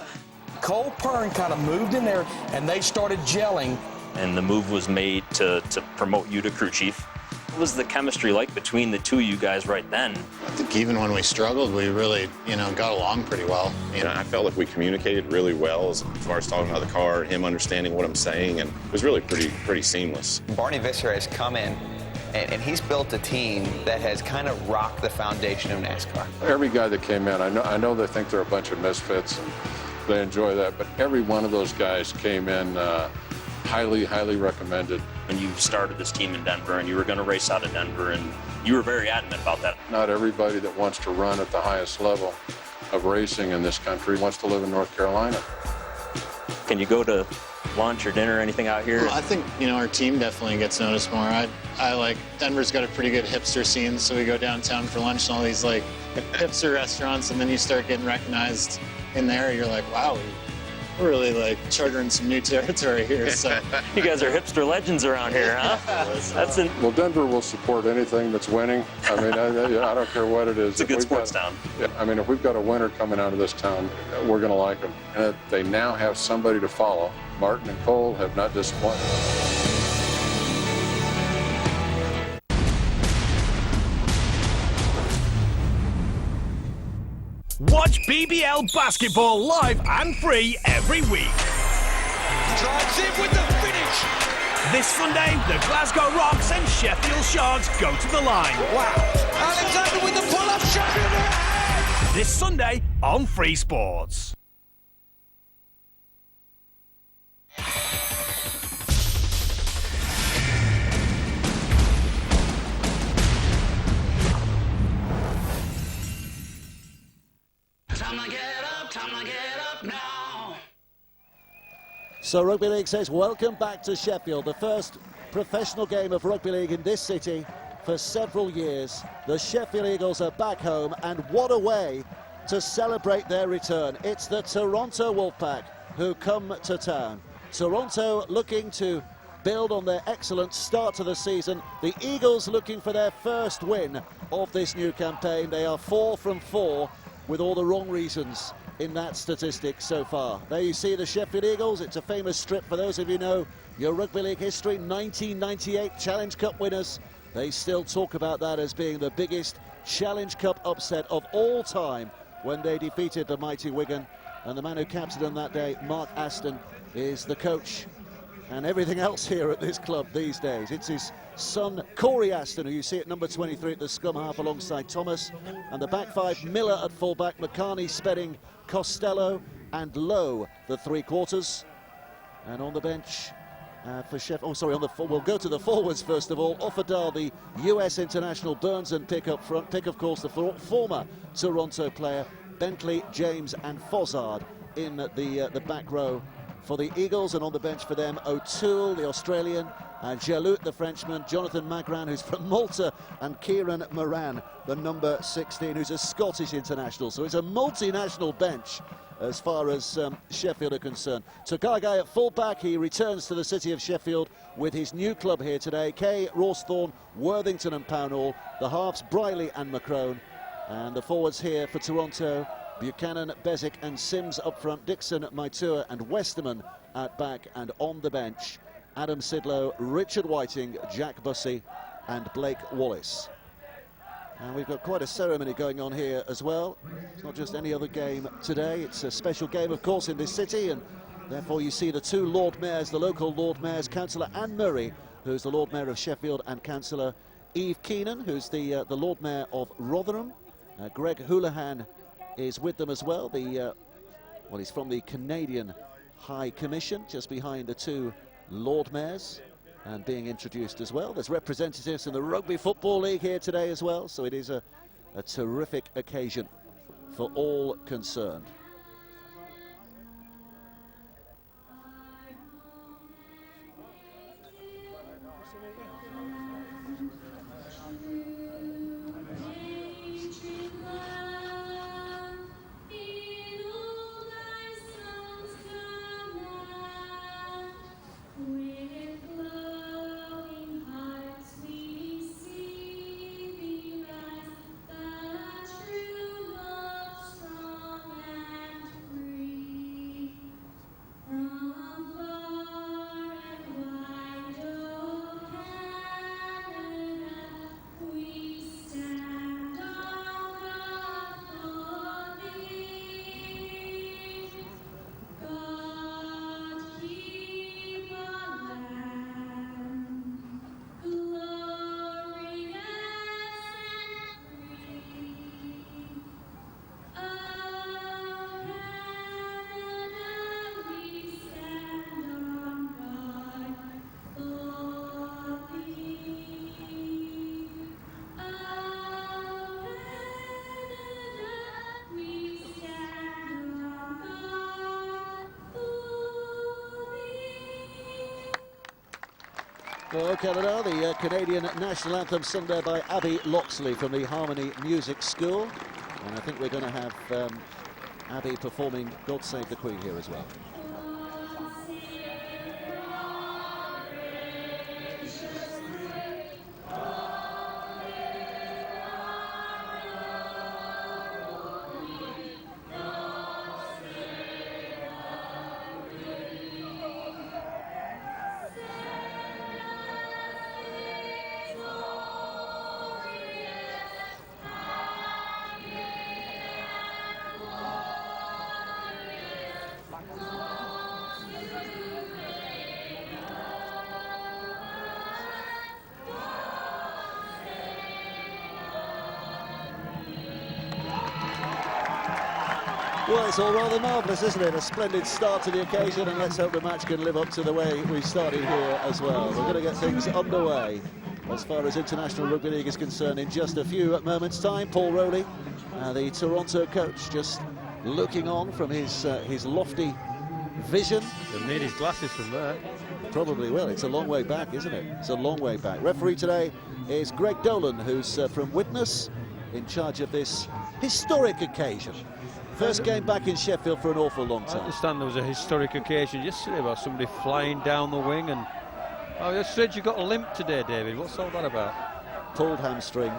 Speaker 15: Cole Pern kind of moved in there, and they started gelling.
Speaker 13: And the move was made to promote you to crew chief. What was the chemistry like between the two of you guys right then?
Speaker 14: I think even when we struggled, we really, got along pretty well.
Speaker 16: I felt like we communicated really well as far as talking about the car, him understanding what I'm saying, and it was really pretty seamless.
Speaker 30: Barney Visser has come in, and he's built a team that has kind of rocked the foundation of NASCAR.
Speaker 31: Every guy that came in, I know they think they're a bunch of misfits, and they enjoy that, but every one of those guys came in highly, highly recommended.
Speaker 13: When you started this team in Denver and you were going to race out of Denver, and you were very adamant about that.
Speaker 31: Not everybody that wants to run at the highest level of racing in this country wants to live in North Carolina.
Speaker 13: Can you go to lunch or dinner or anything out here?
Speaker 14: Well, I think, our team definitely gets noticed more. I like, Denver's got a pretty good hipster scene, so we go downtown for lunch and all these, like, hipster restaurants, and then you start getting recognized in there. You're like, wow, we're really, like, chartering some new territory here. So
Speaker 13: You guys are hipster legends around here, huh?
Speaker 31: Well, Denver will support anything that's winning. I mean, I don't care what it is.
Speaker 13: It's a good sports town.
Speaker 31: Yeah, I mean, if we've got a winner coming out of this town, we're going to like them. And they now have somebody to follow. Martin and Cole have not disappointed.
Speaker 11: Watch BBL basketball live and free every week.
Speaker 17: Drives in with the finish.
Speaker 11: This Sunday, the Glasgow Rocks and Sheffield Sharks go to the line.
Speaker 17: Wow. Alexander with the pull-up shot.
Speaker 11: This Sunday on Free Sports.
Speaker 18: So Rugby League says welcome back to Sheffield, the first professional game of Rugby League in this city for several years. The Sheffield Eagles are back home, and what a way to celebrate their return. It's the Toronto Wolfpack who come to town. Toronto looking to build on their excellent start to the season. The Eagles looking for their first win of this new campaign. They are 4 from 4 with all the wrong reasons in that statistic so far. There you see the Sheffield Eagles. It's a famous strip for those of you who know your Rugby League history. 1998 Challenge Cup winners. They still talk about that as being the biggest Challenge Cup upset of all time when they defeated the mighty Wigan. And the man who captained them that day, Mark Aston, is the coach and everything else here at this club these days. It's his son, Corey Aston, who you see at number 23 at the scrum half alongside Thomas. And the back five, Miller at fullback, McCarney, Spedding, Costello and Lowe, the three-quarters. And on the bench for Sheffield, we'll go to the forwards first of all. Offerdale, the US international, Burns and Pick up front. Pick, of course, the former Toronto player. Bentley, James and Fozzard in the back row for the Eagles, and on the bench for them, O'Toole, the Australian, Jalout, the Frenchman, Jonathan Magran, who's from Malta, and Kieran Moran, the number 16, who's a Scottish international. So it's a multinational bench as far as Sheffield are concerned. Takagai at fullback, he returns to the city of Sheffield with his new club here today. Kay, Rawsthorne, Worthington and Pownall. The halves, Briley and McCrone. And the forwards here for Toronto, Buchanan, Bezic and Sims up front, Dixon, Maitua and Westerman at back, and on the bench, Adam Sidlow, Richard Whiting, Jack Bussey and Blake Wallace. And we've got quite a ceremony going on here as well. It's not just any other game today, it's a special game of course in this city, and therefore you see the two Lord Mayors, the local Lord Mayors, Councillor Anne Murray, who's the Lord Mayor of Sheffield, and Councillor Eve Keenan, who's the Lord Mayor of Rotherham. Greg Houlihan is with them as well. He's from the Canadian High Commission, just behind the two Lord Mayors, and being introduced as well. There's representatives in the Rugby Football League here today as well, so it is a terrific occasion for all concerned. Well, Canada, the Canadian national anthem sung there by Abby Loxley from the Harmony Music School. And I think we're going to have Abby performing God Save the Queen here as well. Well, it's all rather marvellous, isn't it? A splendid start to the occasion, and let's hope the match can live up to the way we started here as well. We're going to get things underway as far as International Rugby League is concerned in just a few moments' time. Paul Rowley, the Toronto coach, just looking on from his lofty vision.
Speaker 8: He'll need his glasses from there.
Speaker 18: Probably will. It's a long way back, isn't it? It's a long way back. Referee today is Greg Dolan, who's from Witness, in charge of this historic occasion. First game back in Sheffield for an awful long time.
Speaker 8: I understand there was a historic occasion yesterday about somebody flying down the wing, and oh, you said you got a limp today, David. What's all that about?
Speaker 18: Pulled hamstring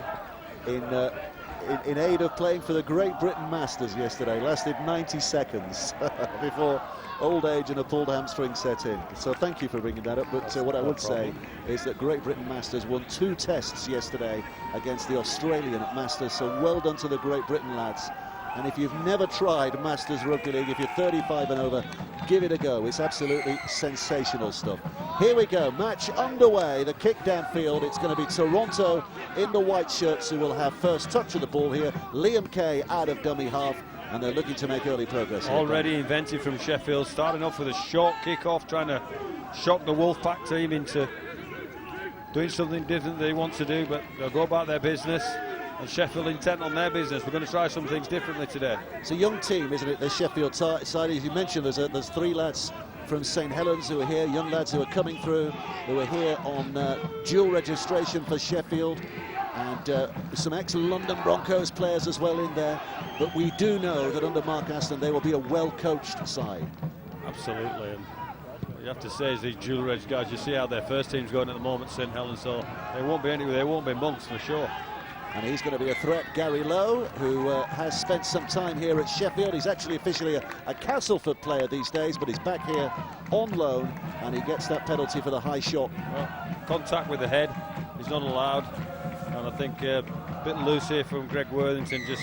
Speaker 18: in aid of playing for the Great Britain Masters yesterday. Lasted 90 seconds before old age and a pulled hamstring set in. So thank you for bringing that up. But what I would say is that Great Britain Masters won 2 tests yesterday against the Australian Masters. So well done to the Great Britain lads. And if you've never tried Masters Rugby League, if you're 35 and over, give it a go. It's absolutely sensational stuff. Here we go, match underway, the kick downfield. It's going to be Toronto in the white shirts who will have first touch of the ball here. Liam Kay out of dummy half, and they're looking to make early progress here.
Speaker 8: Already invented from Sheffield, starting off with a short kick-off, trying to shock the Wolfpack team into doing something different they want to do, but they'll go about their business. And Sheffield intent on their business. We're going to try some things differently today.
Speaker 18: It's a young team, isn't it, the Sheffield side? As you mentioned, there's 3 lads from St Helens who are here, young lads who are coming through, who are here on dual registration for Sheffield, and some ex-London Broncos players as well in there. But we do know that under Mark Aston, they will be a well-coached side.
Speaker 8: Absolutely. And what you have to say is these dual reg guys, you see how their first team's going at the moment, St Helens, so they won't be months for sure.
Speaker 18: And he's going to be a threat, Gary Lowe, who has spent some time here at Sheffield. He's actually officially a Castleford player these days, but he's back here on loan, and he gets that penalty for the high shot.
Speaker 8: Well, contact with the head is not allowed, and I think a bit loose here from Greg Worthington, just